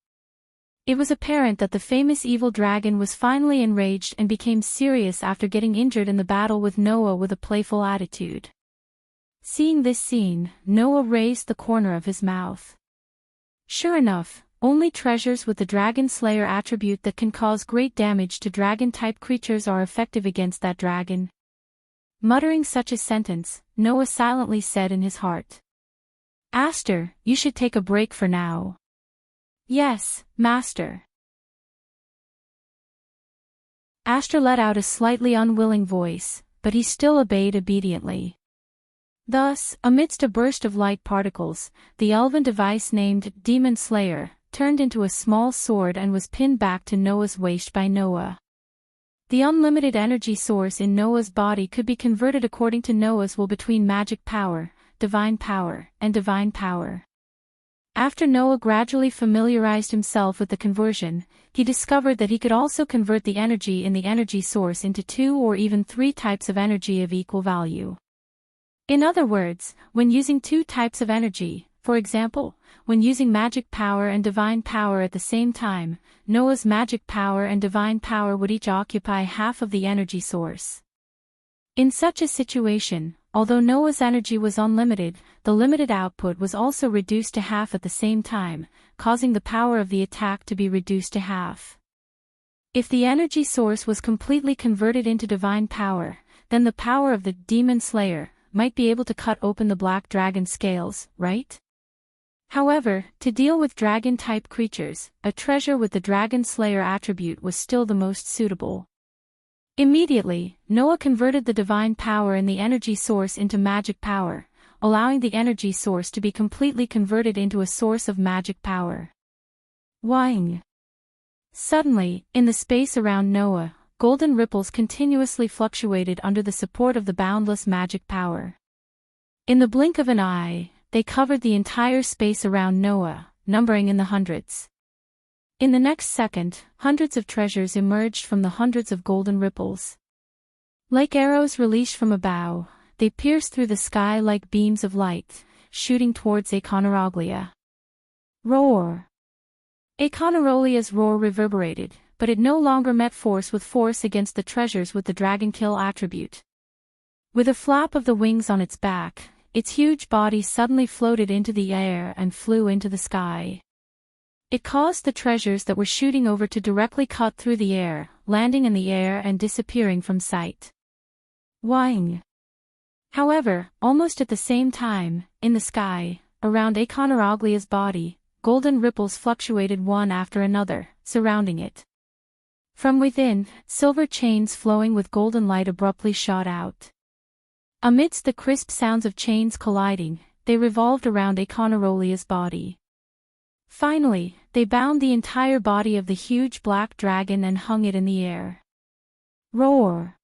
It was apparent that the famous evil dragon was finally enraged and became serious after getting injured in the battle with Noah with a playful attitude. Seeing this scene, Noah raised the corner of his mouth. Sure enough, only treasures with the Dragon Slayer attribute that can cause great damage to dragon-type creatures are effective against that dragon. Muttering such a sentence, Noah silently said in his heart, "Aster, you should take a break for now." "Yes, Master." Aster let out a slightly unwilling voice, but he still obeyed obediently. Thus, amidst a burst of light particles, the elven device named Demon Slayer turned into a small sword and was pinned back to Noah's waist by Noah. The unlimited energy source in Noah's body could be converted according to Noah's will between magic power, divine power, and divine power. After Noah gradually familiarized himself with the conversion, he discovered that he could also convert the energy in the energy source into 2 or even 3 types of energy of equal value. In other words, when using 2 types of energy, for example, when using magic power and divine power at the same time, Noah's magic power and divine power would each occupy half of the energy source. In such a situation, although Noah's energy was unlimited, the limited output was also reduced to half at the same time, causing the power of the attack to be reduced to half. If the energy source was completely converted into divine power, then the power of the Demon Slayer might be able to cut open the black dragon scales, right? However, to deal with dragon-type creatures, a treasure with the Dragon Slayer attribute was still the most suitable. Immediately, Noah converted the divine power in the energy source into magic power, allowing the energy source to be completely converted into a source of magic power. Whing! Suddenly, in the space around Noah, golden ripples continuously fluctuated under the support of the boundless magic power. In the blink of an eye, they covered the entire space around Noah, numbering in the hundreds. In the next second, hundreds of treasures emerged from the hundreds of golden ripples. Like arrows released from a bow, they pierced through the sky like beams of light, shooting towards Aconaroglia. Roar! Aconarolia's roar reverberated, but it no longer met force with force against the treasures with the dragon kill attribute. With a flap of the wings on its back, its huge body suddenly floated into the air and flew into the sky. It caused the treasures that were shooting over to directly cut through the air, landing in the air and disappearing from sight. Whing! However, almost at the same time, in the sky, around Aconaraglia's body, golden ripples fluctuated one after another, surrounding it. From within, silver chains flowing with golden light abruptly shot out. Amidst the crisp sounds of chains colliding, they revolved around Econorolia's body. Finally, they bound the entire body of the huge black dragon and hung it in the air. Roar!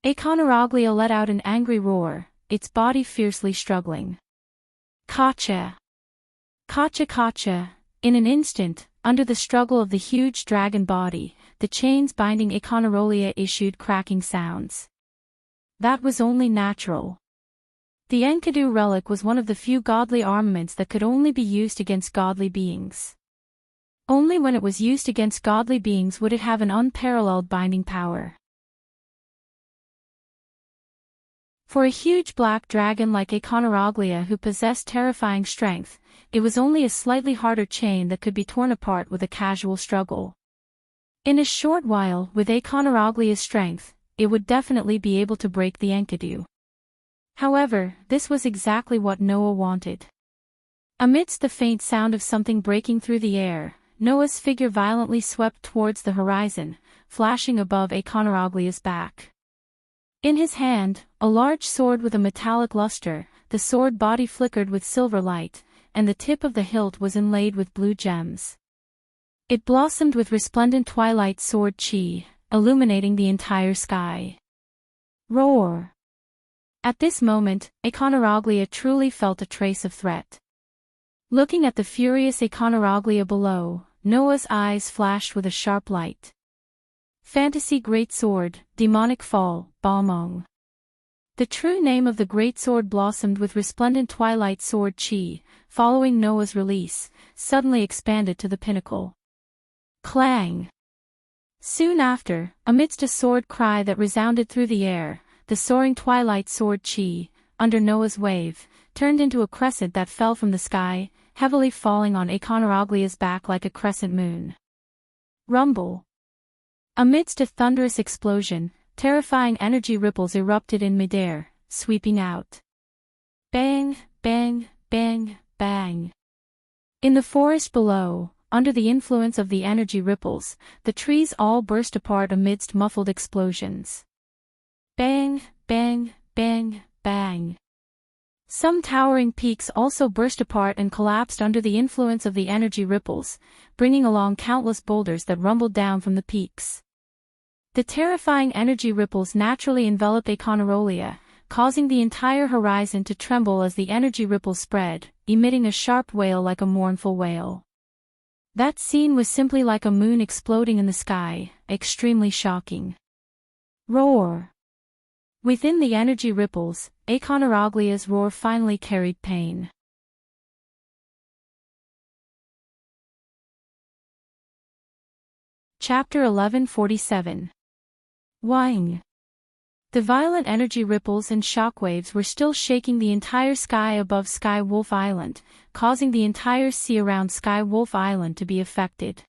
Econoroglia let out an angry roar, its body fiercely struggling. Kacha! Kacha kacha! In an instant, under the struggle of the huge dragon body, the chains binding Econorolia issued cracking sounds. That was only natural. The Enkidu relic was one of the few godly armaments that could only be used against godly beings. Only when it was used against godly beings would it have an unparalleled binding power. For a huge black dragon like Econoroglia who possessed terrifying strength, it was only a slightly harder chain that could be torn apart with a casual struggle. In a short while, with Econoroglia's strength, it would definitely be able to break the Enkidu. However, this was exactly what Noah wanted. Amidst the faint sound of something breaking through the air, Noah's figure violently swept towards the horizon, flashing above Econoroglia's back. In his hand, a large sword with a metallic luster, the sword body flickered with silver light, and the tip of the hilt was inlaid with blue gems. It blossomed with resplendent twilight sword chi, illuminating the entire sky. Roar! At this moment, Econoroglia truly felt a trace of threat. Looking at the furious Econoroglia below, Noah's eyes flashed with a sharp light. Fantasy Greatsword, Demonic Fall, Balmong. The true name of the greatsword blossomed with resplendent twilight sword chi, following Noah's release, suddenly expanded to the pinnacle. Clang! Soon after, amidst a sword cry that resounded through the air, the soaring twilight sword chi, under Noah's wave, turned into a crescent that fell from the sky, heavily falling on Econoroglia's back like a crescent moon. Rumble! Amidst a thunderous explosion, terrifying energy ripples erupted in midair, sweeping out. Bang, bang, bang, bang. In the forest below, under the influence of the energy ripples, the trees all burst apart amidst muffled explosions. Bang, bang, bang, bang. Some towering peaks also burst apart and collapsed under the influence of the energy ripples, bringing along countless boulders that rumbled down from the peaks. The terrifying energy ripples naturally enveloped Econorolia, causing the entire horizon to tremble as the energy ripples spread, emitting a sharp wail like a mournful wail. That scene was simply like a moon exploding in the sky, extremely shocking. Roar! Within the energy ripples, Econoroglia's roar finally carried pain. Chapter 1147. Whing! The violent energy ripples and shockwaves were still shaking the entire sky above Sky Wolf Island, causing the entire sea around Sky Wolf Island to be affected.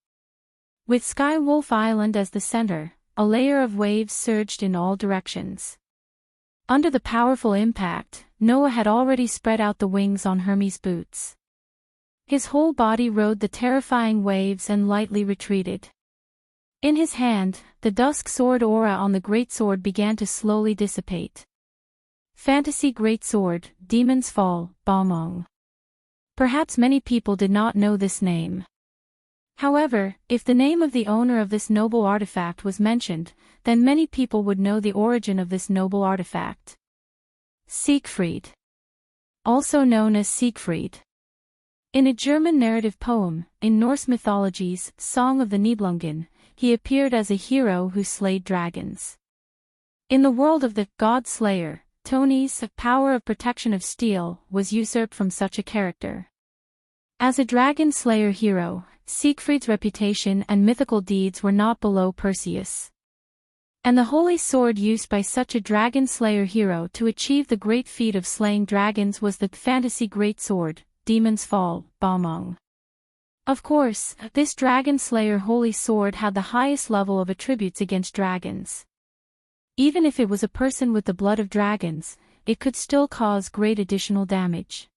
With Sky Wolf Island as the center, a layer of waves surged in all directions. Under the powerful impact, Noah had already spread out the wings on Hermes' boots. His whole body rode the terrifying waves and lightly retreated. In his hand, the dusk sword aura on the greatsword began to slowly dissipate. Fantasy Greatsword, Demon's Fall, Balmong. Perhaps many people did not know this name. However, if the name of the owner of this noble artifact was mentioned, then many people would know the origin of this noble artifact. Siegfried. Also known as Siegfried. In a German narrative poem, in Norse mythology's Song of the Nibelungen, he appeared as a hero who slayed dragons. In the world of the God Slayer, Tony's power of protection of steel was usurped from such a character. As a dragon slayer hero, Siegfried's reputation and mythical deeds were not below Perseus. And the holy sword used by such a dragon slayer hero to achieve the great feat of slaying dragons was the fantasy greatsword, Demon's Fall, Balmong. Of course, this dragon slayer holy sword had the highest level of attributes against dragons. Even if it was a person with the blood of dragons, it could still cause great additional damage.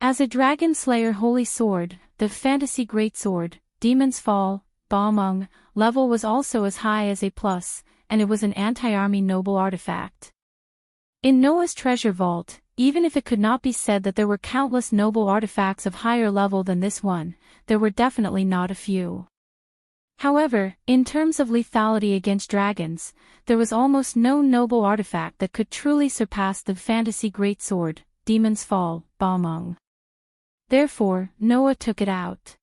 As a dragon slayer holy sword, the fantasy greatsword, Demon's Fall, Balmung, level was also as high as A+, and it was an anti-army noble artifact. In Noah's treasure vault, even if it could not be said that there were countless noble artifacts of higher level than this one, there were definitely not a few. However, in terms of lethality against dragons, there was almost no noble artifact that could truly surpass the fantasy greatsword, Demon's Fall, Balmung. Therefore, Noah took it out.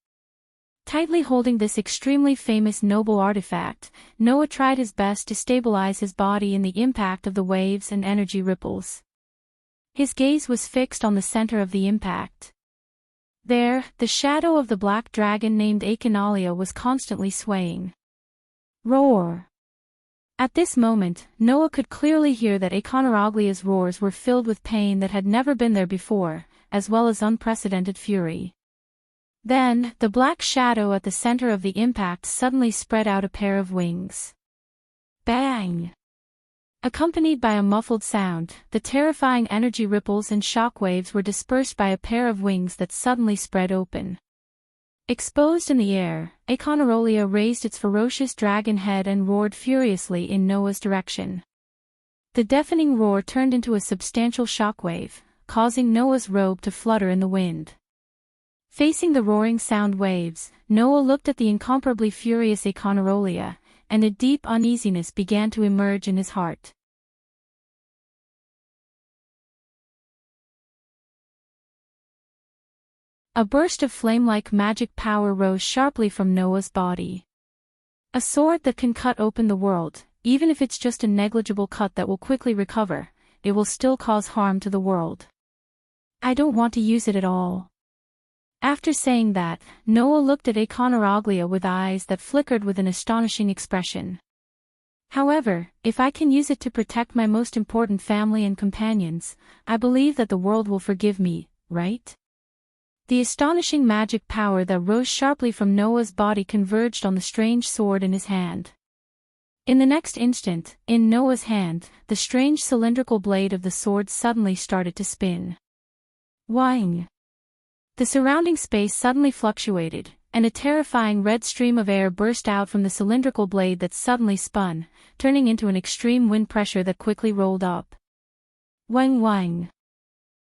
Tightly holding this extremely famous noble artifact, Noah tried his best to stabilize his body in the impact of the waves and energy ripples. His gaze was fixed on the center of the impact. There, the shadow of the black dragon named Echinalia was constantly swaying. Roar! At this moment, Noah could clearly hear that Echinaglia's roars were filled with pain that had never been there before, as well as unprecedented fury. Then, the black shadow at the center of the impact suddenly spread out a pair of wings. Bang! Accompanied by a muffled sound, the terrifying energy ripples and shockwaves were dispersed by a pair of wings that suddenly spread open. Exposed in the air, Echinalia raised its ferocious dragon head and roared furiously in Noah's direction. The deafening roar turned into a substantial shockwave, causing Noah's robe to flutter in the wind. Facing the roaring sound waves, Noah looked at the incomparably furious Echinalia, and a deep uneasiness began to emerge in his heart. A burst of flame-like magic power rose sharply from Noah's body. A sword that can cut open the world, even if it's just a negligible cut that will quickly recover, it will still cause harm to the world. I don't want to use it at all. After saying that, Noah looked at Echinalia with eyes that flickered with an astonishing expression. However, if I can use it to protect my most important family and companions, I believe that the world will forgive me, right? The astonishing magic power that rose sharply from Noah's body converged on the strange sword in his hand. In the next instant, in Noah's hand, the strange cylindrical blade of the sword suddenly started to spin. Whing! The surrounding space suddenly fluctuated, and a terrifying red stream of air burst out from the cylindrical blade that suddenly spun, turning into an extreme wind pressure that quickly rolled up. Whing whing!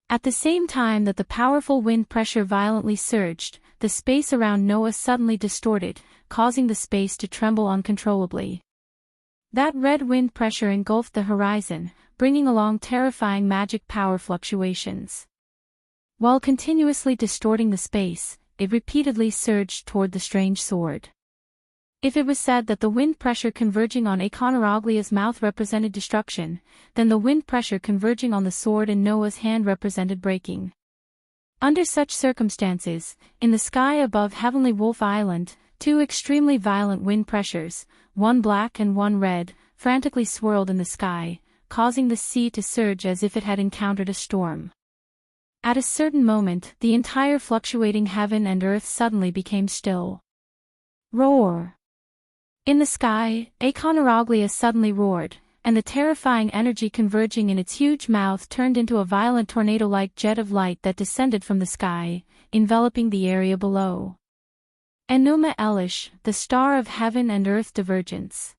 At the same time that the powerful wind pressure violently surged, the space around Noah suddenly distorted, causing the space to tremble uncontrollably. That red wind pressure engulfed the horizon, bringing along terrifying magic power fluctuations. While continuously distorting the space, it repeatedly surged toward the strange sword. If it was said that the wind pressure converging on Echinaglia's mouth represented destruction, then the wind pressure converging on the sword in Noah's hand represented breaking. Under such circumstances, in the sky above Heavenly Wolf Island, two extremely violent wind pressures, one black and one red, frantically swirled in the sky, causing the sea to surge as if it had encountered a storm. At a certain moment, the entire fluctuating heaven and earth suddenly became still. Roar! In the sky, Echinalia suddenly roared, and the terrifying energy converging in its huge mouth turned into a violent tornado-like jet of light that descended from the sky, enveloping the area below. Enuma Elish, the star of heaven and earth divergence.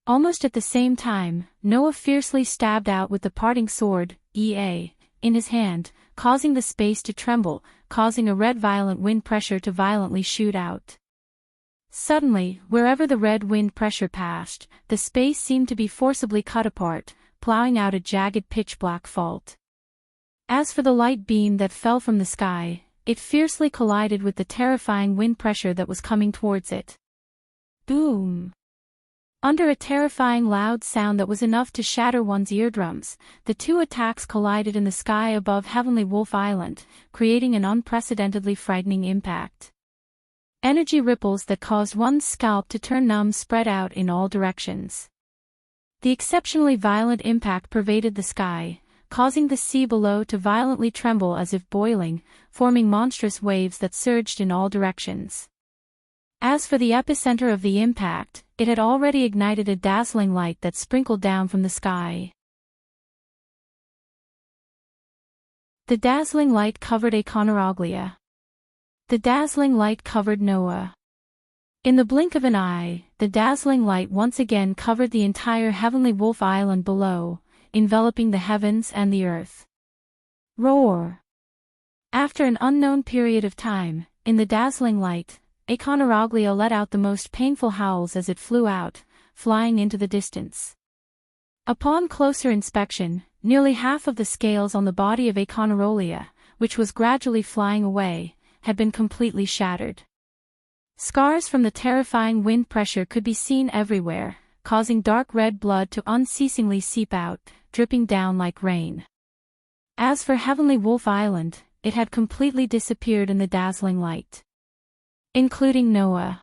Almost at the same time, Noah fiercely stabbed out with the parting sword, Ea, in his hand, causing the space to tremble, causing a red violent wind pressure to violently shoot out. Suddenly, wherever the red wind pressure passed, the space seemed to be forcibly cut apart, plowing out a jagged pitch-black fault. As for the light beam that fell from the sky, it fiercely collided with the terrifying wind pressure that was coming towards it. Boom! Under a terrifying loud sound that was enough to shatter one's eardrums, the two attacks collided in the sky above Heavenly Wolf Island, creating an unprecedentedly frightening impact. Energy ripples that caused one's scalp to turn numb spread out in all directions. The exceptionally violent impact pervaded the sky, causing the sea below to violently tremble as if boiling, forming monstrous waves that surged in all directions. As for the epicenter of the impact, it had already ignited a dazzling light that sprinkled down from the sky. The dazzling light covered Echinalia. The dazzling light covered Noah. In the blink of an eye, the dazzling light once again covered the entire heavenly wolf island below, enveloping the heavens and the earth. Roar! After an unknown period of time, in the dazzling light, Iconoraglia let out the most painful howls as it flew out, flying into the distance. Upon closer inspection, nearly half of the scales on the body of Iconoraglia, which was gradually flying away, had been completely shattered. Scars from the terrifying wind pressure could be seen everywhere, causing dark red blood to unceasingly seep out, dripping down like rain. As for Heavenly Wolf Island, it had completely disappeared in the dazzling light. Including Noah.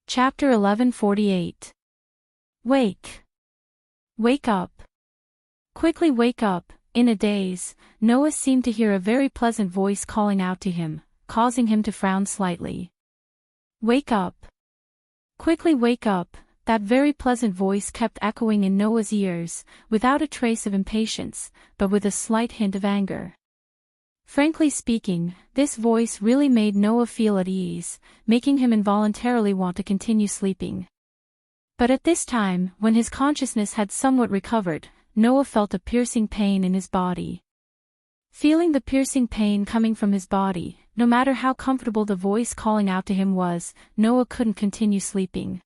Chapter 1148. Wake! Wake up! Quickly wake up! In a daze, Noah seemed to hear a very pleasant voice calling out to him, causing him to frown slightly. Wake up! Quickly wake up! That very pleasant voice kept echoing in Noah's ears, without a trace of impatience, but with a slight hint of anger. Frankly speaking, this voice really made Noah feel at ease, making him involuntarily want to continue sleeping. But at this time, when his consciousness had somewhat recovered, Noah felt a piercing pain in his body. Feeling the piercing pain coming from his body, no matter how comfortable the voice calling out to him was, Noah couldn't continue sleeping.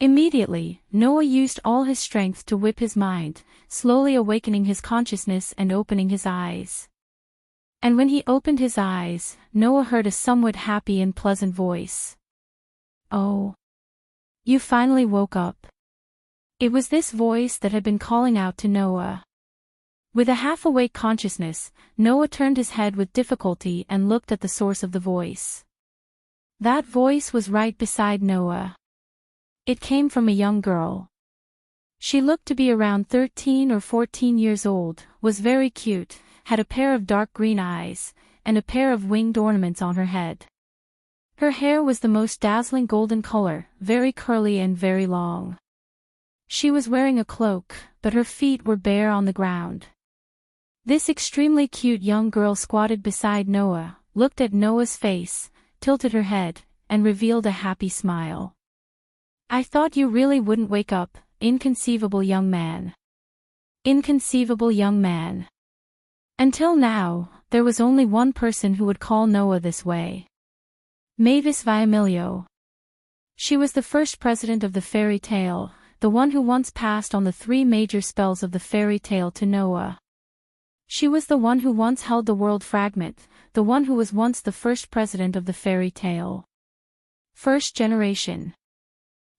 Immediately, Noah used all his strength to whip his mind, slowly awakening his consciousness and opening his eyes. And when he opened his eyes, Noah heard a somewhat happy and pleasant voice. Oh! You finally woke up. It was this voice that had been calling out to Noah. With a half-awake consciousness, Noah turned his head with difficulty and looked at the source of the voice. That voice was right beside Noah. It came from a young girl. She looked to be around 13 or 14 years old, was very cute, had a pair of dark green eyes, and a pair of winged ornaments on her head. Her hair was the most dazzling golden color, very curly and very long. She was wearing a cloak, but her feet were bare on the ground. This extremely cute young girl squatted beside Noah, looked at Noah's face, tilted her head, and revealed a happy smile. I thought you really wouldn't wake up, inconceivable young man. Inconceivable young man. Until now, there was only one person who would call Noah this way. Mavis Viamilio. She was the first president of the fairy tale, the one who once passed on the 3 major spells of the fairy tale to Noah. She was the one who once held the world fragment, the one who was once the first president of the fairy tale. First generation.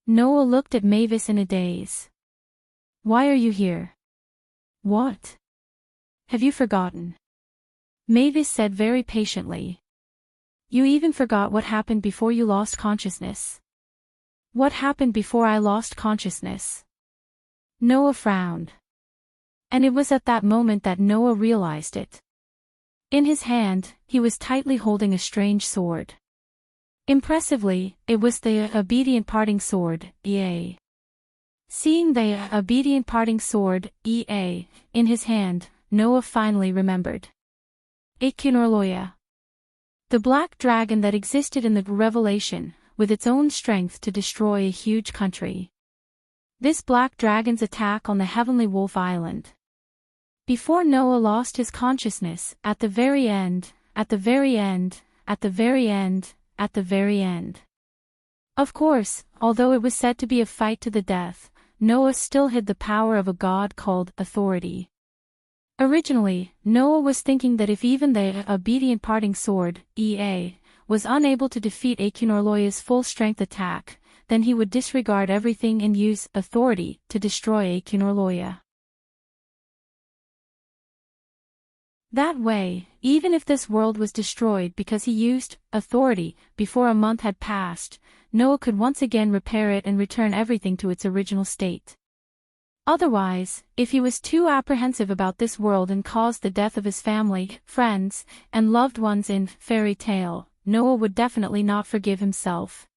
Noah looked at Mavis in a daze. Why are you here? What? Have you forgotten? Mavis said very patiently. You even forgot what happened before you lost consciousness. What happened before I lost consciousness? Noah frowned. And it was at that moment that Noah realized it. In his hand, he was tightly holding a strange sword. Impressively, it was the obedient parting sword, Ea. Seeing the obedient parting sword, Ea, in his hand, Noah finally remembered. Enchanting. The black dragon that existed in the Revelation, with its own strength to destroy a huge country. This black dragon's attack on the Heavenly Wolf Island. Before Noah lost his consciousness, at the very end, at the very end, at the very end, at the very end. Of course, although it was said to be a fight to the death, Noah still hid the power of a god called Authority. Originally, Noah was thinking that if even the obedient parting sword, Ea, was unable to defeat Enchanting's full-strength attack, then he would disregard everything and use Authority to destroy Enchanting. That way, even if this world was destroyed because he used Authority before a month had passed, Noah could once again repair it and return everything to its original state. Otherwise, if he was too apprehensive about this world and caused the death of his family, friends, and loved ones in fairy tale, Noah would definitely not forgive himself.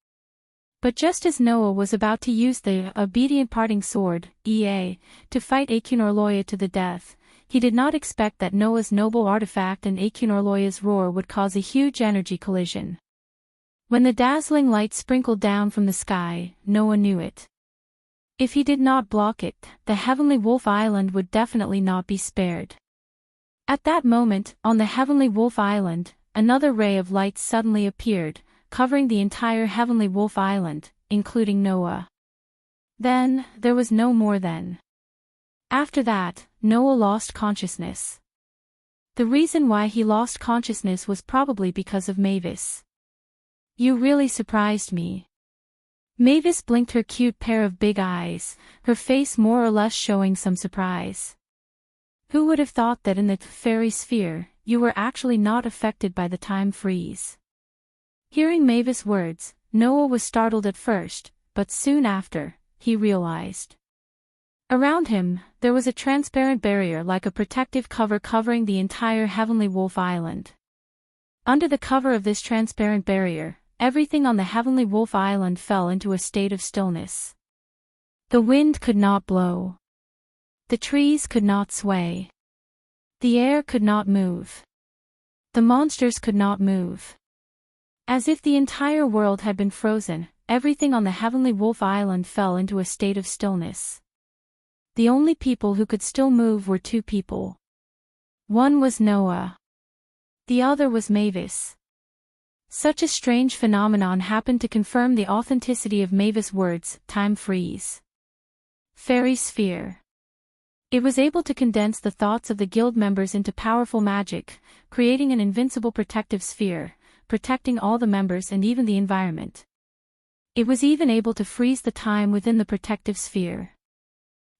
But just as Noah was about to use the obedient parting sword, Ea, to fight Enchanting to the death, he did not expect that Noah's noble artifact and Acunorloya's roar would cause a huge energy collision. When the dazzling light sprinkled down from the sky, Noah knew it. If he did not block it, the Heavenly Wolf Island would definitely not be spared. At that moment, on the Heavenly Wolf Island, another ray of light suddenly appeared, covering the entire Heavenly Wolf Island, including Noah. Then, there was no more then. After that, Noah lost consciousness. The reason why he lost consciousness was probably because of Mavis. You really surprised me. Mavis blinked her cute pair of big eyes, her face more or less showing some surprise. Who would have thought that in the fairy sphere, you were actually not affected by the time freeze? Hearing Mavis' words, Noah was startled at first, but soon after, he realized. Around him, there was a transparent barrier like a protective cover covering the entire Heavenly Wolf Island. Under the cover of this transparent barrier, everything on the Heavenly Wolf Island fell into a state of stillness. The wind could not blow. The trees could not sway. The air could not move. The monsters could not move. As if the entire world had been frozen, everything on the Heavenly Wolf Island fell into a state of stillness. The only people who could still move were two people. One was Noah. The other was Mavis. Such a strange phenomenon happened to confirm the authenticity of Mavis' words, time freeze. Fairy sphere. It was able to condense the thoughts of the guild members into powerful magic, creating an invincible protective sphere, protecting all the members and even the environment. It was even able to freeze the time within the protective sphere.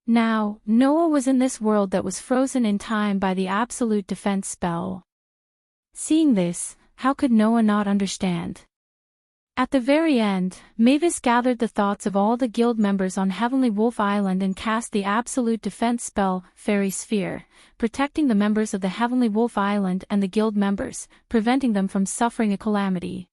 Now, Noah was in this world that was frozen in time by the absolute defense spell. Seeing this, how could Noah not understand? At the very end, Mavis gathered the thoughts of all the guild members on Heavenly Wolf Island and cast the absolute defense spell, Fairy Sphere, protecting the members of the Heavenly Wolf Island and the guild members, preventing them from suffering a calamity.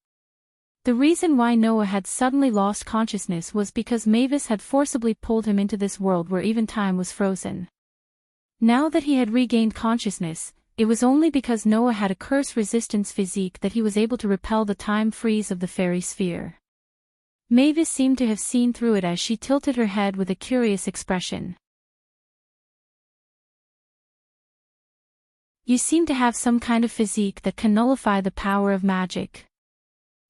The reason why Noah had suddenly lost consciousness was because Mavis had forcibly pulled him into this world where even time was frozen. Now that he had regained consciousness, it was only because Noah had a curse resistance physique that he was able to repel the time freeze of the fairy sphere. Mavis seemed to have seen through it as she tilted her head with a curious expression. You seem to have some kind of physique that can nullify the power of magic.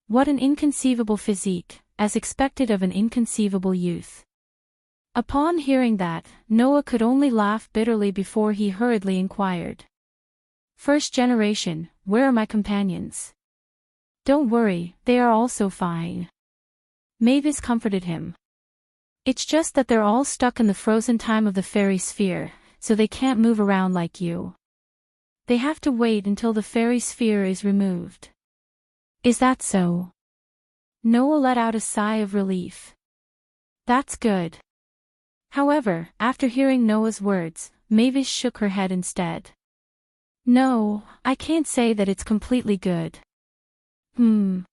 What an inconceivable physique, as expected of an inconceivable youth. Upon hearing that, Noah could only laugh bitterly before he hurriedly inquired. First generation, where are my companions? Don't worry, they are also fine. Mavis comforted him. It's just that they're all stuck in the frozen time of the fairy sphere, so they can't move around like you. They have to wait until the fairy sphere is removed. Is that so? Noah let out a sigh of relief. That's good. However, after hearing Noah's words, Mavis shook her head instead. No, I can't say that it's completely good. Noah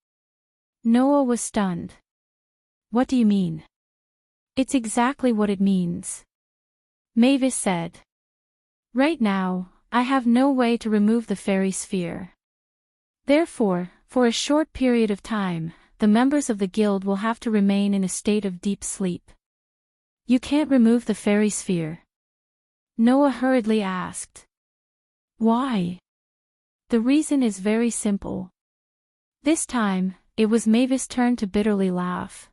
was stunned. What do you mean? It's exactly what it means. Mavis said. Right now, I have no way to remove the fairy sphere. Therefore, for a short period of time, the members of the guild will have to remain in a state of deep sleep. You can't remove the fairy sphere? Noah hurriedly asked. Why? The reason is very simple. This time, it was Mavis' turn to bitterly laugh.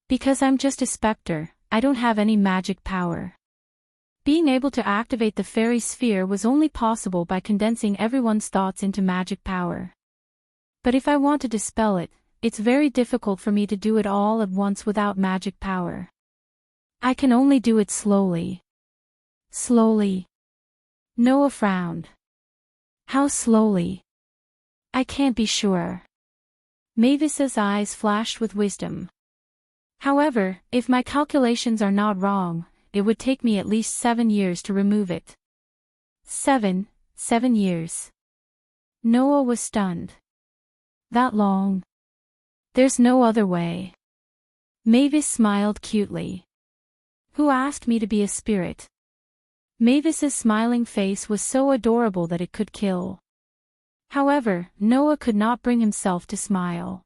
Because I'm just a specter, I don't have any magic power. Being able to activate the fairy sphere was only possible by condensing everyone's thoughts into magic power. But if I want to dispel it, it's very difficult for me to do it all at once without magic power. I can only do it slowly. Slowly. Noah frowned. How slowly? I can't be sure. Mavis's eyes flashed with wisdom. However, if my calculations are not wrong, it would take me at least 7 years to remove it. 7 years. Noah was stunned. That long? There's no other way. Mavis smiled cutely. Who asked me to be a spirit? Mavis's smiling face was so adorable that it could kill. However, Noah could not bring himself to smile.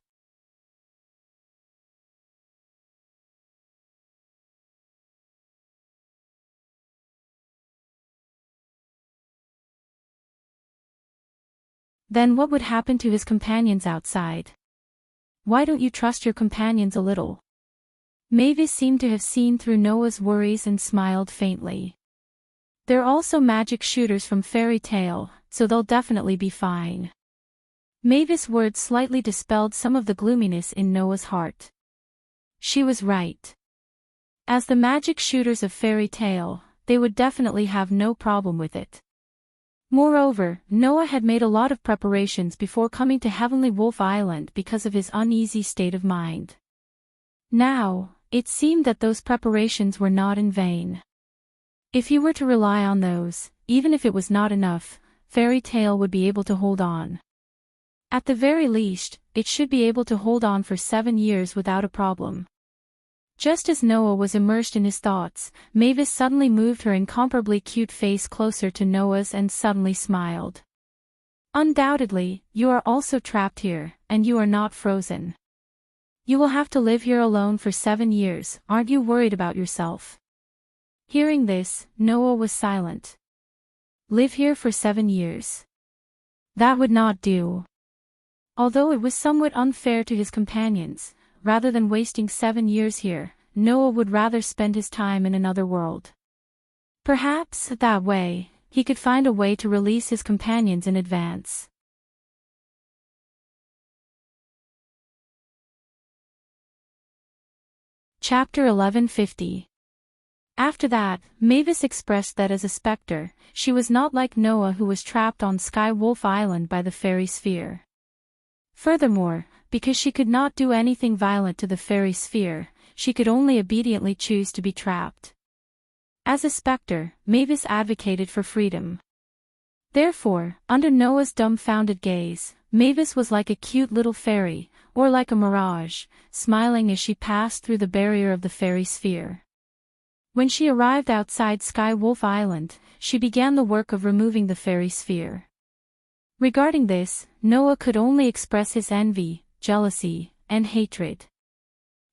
Then what would happen to his companions outside? Why don't you trust your companions a little? Mavis seemed to have seen through Noah's worries and smiled faintly. They're also magic shooters from Fairy Tale, so they'll definitely be fine. Mavis' words slightly dispelled some of the gloominess in Noah's heart. She was right. As the magic shooters of Fairy Tale, they would definitely have no problem with it. Moreover, Noah had made a lot of preparations before coming to Heavenly Wolf Island because of his uneasy state of mind. Now, it seemed that those preparations were not in vain. If he were to rely on those, even if it was not enough, Fairy Tale would be able to hold on. At the very least, it should be able to hold on for 7 years without a problem. Just as Noah was immersed in his thoughts, Mavis suddenly moved her incomparably cute face closer to Noah's and suddenly smiled. Undoubtedly, you are also trapped here, and you are not frozen. You will have to live here alone for 7 years, aren't you worried about yourself? Hearing this, Noah was silent. Live here for 7 years. That would not do. Although it was somewhat unfair to his companions, rather than wasting 7 years here, Noah would rather spend his time in another world. Perhaps, that way, he could find a way to release his companions in advance. Chapter 1150. After that, Mavis expressed that as a specter, she was not like Noah who was trapped on Sky Wolf Island by the fairy sphere. Furthermore, because she could not do anything violent to the fairy sphere, she could only obediently choose to be trapped. As a specter, Mavis advocated for freedom. Therefore, under Noah's dumbfounded gaze, Mavis was like a cute little fairy, or like a mirage, smiling as she passed through the barrier of the fairy sphere. When she arrived outside Sky Wolf Island, she began the work of removing the fairy sphere. Regarding this, Noah could only express his envy, jealousy, and hatred.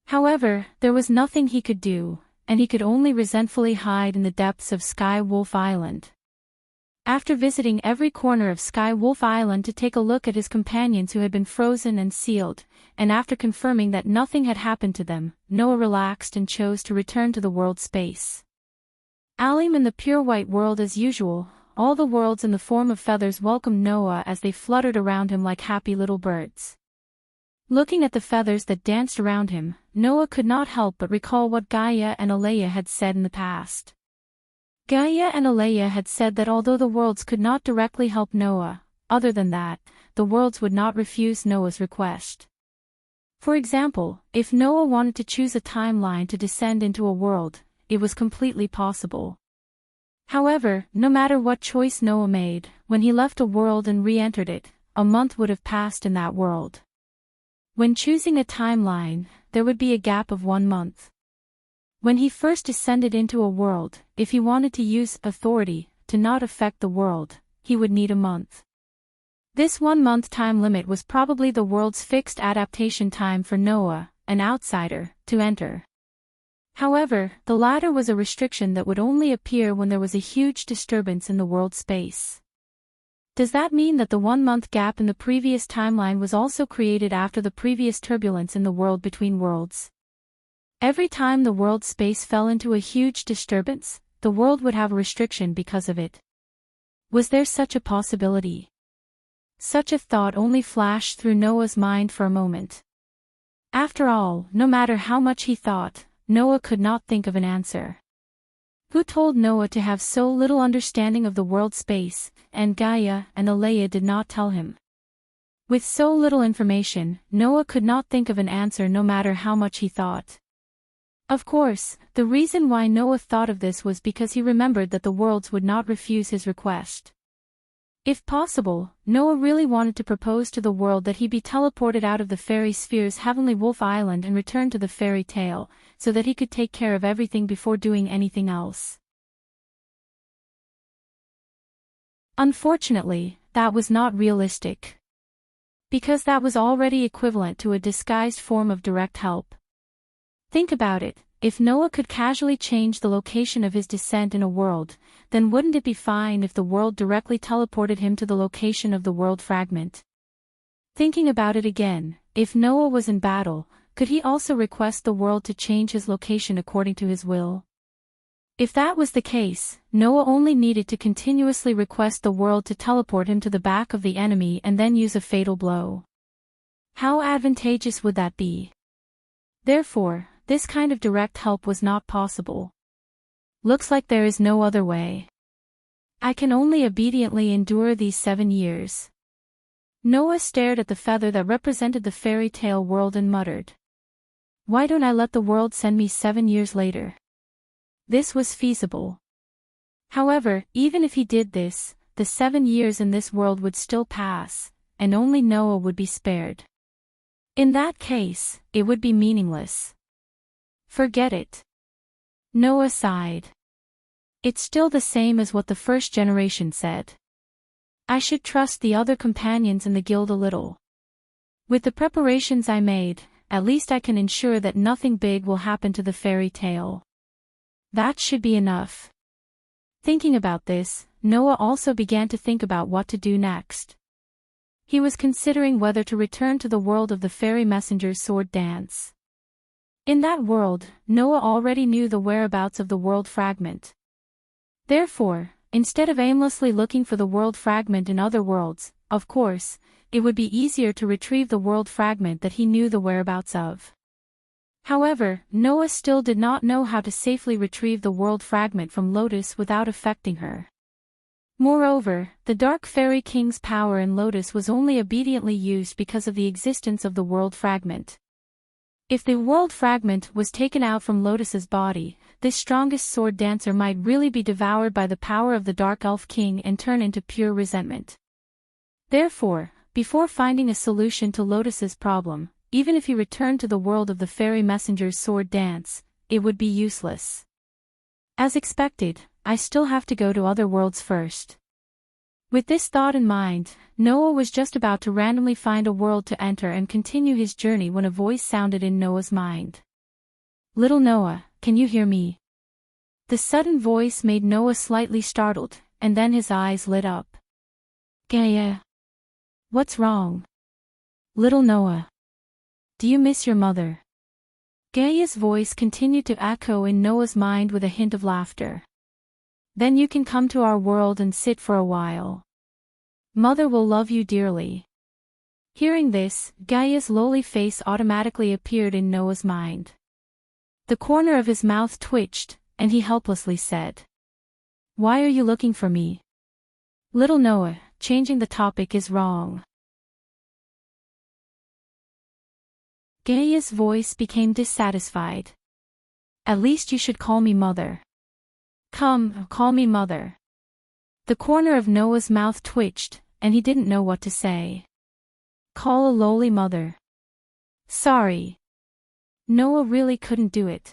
However, there was nothing he could do, and he could only resentfully hide in the depths of Sky Wolf Island. After visiting every corner of Sky Wolf Island to take a look at his companions who had been frozen and sealed, and after confirming that nothing had happened to them, Noah relaxed and chose to return to the world space. Alim in the pure white world as usual, all the worlds in the form of feathers welcomed Noah as they fluttered around him like happy little birds. Looking at the feathers that danced around him, Noah could not help but recall what Gaia and Alea had said in the past. Gaia and Alea had said that although the worlds could not directly help Noah, other than that, the worlds would not refuse Noah's request. For example, if Noah wanted to choose a timeline to descend into a world, it was completely possible. However, no matter what choice Noah made, when he left a world and re-entered it, a month would have passed in that world. When choosing a timeline, there would be a gap of 1 month. When he first descended into a world, if he wanted to use authority to not affect the world, he would need a month. This 1-month time limit was probably the world's fixed adaptation time for Noah, an outsider, to enter. However, the latter was a restriction that would only appear when there was a huge disturbance in the world space. Does that mean that the 1-month gap in the previous timeline was also created after the previous turbulence in the world between worlds? Every time the world space fell into a huge disturbance, the world would have a restriction because of it. Was there such a possibility? Such a thought only flashed through Noah's mind for a moment. After all, no matter how much he thought, Noah could not think of an answer. Who told Noah to have so little understanding of the world space, and Gaia and Alea did not tell him? With so little information, Noah could not think of an answer no matter how much he thought. Of course, the reason why Noah thought of this was because he remembered that the worlds would not refuse his request. If possible, Noah really wanted to propose to the world that he be teleported out of the fairy sphere's Heavenly Wolf Island and return to the fairy tale, so that he could take care of everything before doing anything else. Unfortunately, that was not realistic. Because that was already equivalent to a disguised form of direct help. Think about it, if Noah could casually change the location of his descent in a world, then wouldn't it be fine if the world directly teleported him to the location of the world fragment? Thinking about it again, if Noah was in battle, could he also request the world to change his location according to his will? If that was the case, Noah only needed to continuously request the world to teleport him to the back of the enemy and then use a fatal blow. How advantageous would that be? Therefore, this kind of direct help was not possible. Looks like there is no other way. I can only obediently endure these 7 years. Noah stared at the feather that represented the fairy tale world and muttered. Why don't I let the world send me 7 years later? This was feasible. However, even if he did this, the 7 years in this world would still pass, and only Noah would be spared. In that case, it would be meaningless. Forget it. Noah sighed. It's still the same as what the first generation said. I should trust the other companions in the guild a little. With the preparations I made, at least I can ensure that nothing big will happen to the fairy tale. That should be enough. Thinking about this, Noah also began to think about what to do next. He was considering whether to return to the world of the fairy messenger's sword dance. In that world, Noah already knew the whereabouts of the world fragment. Therefore, instead of aimlessly looking for the world fragment in other worlds, of course, it would be easier to retrieve the world fragment that he knew the whereabouts of. However, Noah still did not know how to safely retrieve the world fragment from Lotus without affecting her. Moreover, the Dark Fairy King's power in Lotus was only obediently used because of the existence of the world fragment. If the world fragment was taken out from Lotus's body, this strongest sword dancer might really be devoured by the power of the Dark Elf King and turn into pure resentment. Therefore, before finding a solution to Lotus's problem, even if he returned to the world of the fairy messenger's sword dance, it would be useless. As expected, I still have to go to other worlds first. With this thought in mind, Noah was just about to randomly find a world to enter and continue his journey when a voice sounded in Noah's mind. Little Noah, can you hear me? The sudden voice made Noah slightly startled, and then his eyes lit up. Gaia. What's wrong? Little Noah. Do you miss your mother? Gaia's voice continued to echo in Noah's mind with a hint of laughter. Then you can come to our world and sit for a while. Mother will love you dearly. Hearing this, Gaia's lowly face automatically appeared in Noah's mind. The corner of his mouth twitched, and he helplessly said, Why are you looking for me? Little Noah, changing the topic is wrong. Gaia's voice became dissatisfied. At least you should call me mother. Come, call me mother. The corner of Noah's mouth twitched, and he didn't know what to say. Call a lowly mother. Sorry. Noah really couldn't do it.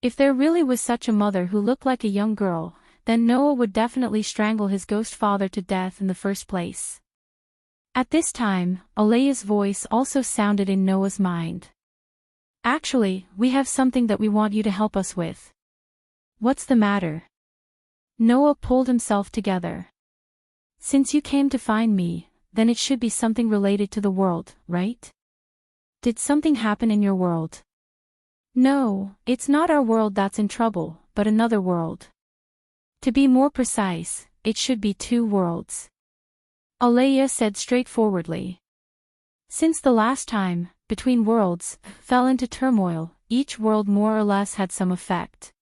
If there really was such a mother who looked like a young girl, then Noah would definitely strangle his ghost father to death in the first place. At this time, Alea's voice also sounded in Noah's mind. Actually, we have something that we want you to help us with. What's the matter? Noah pulled himself together. Since you came to find me, then it should be something related to the world, right? Did something happen in your world? No, it's not our world that's in trouble, but another world. To be more precise, it should be 2 worlds. Alea said straightforwardly. Since the last time, Between Worlds, fell into turmoil, each world more or less had some effect.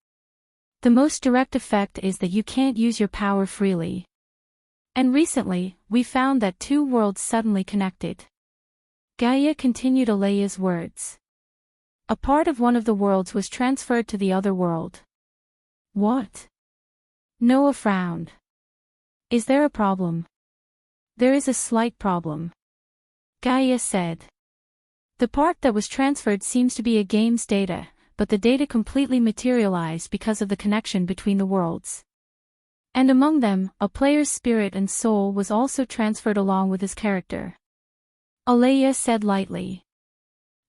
The most direct effect is that you can't use your power freely. And recently, we found that 2 worlds suddenly connected. Gaia continued Alea's words. A part of one of the worlds was transferred to the other world. What? Noah frowned. Is there a problem? There is a slight problem. Gaia said. The part that was transferred seems to be a game's data, but the data completely materialized because of the connection between the worlds. And among them, a player's spirit and soul was also transferred along with his character. Alea said lightly.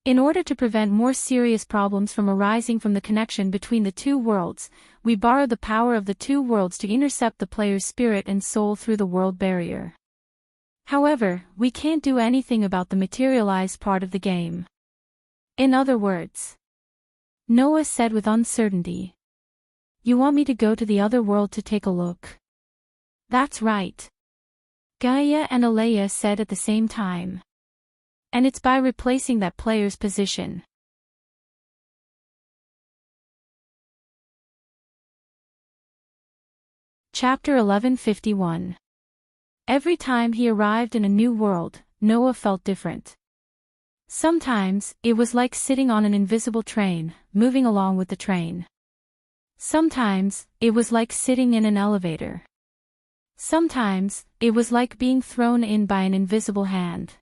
In order to prevent more serious problems from arising from the connection between the two worlds, we borrow the power of the two worlds to intercept the player's spirit and soul through the world barrier. However, we can't do anything about the materialized part of the game. In other words, Noah said with uncertainty. You want me to go to the other world to take a look? That's right. Gaia and Alea said at the same time. And it's by replacing that player's position. Chapter 1151. Every time he arrived in a new world, Noah felt different. Sometimes, it was like sitting on an invisible train, moving along with the train. Sometimes, it was like sitting in an elevator. Sometimes, it was like being thrown in by an invisible hand.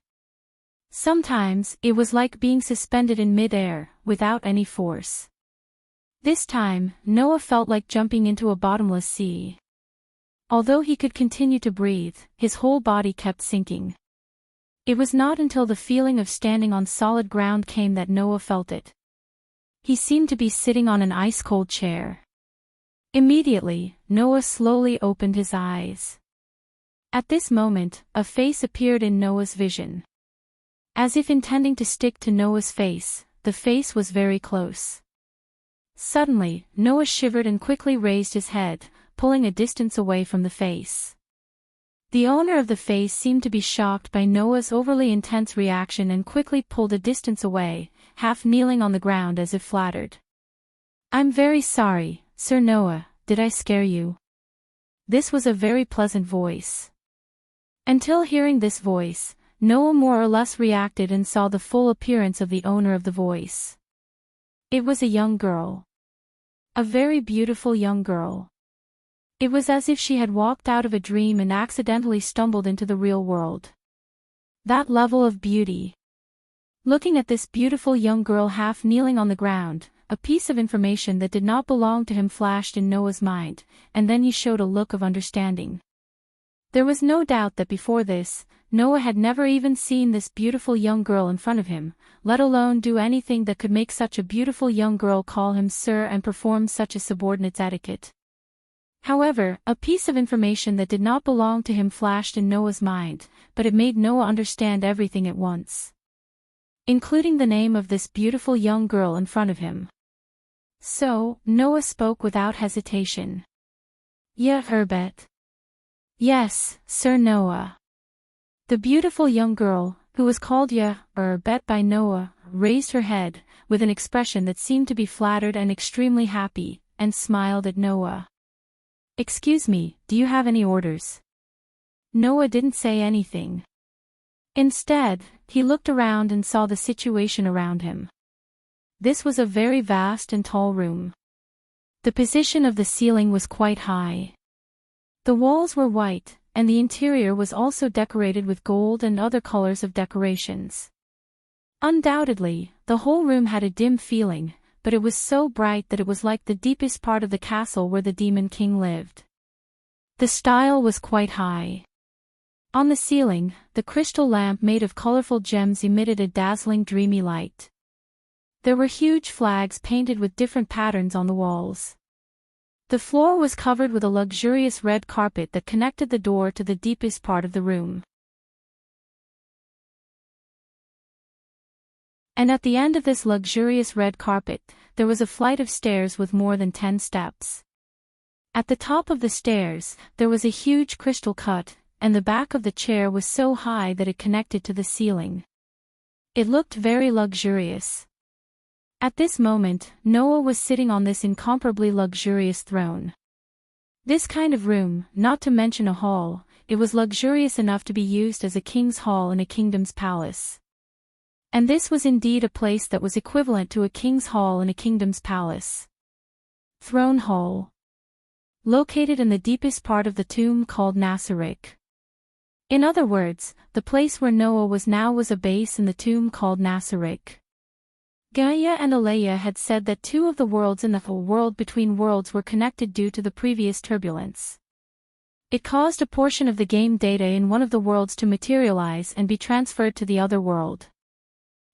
Sometimes, it was like being suspended in mid-air, without any force. This time, Noah felt like jumping into a bottomless sea. Although he could continue to breathe, his whole body kept sinking. It was not until the feeling of standing on solid ground came that Noah felt it. He seemed to be sitting on an ice-cold chair. Immediately, Noah slowly opened his eyes. At this moment, a face appeared in Noah's vision. As if intending to stick to Noah's face, the face was very close. Suddenly, Noah shivered and quickly raised his head, pulling a distance away from the face. The owner of the face seemed to be shocked by Noah's overly intense reaction and quickly pulled a distance away, half kneeling on the ground as if flattered. I'm very sorry, Sir Noah, did I scare you? This was a very pleasant voice. Until hearing this voice, Noah more or less reacted and saw the full appearance of the owner of the voice. It was a young girl. A very beautiful young girl. It was as if she had walked out of a dream and accidentally stumbled into the real world. That level of beauty. Looking at this beautiful young girl half kneeling on the ground, a piece of information that did not belong to him flashed in Noah's mind, and then he showed a look of understanding. There was no doubt that before this, Noah had never even seen this beautiful young girl in front of him, let alone do anything that could make such a beautiful young girl call him sir and perform such a subordinate's etiquette. However, a piece of information that did not belong to him flashed in Noah's mind, but it made Noah understand everything at once. Including the name of this beautiful young girl in front of him. So, Noah spoke without hesitation. Yeah, Herbet. Yes, Sir Noah. The beautiful young girl, who was called Herbet by Noah, raised her head, with an expression that seemed to be flattered and extremely happy, and smiled at Noah. Excuse me, do you have any orders? Noah didn't say anything. Instead, he looked around and saw the situation around him. This was a very vast and tall room. The position of the ceiling was quite high. The walls were white, and the interior was also decorated with gold and other colors of decorations. Undoubtedly, the whole room had a dim feeling, but it was so bright that it was like the deepest part of the castle where the Demon King lived. The style was quite high. On the ceiling, the crystal lamp made of colorful gems emitted a dazzling dreamy light. There were huge flags painted with different patterns on the walls. The floor was covered with a luxurious red carpet that connected the door to the deepest part of the room. And at the end of this luxurious red carpet, there was a flight of stairs with more than 10 steps. At the top of the stairs, there was a huge crystal cut, and the back of the chair was so high that it connected to the ceiling. It looked very luxurious. At this moment, Noah was sitting on this incomparably luxurious throne. This kind of room, not to mention a hall, it was luxurious enough to be used as a king's hall in a kingdom's palace. And this was indeed a place that was equivalent to a king's hall in a kingdom's palace. Throne Hall. Located in the deepest part of the tomb called Nasarek. In other words, the place where Noah was now was a base in the tomb called Nasarek. Gaia and Alea had said that two of the worlds in the whole world between worlds were connected due to the previous turbulence. It caused a portion of the game data in one of the worlds to materialize and be transferred to the other world.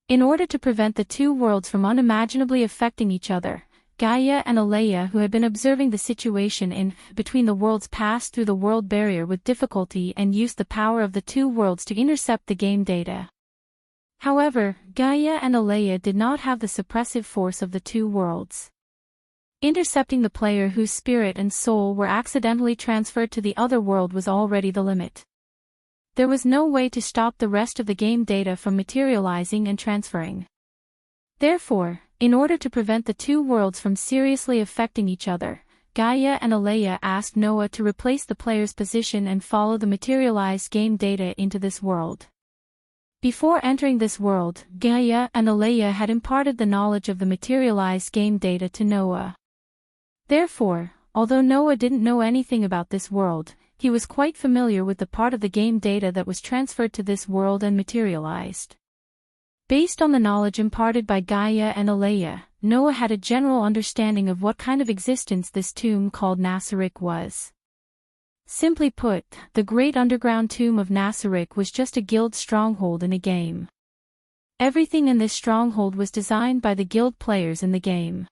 In order to prevent the two worlds from unimaginably affecting each other, Gaia and Alea, who had been observing the situation in between the worlds, passed through the world barrier with difficulty and used the power of the two worlds to intercept the game data. However, Gaia and Alea did not have the suppressive force of the two worlds. Intercepting the player whose spirit and soul were accidentally transferred to the other world was already the limit. There was no way to stop the rest of the game data from materializing and transferring. Therefore, in order to prevent the two worlds from seriously affecting each other, Gaia and Alea asked Noah to replace the player's position and follow the materialized game data into this world. Before entering this world, Gaia and Alea had imparted the knowledge of the materialized game data to Noah. Therefore, although Noah didn't know anything about this world, he was quite familiar with the part of the game data that was transferred to this world and materialized. Based on the knowledge imparted by Gaia and Alea, Noah had a general understanding of what kind of existence this tomb called Nassarik was. Simply put, the great underground tomb of Nassarik was just a guild stronghold in a game. Everything in this stronghold was designed by the guild players in the game.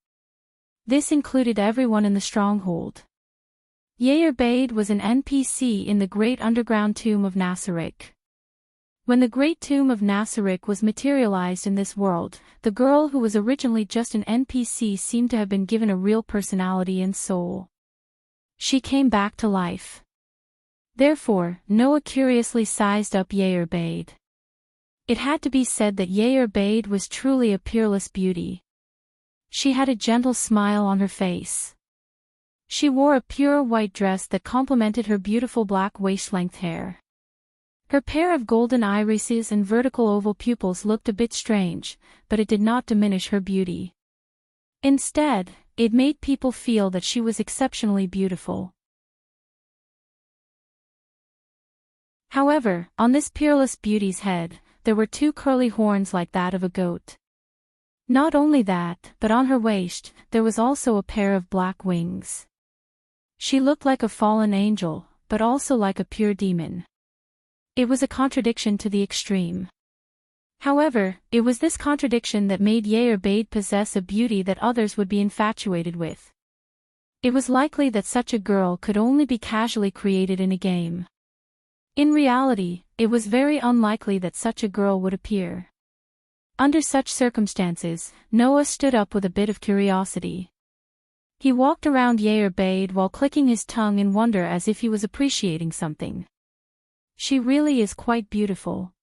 This included everyone in the stronghold. Heartwarming was an NPC in the great underground tomb of Nassarik. When the great tomb of Nassarik was materialized in this world, the girl who was originally just an NPC seemed to have been given a real personality and soul. She came back to life. Therefore, Noah curiously sized up Heartwarming. It had to be said that Heartwarming was truly a peerless beauty. She had a gentle smile on her face. She wore a pure white dress that complemented her beautiful black waist-length hair. Her pair of golden irises and vertical oval pupils looked a bit strange, but it did not diminish her beauty. Instead, it made people feel that she was exceptionally beautiful. However, on this peerless beauty's head, there were two curly horns like that of a goat. Not only that, but on her waist, there was also a pair of black wings. She looked like a fallen angel, but also like a pure demon. It was a contradiction to the extreme. However, it was this contradiction that made Heartwarming possess a beauty that others would be infatuated with. It was likely that such a girl could only be casually created in a game. In reality, it was very unlikely that such a girl would appear. Under such circumstances, Noah stood up with a bit of curiosity. He walked around Heartwarming while clicking his tongue in wonder as if he was appreciating something. She really is quite beautiful.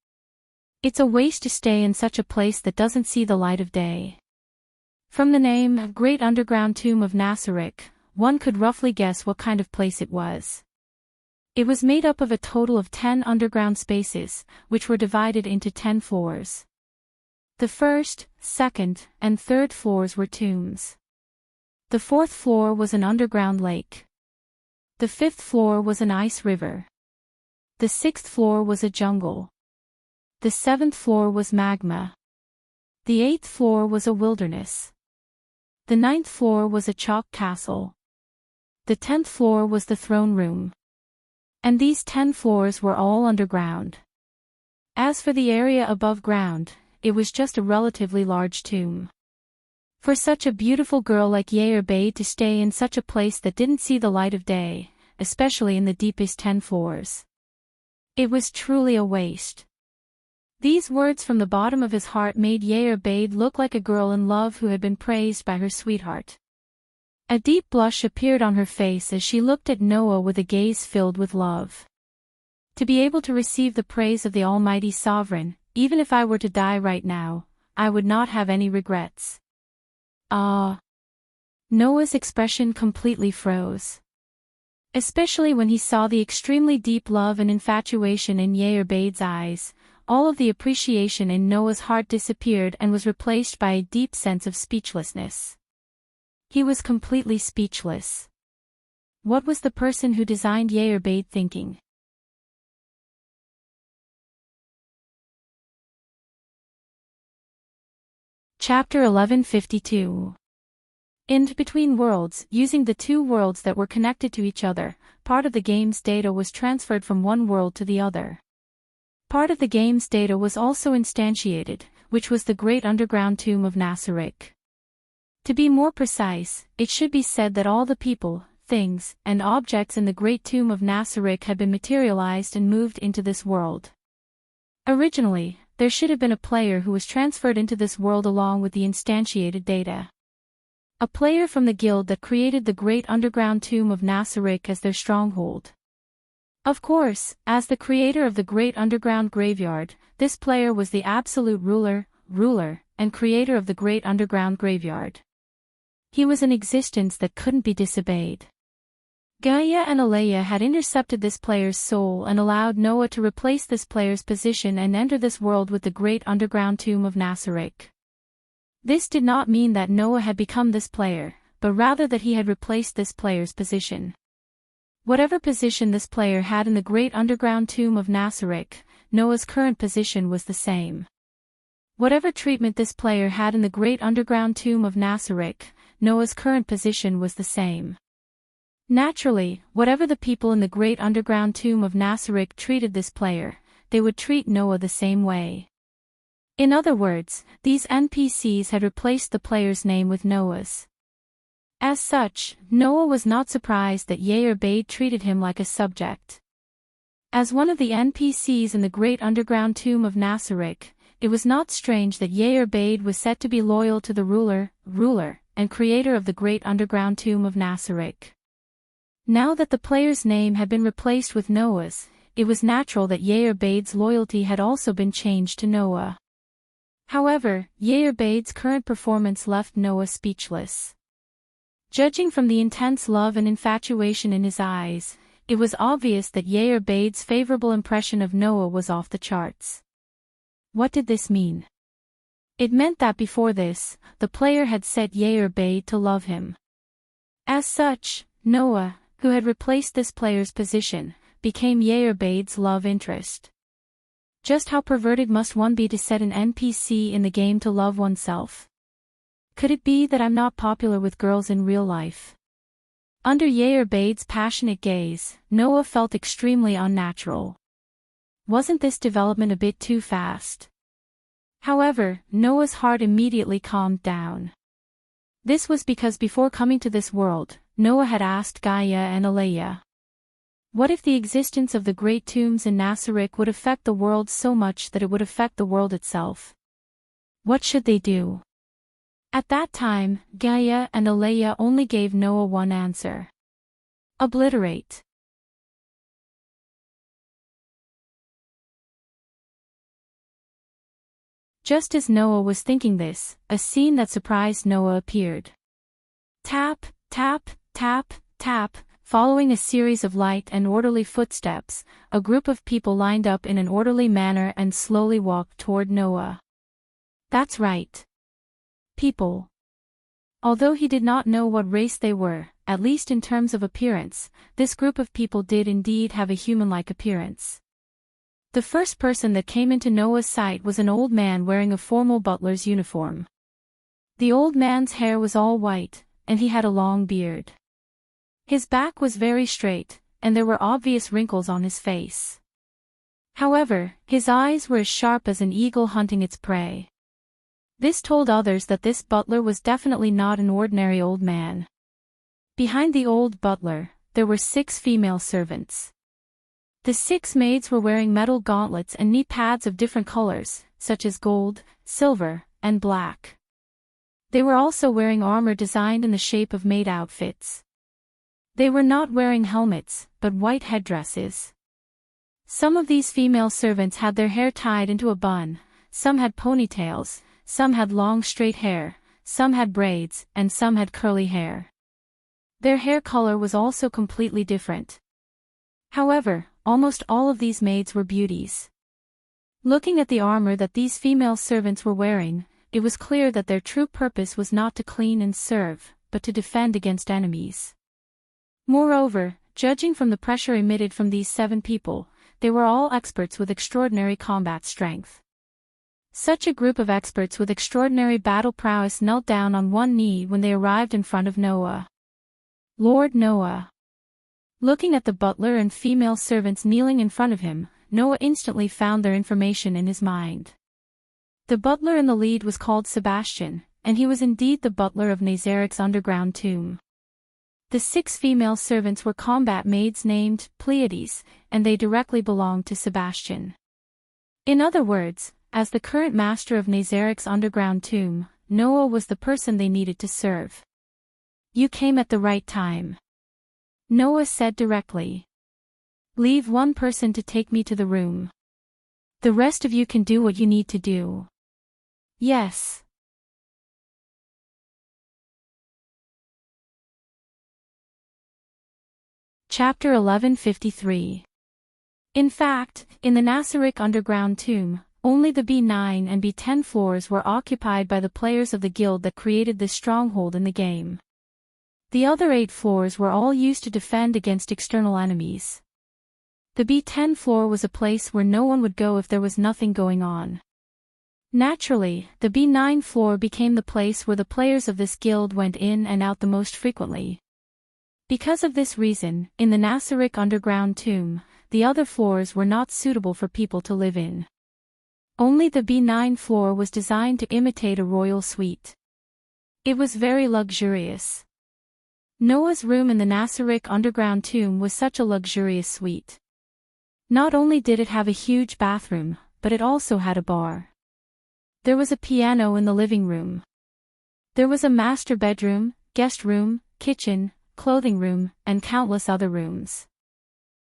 It's a waste to stay in such a place that doesn't see the light of day. From the name, Great Underground Tomb of Nassarik, one could roughly guess what kind of place it was. It was made up of a total of 10 underground spaces, which were divided into 10 floors. The first, second, and third floors were tombs. The fourth floor was an underground lake. The fifth floor was an ice river. The sixth floor was a jungle. The seventh floor was magma. The eighth floor was a wilderness. The ninth floor was a chalk castle. The 10th floor was the throne room. And these 10 floors were all underground. As for the area above ground, it was just a relatively large tomb. For such a beautiful girl like Heartwarming to stay in such a place that didn't see the light of day, especially in the deepest 10 floors. It was truly a waste. These words from the bottom of his heart made Heartwarming look like a girl in love who had been praised by her sweetheart. A deep blush appeared on her face as she looked at Noah with a gaze filled with love. To be able to receive the praise of the Almighty Sovereign, even if I were to die right now, I would not have any regrets. Ah! Noah's expression completely froze. Especially when he saw the extremely deep love and infatuation in Heartwarming's eyes, all of the appreciation in Noah's heart disappeared and was replaced by a deep sense of speechlessness. He was completely speechless. What was the person who designed Heartwarming thinking? Chapter 1152. In between worlds, using the two worlds that were connected to each other, part of the game's data was transferred from one world to the other. Part of the game's data was also instantiated, which was the Great Underground Tomb of Nasaric. To be more precise, it should be said that all the people, things, and objects in the Great Tomb of Nasaric had been materialized and moved into this world. Originally, there should have been a player who was transferred into this world along with the instantiated data. A player from the guild that created the Great Underground Tomb of Nasaric as their stronghold. Of course, as the creator of the Great Underground Graveyard, this player was the absolute ruler, and creator of the Great Underground Graveyard. He was an existence that couldn't be disobeyed. Gaia and Alea had intercepted this player's soul and allowed Noah to replace this player's position and enter this world with the Great Underground Tomb of Nasaric. This did not mean that Noah had become this player, but rather that he had replaced this player's position. Whatever position this player had in the Great Underground Tomb of Nasaric, Noah's current position was the same. Whatever treatment this player had in the Great Underground Tomb of Nasaric, Noah's current position was the same. Naturally, whatever the people in the Great Underground Tomb of Nasaric treated this player, they would treat Noah the same way. In other words, these NPCs had replaced the player's name with Noah's. As such, Noah was not surprised that Bade treated him like a subject. As one of the NPCs in the Great Underground Tomb of Nasaric, it was not strange that Bade was set to be loyal to the ruler, and creator of the Great Underground Tomb of Nasaric. Now that the player's name had been replaced with Noah's, it was natural that Bade's loyalty had also been changed to Noah. However, Bade's current performance left Noah speechless. Judging from the intense love and infatuation in his eyes, it was obvious that Bade's favorable impression of Noah was off the charts. What did this mean? It meant that before this, the player had set Bade to love him. As such, Noah, who had replaced this player's position, became Bade's love interest. Just how perverted must one be to set an NPC in the game to love oneself? Could it be that I'm not popular with girls in real life? Under Bade's passionate gaze, Noah felt extremely unnatural. Wasn't this development a bit too fast? However, Noah's heart immediately calmed down. This was because before coming to this world, Noah had asked Gaia and Alea. What if the existence of the great tombs in Nasaric would affect the world so much that it would affect the world itself? What should they do? At that time, Gaia and Alea only gave Noah one answer. Obliterate. Just as Noah was thinking this, a scene that surprised Noah appeared. Tap, tap, tap, tap. Following a series of light and orderly footsteps, a group of people lined up in an orderly manner and slowly walked toward Noah. That's right. People. Although he did not know what race they were, at least in terms of appearance, this group of people did indeed have a human-like appearance. The first person that came into Noah's sight was an old man wearing a formal butler's uniform. The old man's hair was all white, and he had a long beard. His back was very straight, and there were obvious wrinkles on his face. However, his eyes were as sharp as an eagle hunting its prey. This told others that this butler was definitely not an ordinary old man. Behind the old butler, there were 6 female servants. The 6 maids were wearing metal gauntlets and knee pads of different colors, such as gold, silver, and black. They were also wearing armor designed in the shape of maid outfits. They were not wearing helmets, but white headdresses. Some of these female servants had their hair tied into a bun, some had ponytails, some had long straight hair, some had braids, and some had curly hair. Their hair color was also completely different. However, almost all of these maids were beauties. Looking at the armor that these female servants were wearing, it was clear that their true purpose was not to clean and serve, but to defend against enemies. Moreover, judging from the pressure emitted from these 7 people, they were all experts with extraordinary combat strength. Such a group of experts with extraordinary battle prowess knelt down on one knee when they arrived in front of Noah. Lord Noah. Looking at the butler and female servants kneeling in front of him, Noah instantly found their information in his mind. The butler in the lead was called Sebastian, and he was indeed the butler of Nazarik's underground tomb. The 6 female servants were combat maids named Pleiades, and they directly belonged to Sebastian. In other words, as the current master of Nazarik's underground tomb, Noah was the person they needed to serve. You came at the right time. Noah said directly. Leave one person to take me to the room. The rest of you can do what you need to do. Yes. Chapter 1153. In fact, in the Nasarik underground tomb, only the B9 and B10 floors were occupied by the players of the guild that created this stronghold in the game. The other 8 floors were all used to defend against external enemies. The B10 floor was a place where no one would go if there was nothing going on. Naturally, the B9 floor became the place where the players of this guild went in and out the most frequently. Because of this reason, in the Nasarik underground tomb, the other floors were not suitable for people to live in. Only the B9 floor was designed to imitate a royal suite. It was very luxurious. Noah's room in the Nasarik underground tomb was such a luxurious suite. Not only did it have a huge bathroom, but it also had a bar. There was a piano in the living room. There was a master bedroom, guest room, kitchen, clothing room, and countless other rooms.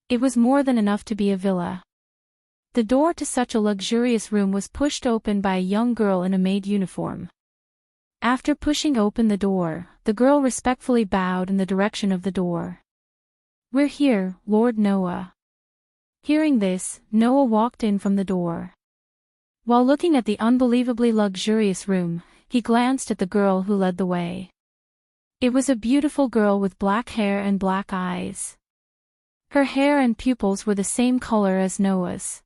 It was more than enough to be a villa. The door to such a luxurious room was pushed open by a young girl in a maid uniform. After pushing open the door, the girl respectfully bowed in the direction of the door. We're here, Lord Noah. Hearing this, Noah walked in from the door. While looking at the unbelievably luxurious room, he glanced at the girl who led the way. It was a beautiful girl with black hair and black eyes. Her hair and pupils were the same color as Noah's.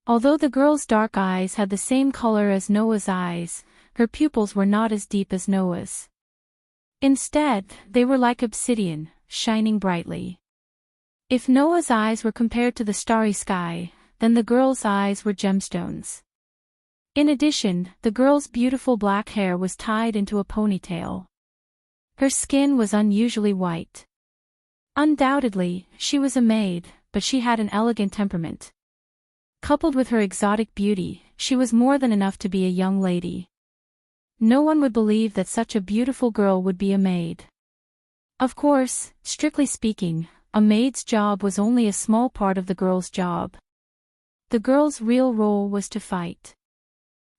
Although the girl's dark eyes had the same color as Noah's eyes, her pupils were not as deep as Noah's. Instead, they were like obsidian, shining brightly. If Noah's eyes were compared to the starry sky, then the girl's eyes were gemstones. In addition, the girl's beautiful black hair was tied into a ponytail. Her skin was unusually white. Undoubtedly, she was a maid, but she had an elegant temperament. Coupled with her exotic beauty, she was more than enough to be a young lady. No one would believe that such a beautiful girl would be a maid. Of course, strictly speaking, a maid's job was only a small part of the girl's job. The girl's real role was to fight.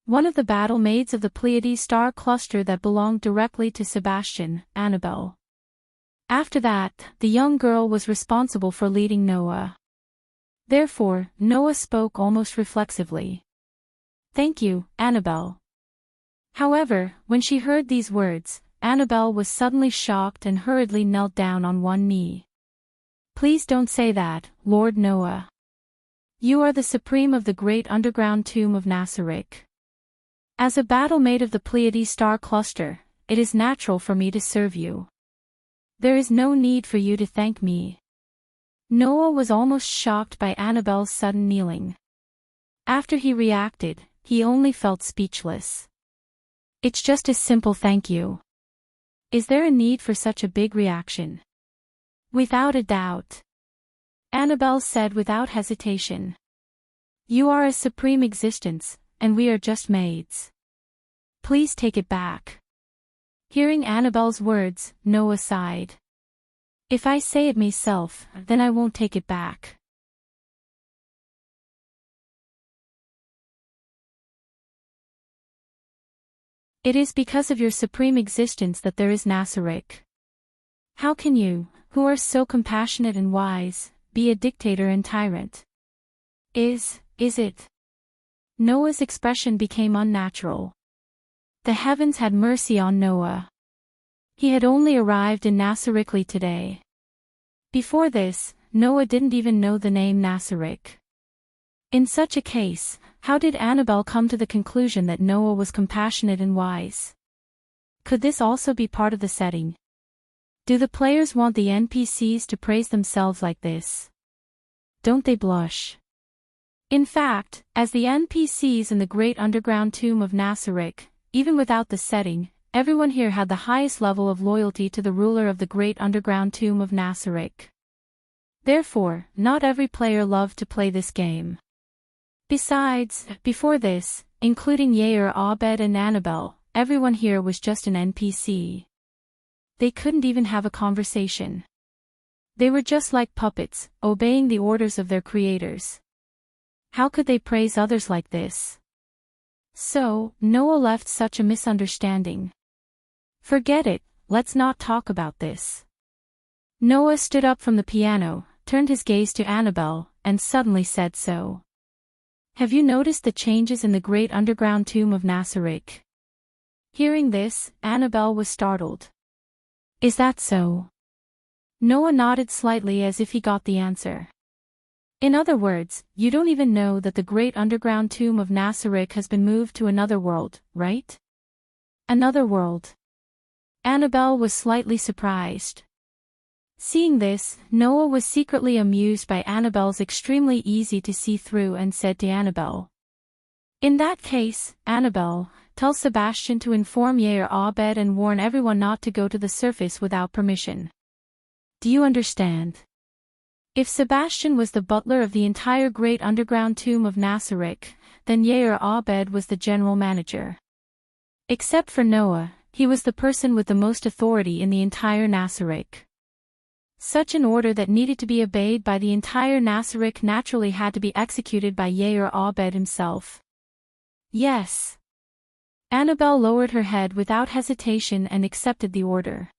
One of the battle maids of the Pleiades star cluster that belonged directly to Sebastian, Annabelle. After that, the young girl was responsible for leading Noah. Therefore, Noah spoke almost reflexively. Thank you, Annabelle. However, when she heard these words, Annabelle was suddenly shocked and hurriedly knelt down on one knee. Please don't say that, Lord Noah. You are the supreme of the great underground tomb of Nasarik. As a battle maid of the Pleiades star cluster, it is natural for me to serve you. There is no need for you to thank me. Noah was almost shocked by Annabelle's sudden kneeling. After he reacted, he only felt speechless. It's just a simple thank you. Is there a need for such a big reaction? Without a doubt. Annabelle said without hesitation. You are a supreme existence, and we are just maids. Please take it back. Hearing Annabelle's words, Noah sighed. If I say it myself, then I won't take it back. It is because of your supreme existence that there is Nasarik. How can you, who are so compassionate and wise, be a dictator and tyrant? Is it? Noah's expression became unnatural. The heavens had mercy on Noah. He had only arrived in Nasarikli today. Before this, Noah didn't even know the name Nasarik. In such a case, how did Annabelle come to the conclusion that Noah was compassionate and wise? Could this also be part of the setting? Do the players want the NPCs to praise themselves like this? Don't they blush? In fact, as the NPCs in the great underground tomb of Nasaric, even without the setting, everyone here had the highest level of loyalty to the ruler of the great underground tomb of Nasaric. Therefore, not every player loved to play this game. Besides, before this, including Yair, Abed and Annabelle, everyone here was just an NPC. They couldn't even have a conversation. They were just like puppets, obeying the orders of their creators. How could they praise others like this? So, Noah left such a misunderstanding. Forget it, let's not talk about this. Noah stood up from the piano, turned his gaze to Annabelle, and suddenly said so. Have you noticed the changes in the great underground tomb of Nasaric? Hearing this, Annabelle was startled. Is that so? Noah nodded slightly as if he got the answer. In other words, you don't even know that the great underground tomb of Nasaric has been moved to another world, right? Another world. Annabelle was slightly surprised. Seeing this, Noah was secretly amused by Annabelle's extremely easy to see through and said to Annabelle. In that case, Annabelle, tell Sebastian to inform Yair Abed and warn everyone not to go to the surface without permission. Do you understand? If Sebastian was the butler of the entire great underground tomb of Nasaric, then Yair Abed was the general manager. Except for Noah, he was the person with the most authority in the entire Nasaric. Such an order that needed to be obeyed by the entire Nasaric naturally had to be executed by Yair Abed himself. Yes. Annabelle lowered her head without hesitation and accepted the order.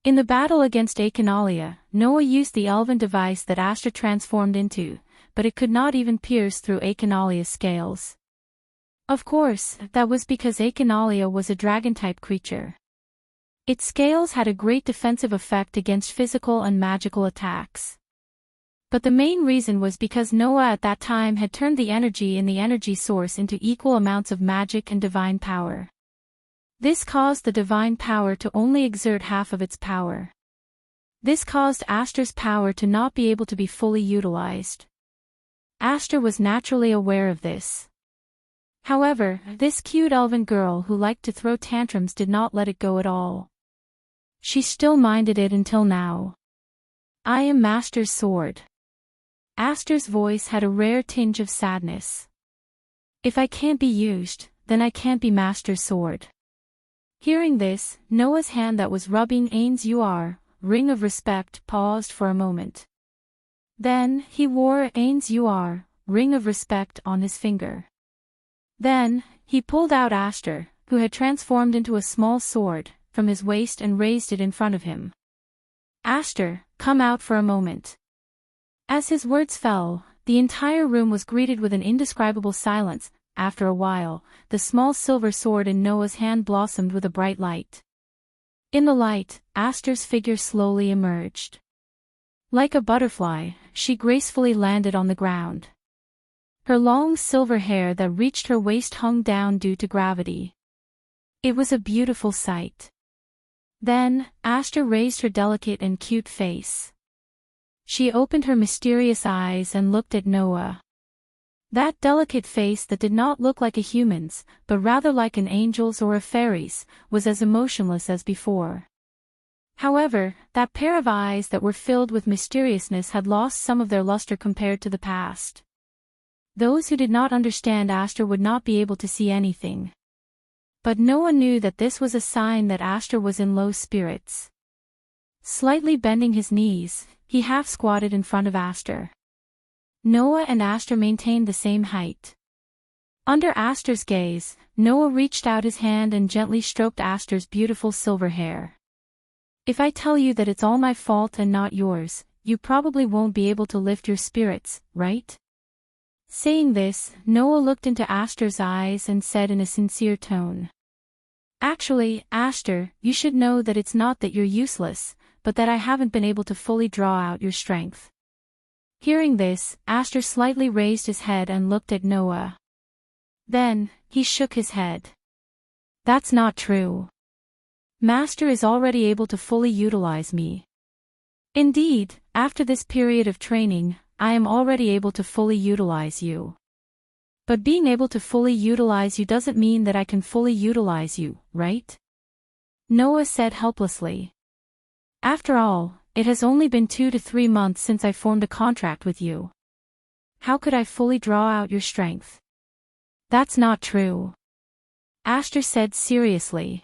In the battle against Echinalia, Noah used the elven device that Aster transformed into, but it could not even pierce through Echinalia's scales. Of course, that was because Echinalia was a dragon-type creature. Its scales had a great defensive effect against physical and magical attacks. But the main reason was because Noah at that time had turned the energy in the energy source into equal amounts of magic and divine power. This caused the divine power to only exert half of its power. This caused Aster's power to not be able to be fully utilized. Aster was naturally aware of this. However, this cute elven girl who liked to throw tantrums did not let it go at all. She still minded it until now. I am Master's sword. Aster's voice had a rare tinge of sadness. If I can't be used, then I can't be Master's sword. Hearing this, Noah's hand that was rubbing Ain's ring of respect paused for a moment. Then, he wore Ain's ring of respect on his finger. Then, he pulled out Aster, who had transformed into a small sword, from his waist and raised it in front of him. Aster, come out for a moment. As his words fell, the entire room was greeted with an indescribable silence. After a while, the small silver sword in Noah's hand blossomed with a bright light. In the light, Aster's figure slowly emerged. Like a butterfly, she gracefully landed on the ground. Her long silver hair that reached her waist hung down due to gravity. It was a beautiful sight. Then, Aster raised her delicate and cute face. She opened her mysterious eyes and looked at Noah. That delicate face that did not look like a human's, but rather like an angel's or a fairy's, was as emotionless as before. However, that pair of eyes that were filled with mysteriousness had lost some of their luster compared to the past. Those who did not understand Aster would not be able to see anything. But Noah knew that this was a sign that Aster was in low spirits. Slightly bending his knees, he half squatted in front of Aster. Noah and Aster maintained the same height. Under Aster's gaze, Noah reached out his hand and gently stroked Aster's beautiful silver hair. If I tell you that it's all my fault and not yours, you probably won't be able to lift your spirits, right? Saying this, Noah looked into Aster's eyes and said in a sincere tone. Actually, Aster, you should know that it's not that you're useless, but that I haven't been able to fully draw out your strength. Hearing this, Aster slightly raised his head and looked at Noah. Then, he shook his head. That's not true. Master is already able to fully utilize me. Indeed, after this period of training, I am already able to fully utilize you. But being able to fully utilize you doesn't mean that I can fully utilize you, right? Noah said helplessly. After all, it has only been 2 to 3 months since I formed a contract with you. How could I fully draw out your strength? That's not true. Aster said seriously.